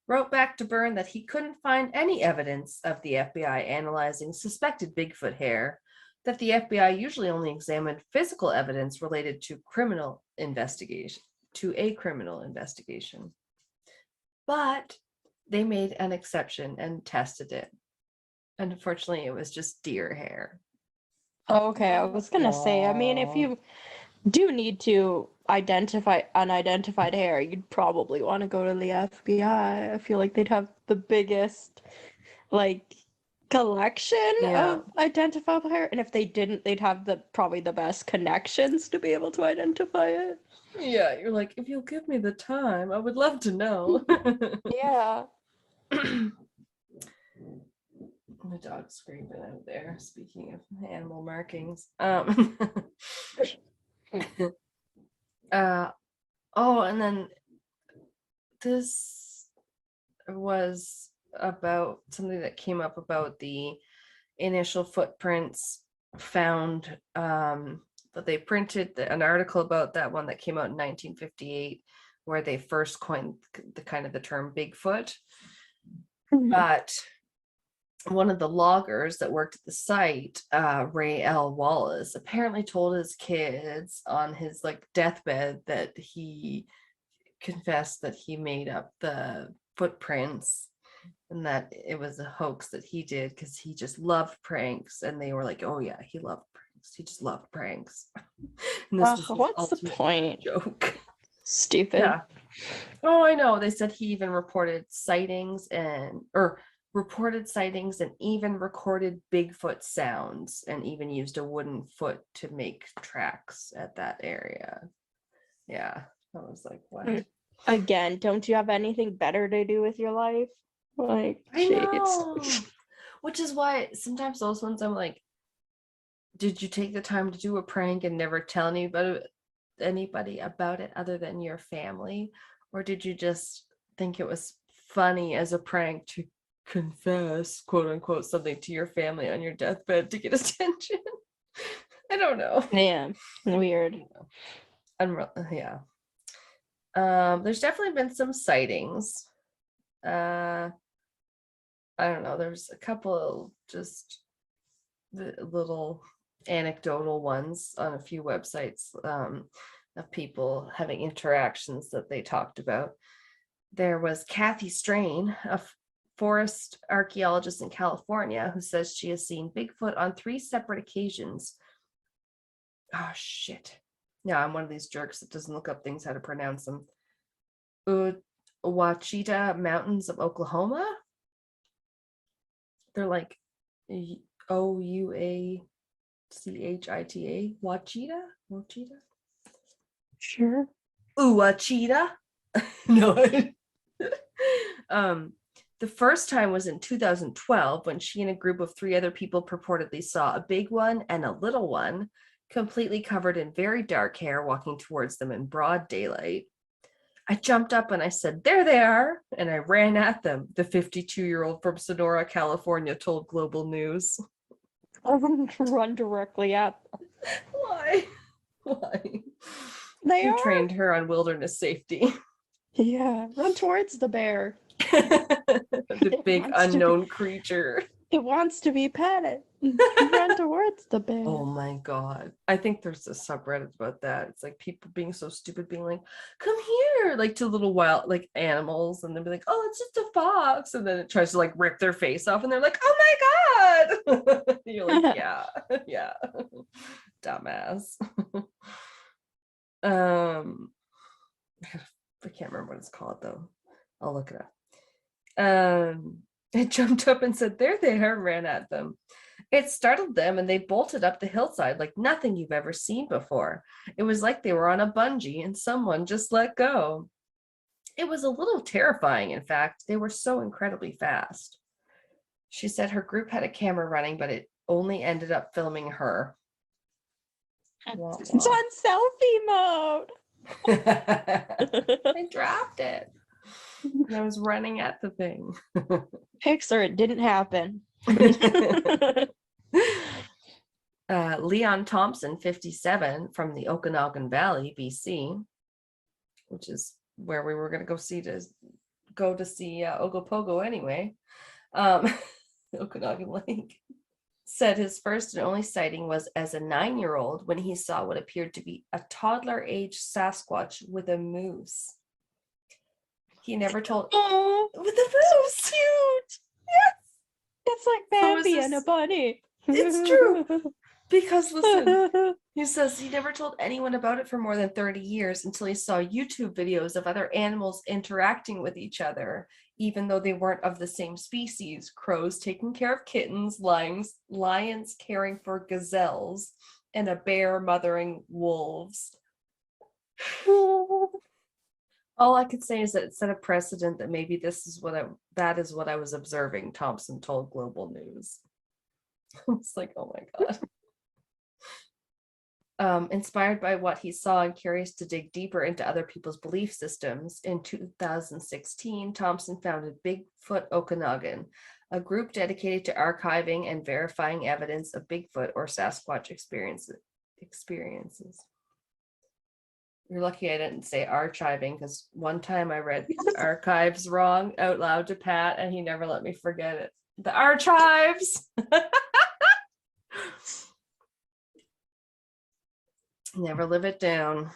wrote back to Byrne that he couldn't find any evidence of the FBI analyzing suspected Bigfoot hair, that the FBI usually only examined physical evidence related to a criminal investigation. But they made an exception and tested it. And unfortunately, it was just deer hair. Okay, I was gonna say, I mean, if you do need to identify unidentified hair, you'd probably want to go to the FBI. I feel like they'd have the biggest, like, collection of identifiable hair, and if they didn't, they'd have probably the best connections to be able to identify it. Yeah, you're like, if you'll give me the time, I would love to know. Yeah. My dog's screaming out there, speaking of animal markings. And then this was about something that came up about the initial footprints found, but they printed an article about that one that came out in 1958 where they first coined the term Bigfoot. But one of the loggers that worked at the site, Ray L. Wallace, apparently told his kids on his deathbed that he confessed that he made up the footprints and that it was a hoax that he did because he just loved pranks. And they were like, oh yeah, he loved pranks. He just loved pranks. And this what's the point? Joke. Stupid. Yeah. Oh, I know. They said he even reported sightings and even recorded Bigfoot sounds and even used a wooden foot to make tracks at that area. Yeah. I was like, what? Again, don't you have anything better to do with your life? Like, I know. Which is why sometimes those ones I'm like, did you take the time to do a prank and never tell anybody about it other than your family? Or did you just think it was funny as a prank to confess, quote unquote, something to your family on your deathbed to get attention? I don't know. Yeah, weird. Yeah. There's definitely been some sightings. I don't know. There's a couple of just the little anecdotal ones on a few websites of people having interactions that they talked about. There was Kathy Strain, a forest archaeologist in California, who says she has seen Bigfoot on 3 separate occasions. Oh, shit. Yeah, I'm one of these jerks that doesn't look up things how to pronounce them. Ouachita Mountains of Oklahoma. They're like Ouachita. Ouachita? Sure. Ouachita. No. The first time was in 2012 when she and a group of 3 other people purportedly saw a big one and a little one completely covered in very dark hair walking towards them in broad daylight. I jumped up and I said, there they are. And I ran at them. The 52-year-old from Sonora, California told Global News. Run directly at them. Why? Why? They trained her on wilderness safety. Yeah, run towards the bear. The big unknown creature. It wants to be petted. Run towards the bear. Oh my god. I think there's a subreddit about that. It's like people being so stupid, being like, come here, like to little wild like animals, and they'll be like, oh, it's just a fox. And then it tries to like rip their face off, and they're like, oh my god. You're like, yeah, yeah. Dumbass. I can't remember what it's called though. I'll look it up. It jumped up and said, there they are, and ran at them. It startled them and they bolted up the hillside like nothing you've ever seen before. It was like they were on a bungee and someone just let go. It was a little terrifying, in fact. They were so incredibly fast. She said her group had a camera running, but it only ended up filming her. It's on selfie mode. I dropped it. And I was running at the thing. Picture it didn't happen. Leon Thompson, 57, from the Okanagan Valley, BC, which is where we were going to go see Ogopogo anyway. Okanagan Lake. Said his first and only sighting was as a 9-year-old when he saw what appeared to be a toddler-age Sasquatch with a moose. He never told. Oh, with a moose, so cute. Yes, it's like Bambi and a bunny. It's true. Because listen, he says he never told anyone about it for more than 30 years until he saw YouTube videos of other animals interacting with each other, even though they weren't of the same species. Crows taking care of kittens, lions caring for gazelles, and a bear mothering wolves. All I could say is that it set a precedent that maybe that is what I was observing, Thompson told Global News. It's like, oh my god. Inspired by what he saw and curious to dig deeper into other people's belief systems, in 2016, Thompson founded Bigfoot Okanagan, a group dedicated to archiving and verifying evidence of Bigfoot or Sasquatch experiences. You're lucky I didn't say archiving, because one time I read archives wrong out loud to Pat and he never let me forget it. The archives. Never live it down.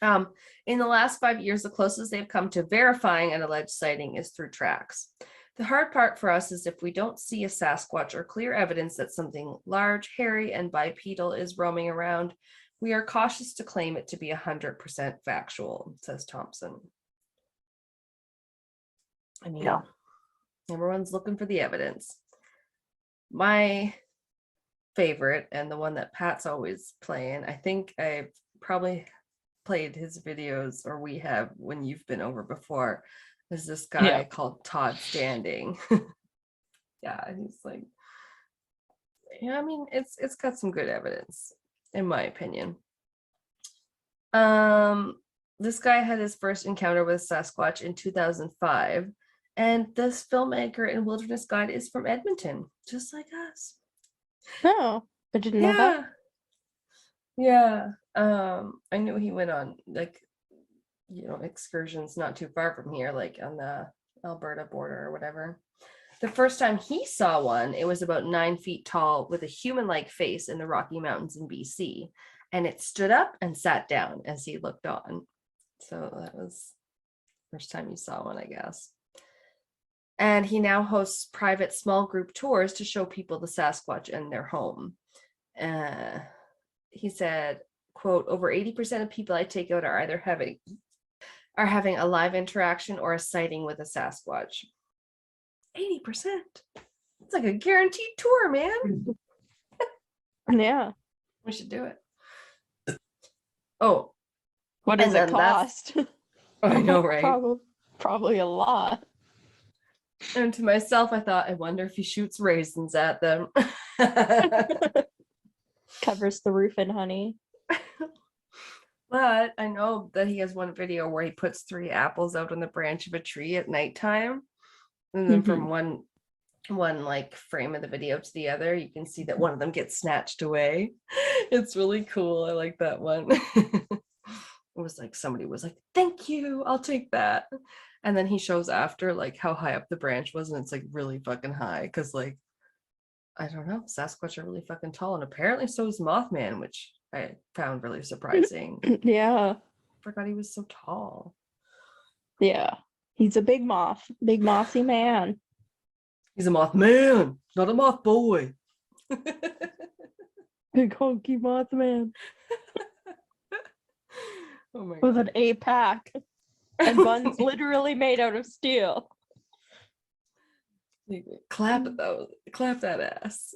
In the last 5 years, the closest they've come to verifying an alleged sighting is through tracks. The hard part for us is if we don't see a Sasquatch or clear evidence that something large, hairy, and bipedal is roaming around, we are cautious to claim it to be 100% factual, says Thompson. I mean, yeah. Everyone's looking for the evidence. My favorite, and the one that Pat's always playing, I think I've probably played his videos, or we have when you've been over before, is this guy called Todd Standing. Yeah, he's like, yeah, I mean, it's got some good evidence, in my opinion. This guy had his first encounter with Sasquatch in 2005, and this filmmaker and wilderness guide is from Edmonton, just like us. Oh, I didn't know that. Yeah. I knew he went on excursions not too far from here, like on the Alberta border or whatever. The first time he saw one, it was about 9 feet tall with a human-like face in the Rocky Mountains in BC, and it stood up and sat down as he looked on. So that was the first time you saw one, I guess. And he now hosts private small group tours to show people the Sasquatch in their home. He said, quote, over 80% of people I take out are either having a live interaction or a sighting with a Sasquatch. 80%. It's like a guaranteed tour, man. Yeah. We should do it. Oh. What does it cost? I know, right? Probably a lot. And to myself, I thought, I wonder if he shoots raisins at them. Covers the roof in honey. But I know that he has one video where he puts 3 apples out on the branch of a tree at nighttime. And then from one like frame of the video to the other, you can see that one of them gets snatched away. It's really cool. I like that one. It was like somebody was like, thank you, I'll take that. And then he shows after like how high up the branch was, and it's like really fucking high because like I don't know, Sasquatch are really fucking tall, and apparently so is Mothman, which I found really surprising. Yeah. Forgot he was so tall. Yeah. He's a big mossy man. He's a Mothman, not a moth boy. Big honky Mothman. Oh my With an 8-pack. And buns literally made out of steel. Clap it though. Clap that ass.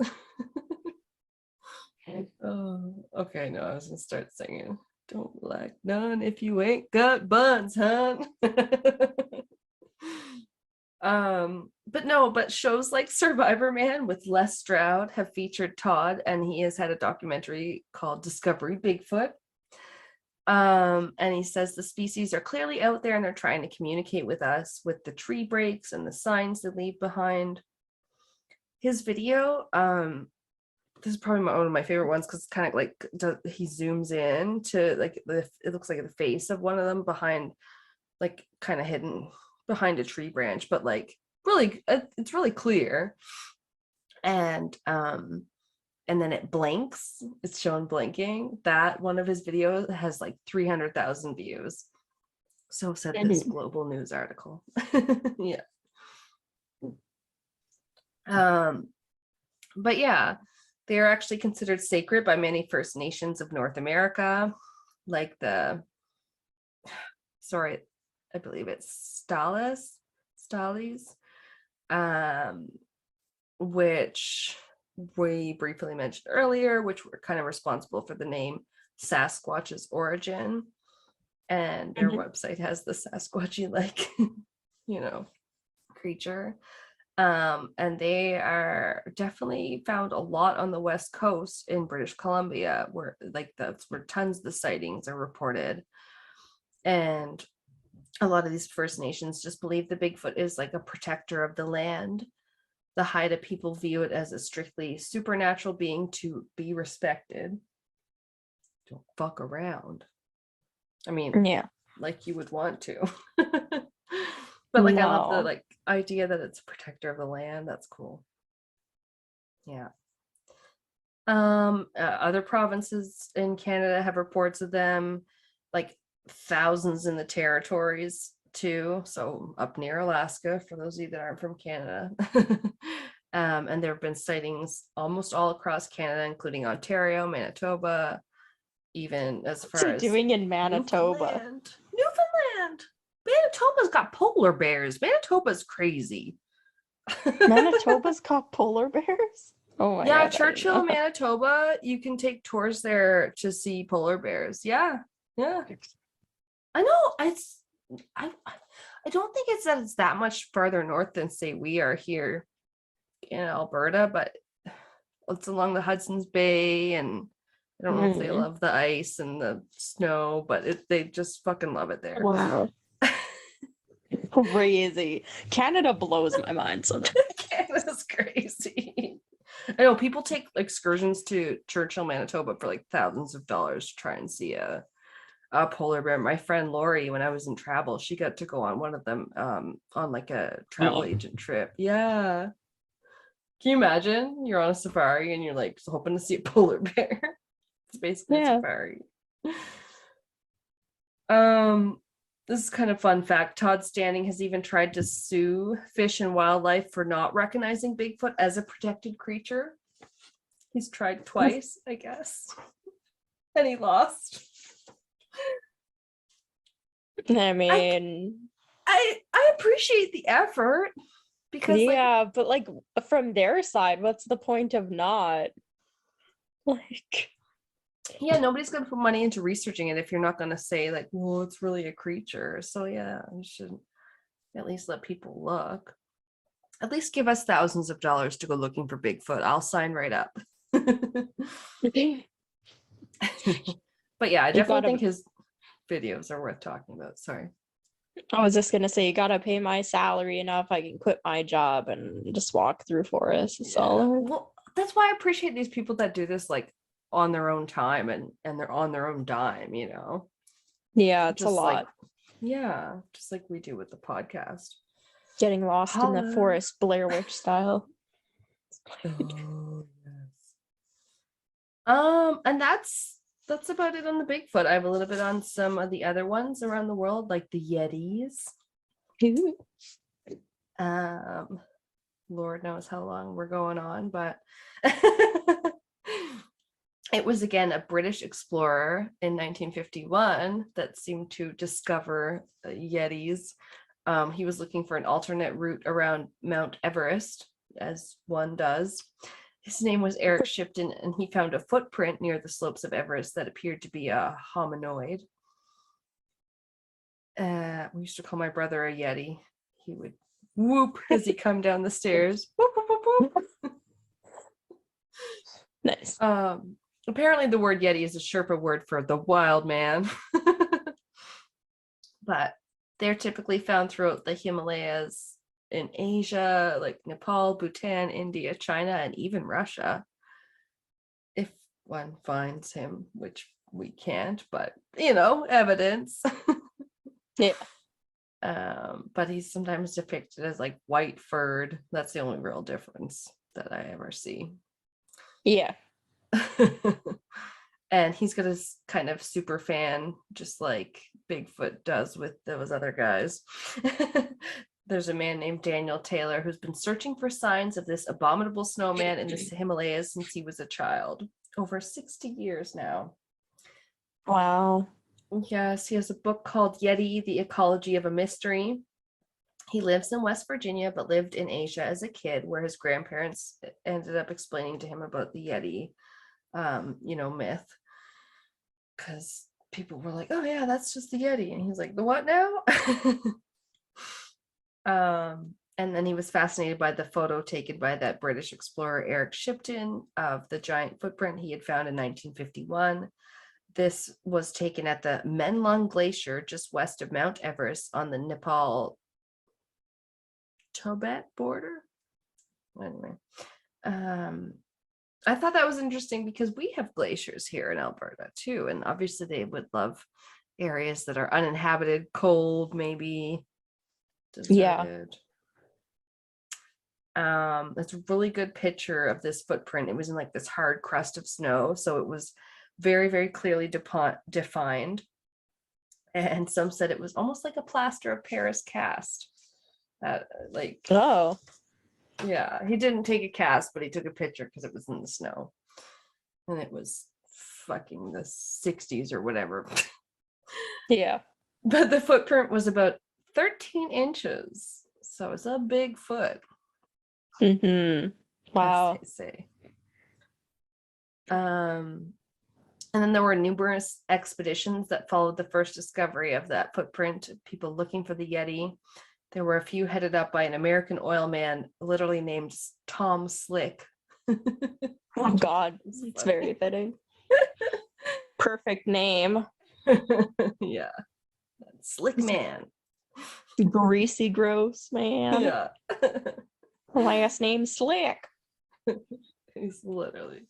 Oh, okay. No, I was gonna start singing. Don't like none if you ain't got buns, hun. But shows like Survivor Man with Les Stroud have featured Todd, and he has had a documentary called Discovery Bigfoot. And he says the species are clearly out there and they're trying to communicate with us with the tree breaks and the signs they leave behind. His video, this is probably one of my favorite ones because it's kind of like he zooms in to like it looks like the face of one of them behind, like kind of hidden behind a tree branch, but like really it's really clear. And then it blinks. It's shown blinking. That one of his videos has like 300,000 views. So said this global news article. Yeah. But yeah, they are actually considered sacred by many First Nations of North America, like I believe it's Stalies, which we briefly mentioned earlier, which were kind of responsible for the name Sasquatch's origin. And their website has the Sasquatchy like, creature. And they are definitely found a lot on the West Coast in British Columbia, where like that's where tons of the sightings are reported. And a lot of these First Nations just believe the Bigfoot is like a protector of the land. The Haida people view it as a strictly supernatural being to be respected. Don't fuck around. I mean, yeah, like you would want to. But like, no. I love the like idea that it's a protector of the land. That's cool. Yeah. Other provinces in Canada have reports of them, like thousands in the territories too, so up near Alaska for those of you that aren't from Canada. And there have been sightings almost all across Canada, including Ontario, Manitoba, even as far as doing in Manitoba. Newfoundland. Manitoba's got polar bears. Manitoba's crazy. Manitoba's got polar bears? Oh my God. Churchill, Manitoba, you can take tours there to see polar bears. Yeah. I know. I don't think it's that much farther north than say we are here in Alberta, but it's along the Hudson's Bay, and I don't know if they love the ice and the snow, but they just fucking love it there. Wow. Crazy. Canada blows my mind sometimes. Canada's crazy. I know people take excursions to Churchill, Manitoba for like thousands of dollars to try and see a polar bear. My friend Lori, when I was in travel, she got to go on one of them on like a travel agent trip. Yeah. Can you imagine? You're on a safari and you're like hoping to see a polar bear. It's basically a safari. This is kind of fun fact. Todd Standing has even tried to sue Fish and Wildlife for not recognizing Bigfoot as a protected creature. He's tried twice, I guess. And he lost. I mean, I appreciate the effort because but like from their side, what's the point of not? Like, yeah, nobody's gonna put money into researching it if you're not gonna say like, well, it's really a creature. So yeah, you should at least let people look. At least give us thousands of dollars to go looking for Bigfoot. I'll sign right up. But yeah, I definitely think videos are worth talking about. Sorry. I was just gonna say, you gotta pay my salary enough I can quit my job and just walk through forests. Well, that's why I appreciate these people that do this like on their own time and they're on their own dime, you know. Yeah, it's just a lot. Just like we do with the podcast. Getting lost in the forest, Blair Witch style. Oh, yes. And that's about it on the Bigfoot. I have a little bit on some of the other ones around the world, like the Yetis. Lord knows how long we're going on, but it was again a British explorer in 1951 that seemed to discover Yetis. He was looking for an alternate route around Mount Everest, as one does. His name was Eric Shipton, and he found a footprint near the slopes of Everest that appeared to be a hominoid. We used to call my brother a Yeti. He would whoop as he come down the stairs. Whoop, whoop, whoop, whoop. Nice. Apparently the word Yeti is a Sherpa word for the wild man. But they're typically found throughout the Himalayas in Asia, like Nepal, Bhutan, India, China, and even Russia. If one finds him, which we can't, but evidence. Yeah. But he's sometimes depicted as like white furred. That's the only real difference that I ever see. Yeah. And he's got his kind of super fan, just like Bigfoot does with those other guys. There's a man named Daniel Taylor who's been searching for signs of this abominable snowman in the Himalayas since he was a child. Over 60 years now. Wow. Yes, he has a book called Yeti, The Ecology of a Mystery. He lives in West Virginia, but lived in Asia as a kid, where his grandparents ended up explaining to him about the Yeti, myth. Because people were like, oh yeah, that's just the Yeti. And he's like, the what now? And then he was fascinated by the photo taken by that British explorer Eric Shipton of the giant footprint he had found in 1951. This was taken at the Menlung Glacier just west of Mount Everest on the Nepal-Tibet border. Anyway, I thought that was interesting because we have glaciers here in Alberta too, and obviously they would love areas that are uninhabited, cold, maybe deserted. Yeah. That's a really good picture of this footprint. It was in like this hard crust of snow, so it was very, very clearly defined. And some said it was almost like a plaster of Paris cast. Oh. Yeah, he didn't take a cast, but he took a picture because it was in the snow. And it was fucking the 60s or whatever. Yeah. But the footprint was about 13 inches. So it's a big foot. Mm-hmm. Wow. As they say. And then there were numerous expeditions that followed the first discovery of that footprint, people looking for the Yeti. There were a few headed up by an American oil man, literally named Tom Slick. Oh God, it's very fitting. Perfect name. Yeah, Slick man. Greasy, gross man. Yeah. Last name Slick. He's literally.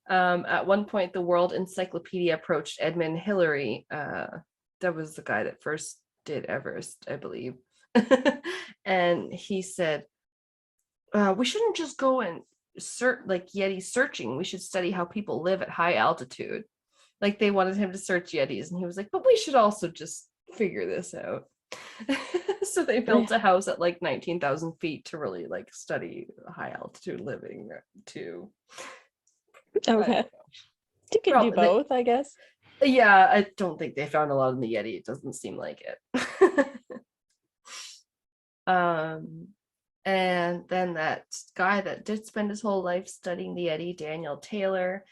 At one point, the World Encyclopedia approached Edmund Hillary. That was the guy that first did Everest, I believe. And he said, we shouldn't just go and Yeti searching. We should study how people live at high altitude. Like they wanted him to search Yetis, and he was like, but we should also just figure this out. So they built a house at like 19,000 feet to really like study high altitude living too. Okay. You can do both, I guess. Yeah, I don't think they found a lot in the Yeti. It doesn't seem like it. And then that guy that did spend his whole life studying the Yeti, Daniel Taylor,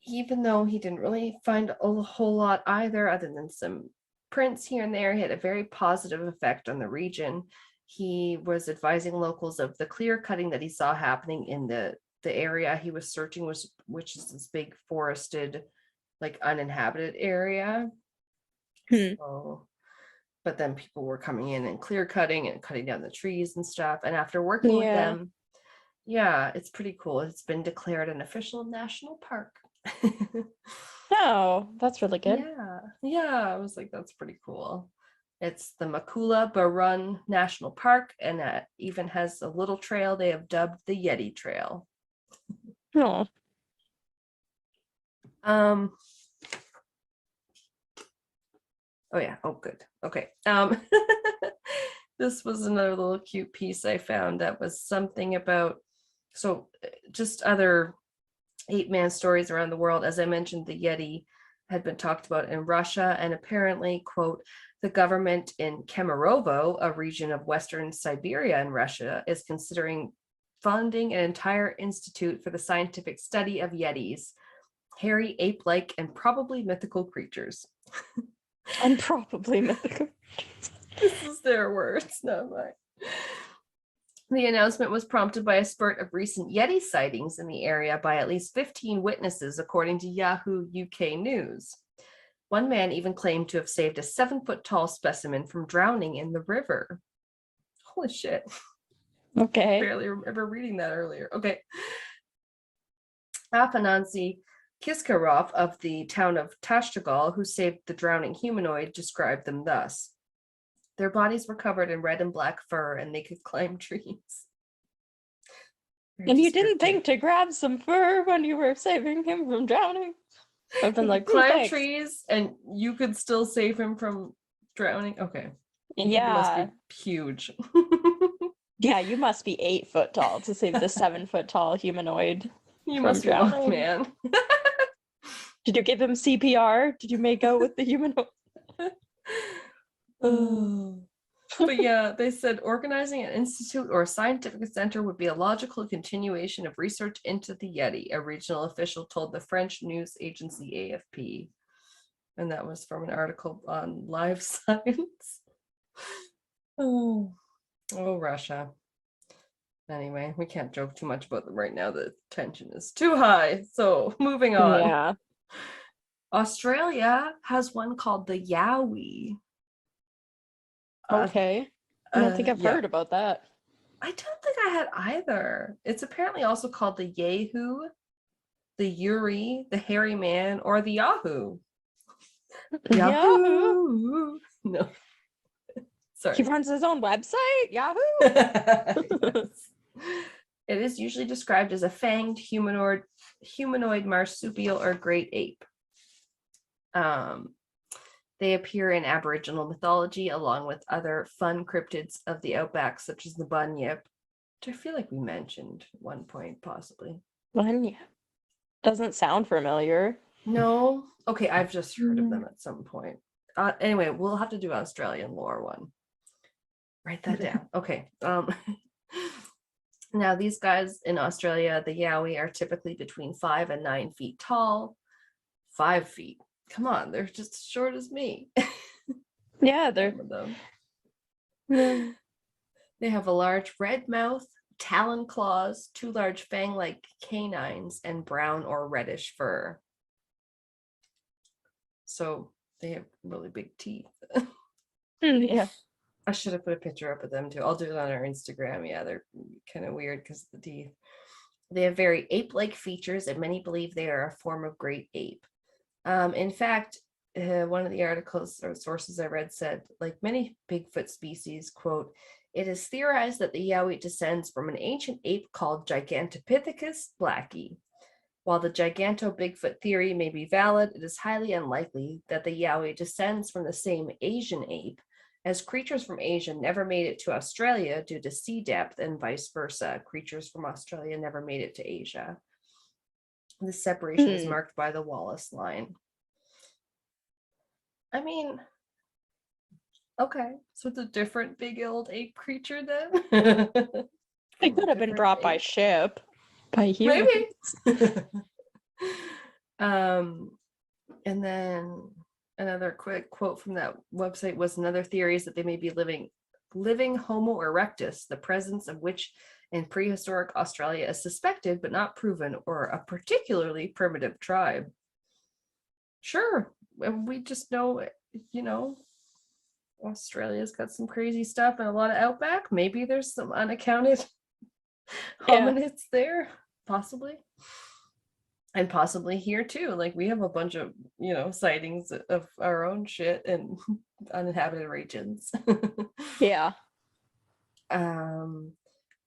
even though he didn't really find a whole lot either, other than some prints here and there, he had a very positive effect on the region. He was advising locals of the clear cutting that he saw happening in the area he was searching, which is this big forested, like uninhabited area. So, but then people were coming in and clear cutting and cutting down the trees and stuff. And after working with them, yeah, it's pretty cool. It's been declared an official national park. Oh, that's really good. Yeah, I was like, that's pretty cool. It's the Makula Barun National Park, and it even has a little trail they have dubbed the Yeti Trail. Oh. Oh yeah, oh good. Okay. This was another little cute piece I found that was something about, so just other ape-man stories around the world. As I mentioned, the Yeti had been talked about in Russia, and apparently, quote, the government in Kemerovo, a region of Western Siberia in Russia, is considering funding an entire institute for the scientific study of Yetis, hairy ape-like and probably mythical creatures. And probably mythical. This is their words, not mine. The announcement was prompted by a spurt of recent Yeti sightings in the area by at least 15 witnesses, according to Yahoo UK News. One man even claimed to have saved a 7-foot-tall specimen from drowning in the river. Holy shit. Okay. Barely remember reading that earlier. Okay. Afanasy Kiskarov of the town of Tashtagal, who saved the drowning humanoid, described them thus. Their bodies were covered in red and black fur, and they could climb trees. And you didn't think to grab some fur when you were saving him from drowning? I've been like, climb trees, and you could still save him from drowning. Okay. Yeah. He must be huge. Yeah, you must be 8 foot tall to save the 7-foot-tall humanoid. You must be Mothman. Did you give him CPR? Did you make out with the humanoid? But yeah, they said organizing an institute or a scientific center would be a logical continuation of research into the Yeti, a regional official told the French news agency AFP. And that was from an article on Live Science. Oh, Russia. Anyway, we can't joke too much about them right now. The tension is too high. So moving on. Yeah. Australia has one called the Yowie. Okay. I don't think I've heard about that. I don't think I had either. It's apparently also called the Yahoo, the Yuri, the Hairy Man, or the Yahoo. Yahoo! No. Sorry. He runs his own website? Yahoo! Yes. It is usually described as a fanged humanoid marsupial or great ape. They appear in Aboriginal mythology along with other fun cryptids of the outback, such as the bunyip, which I feel like we mentioned at one point, possibly. Bunyip. Doesn't sound familiar. No? Okay, I've just heard of them at some point. Anyway, we'll have to do Australian lore one. Write that down. Okay. Now, these guys in Australia, the Yowie, are typically between 5 and 9 feet tall. 5 feet. Come on, they're just as short as me. Yeah, they're. They have a large red mouth, talon claws, 2 large fang-like canines, and brown or reddish fur. So they have really big teeth. Yeah. I should have put a picture up of them too. I'll do it on our Instagram. Yeah, they're kind of weird because of the teeth. They have very ape-like features, and many believe they are a form of great ape. In fact, one of the articles or sources I read said, like many Bigfoot species, quote, it is theorized that the Yowie descends from an ancient ape called Gigantopithecus blackie. While the Giganto-Bigfoot theory may be valid, it is highly unlikely that the Yowie descends from the same Asian ape, as creatures from Asia never made it to Australia due to sea depth and vice versa. Creatures from Australia never made it to Asia. This separation is marked by the Wallace line. I mean, okay, so it's a different big old ape creature then? They could have been brought by ship. By humans. Maybe. And then another quick quote from that website was another theory is that they may be living Homo erectus, the presence of which in prehistoric Australia is suspected but not proven, or a particularly primitive tribe. Sure, we just know Australia's got some crazy stuff and a lot of outback. Maybe there's some unaccounted hominids there, possibly. And possibly here too. Like we have a bunch of, sightings of our own shit in uninhabited regions. Yeah. And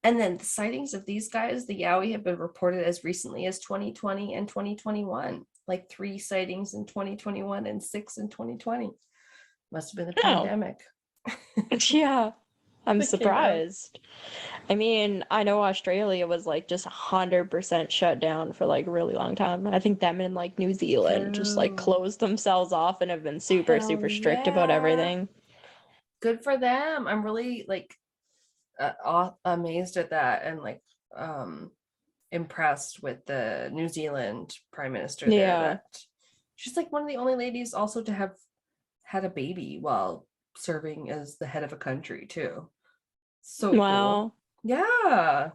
then the sightings of these guys, the Yowie, have been reported as recently as 2020 and 2021. Like 3 sightings in 2021 and 6 in 2020. Must have been the pandemic. Yeah. I'm surprised. I mean, I know Australia was like just 100% shut down for like a really long time. I think them in like New Zealand just like closed themselves off and have been super strict about everything. Good for them. I'm really like amazed at that and like impressed with the New Zealand Prime Minister there. That she's like one of the only ladies also to have had a baby while serving as the head of a country too. So cool. Yeah.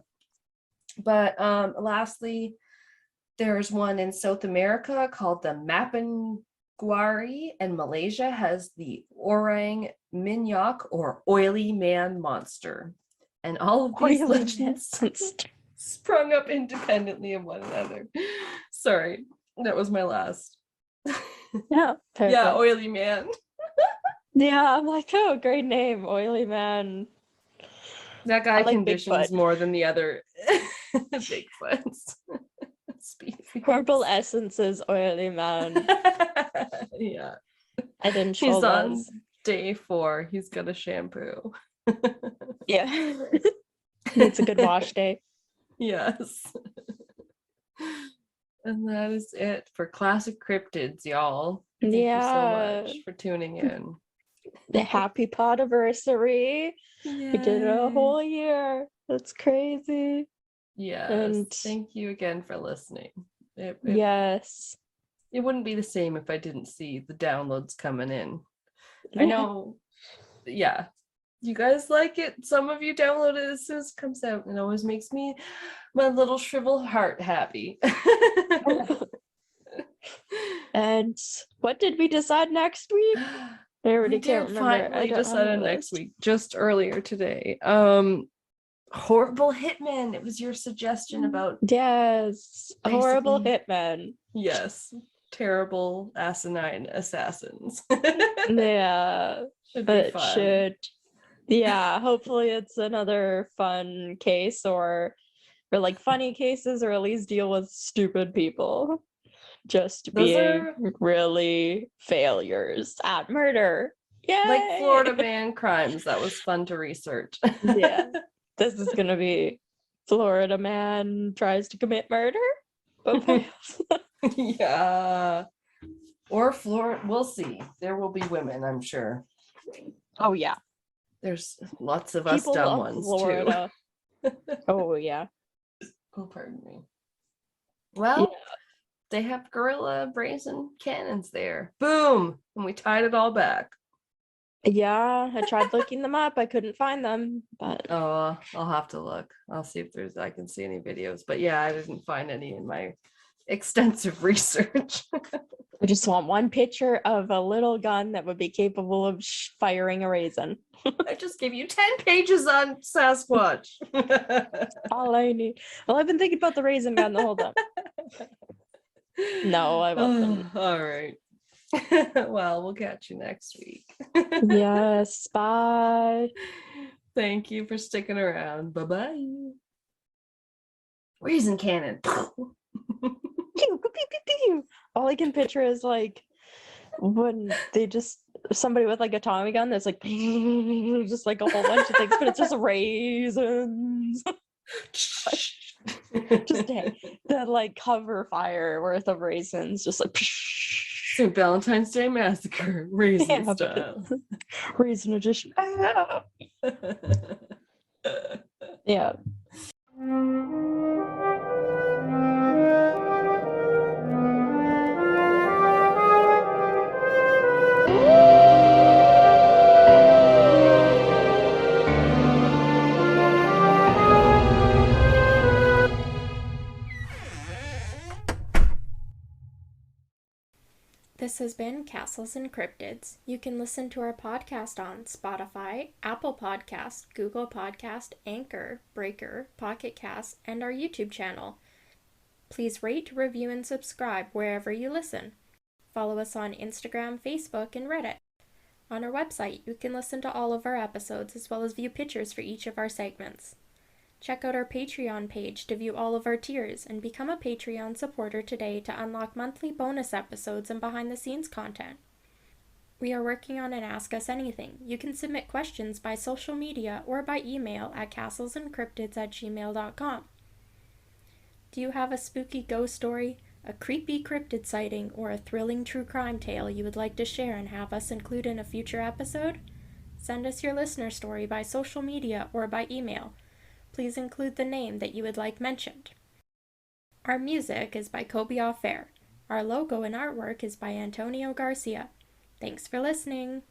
But lastly, there's one in South America called the Mapinguari, and Malaysia has the Orang Minyak or oily man monster. And all of these legends sprung up independently of one another. Sorry, that was my last. Yeah, perfect. Yeah, oily man. Yeah, I'm like, oh, great name, oily man. That guy conditions Bigfoot more than the other Bigfoots. Purple essences, oily man. Yeah. And then he's on day 4. He's got a shampoo. Yeah. It's a good wash day. Yes. And that is it for Classic Cryptids, y'all. Thank you so much for tuning in. The happy Podiversary. We did it a whole year. That's crazy. Yes. And thank you again for listening. Yes. It wouldn't be the same if I didn't see the downloads coming in. I know. Yeah. You guys like it. Some of you download it as soon as it comes out. It always makes me, my little shriveled heart, happy. And what did we decide next week? I already can't remember. Finally decided next week, just earlier today. Horrible hitmen. It was your suggestion about. Yes, horrible hitmen. Yes, terrible asinine assassins. Yeah, yeah, hopefully it's another fun case or like funny cases, or at least deal with stupid people just being really failures at murder. Yeah, like Florida man crimes. That was fun to research. Yeah, this is gonna be Florida man tries to commit murder but fails. Yeah, or Florida, we'll see. There will be women, I'm sure. Oh yeah, there's lots of people us dumb ones Florida too. Oh yeah. Oh, pardon me. Well, they have gorilla brazen cannons there. Boom! And we tied it all back. Yeah, I tried looking them up. I couldn't find them, but I'll have to look. I'll see if I can see any videos. But yeah, I didn't find any in my extensive research. I just want one picture of a little gun that would be capable of firing a raisin. I just gave you 10 pages on Sasquatch. All I need. Well, I've been thinking about the raisin gun the whole time. No, I wasn't. All right. Well, we'll catch you next week. Yes, bye. Thank you for sticking around. Bye-bye. Raisin cannon. All I can picture is like when they somebody with like a Tommy gun that's like just like a whole bunch of things, but it's just raisins. Just the like cover fire worth of raisins, just like St. Valentine's Day Massacre, raisin style. Raisin edition. Yeah. This has been Castles and Cryptids. You can listen to our podcast on Spotify, Apple Podcast, Google Podcast, Anchor, Breaker, Pocket Cast, and our YouTube channel. Please rate, review, and subscribe wherever you listen. Follow us on Instagram, Facebook, and Reddit. On our website, you can listen to all of our episodes as well as view pictures for each of our segments. Check out our Patreon page to view all of our tiers and become a Patreon supporter today to unlock monthly bonus episodes and behind-the-scenes content. We are working on an Ask Us Anything. You can submit questions by social media or by email at castlesandcryptids@gmail.com. Do you have a spooky ghost story, a creepy cryptid sighting, or a thrilling true crime tale you would like to share and have us include in a future episode? Send us your listener story by social media or by email. Please include the name that you would like mentioned. Our music is by Kobe Fair. Our logo and artwork is by Antonio Garcia. Thanks for listening.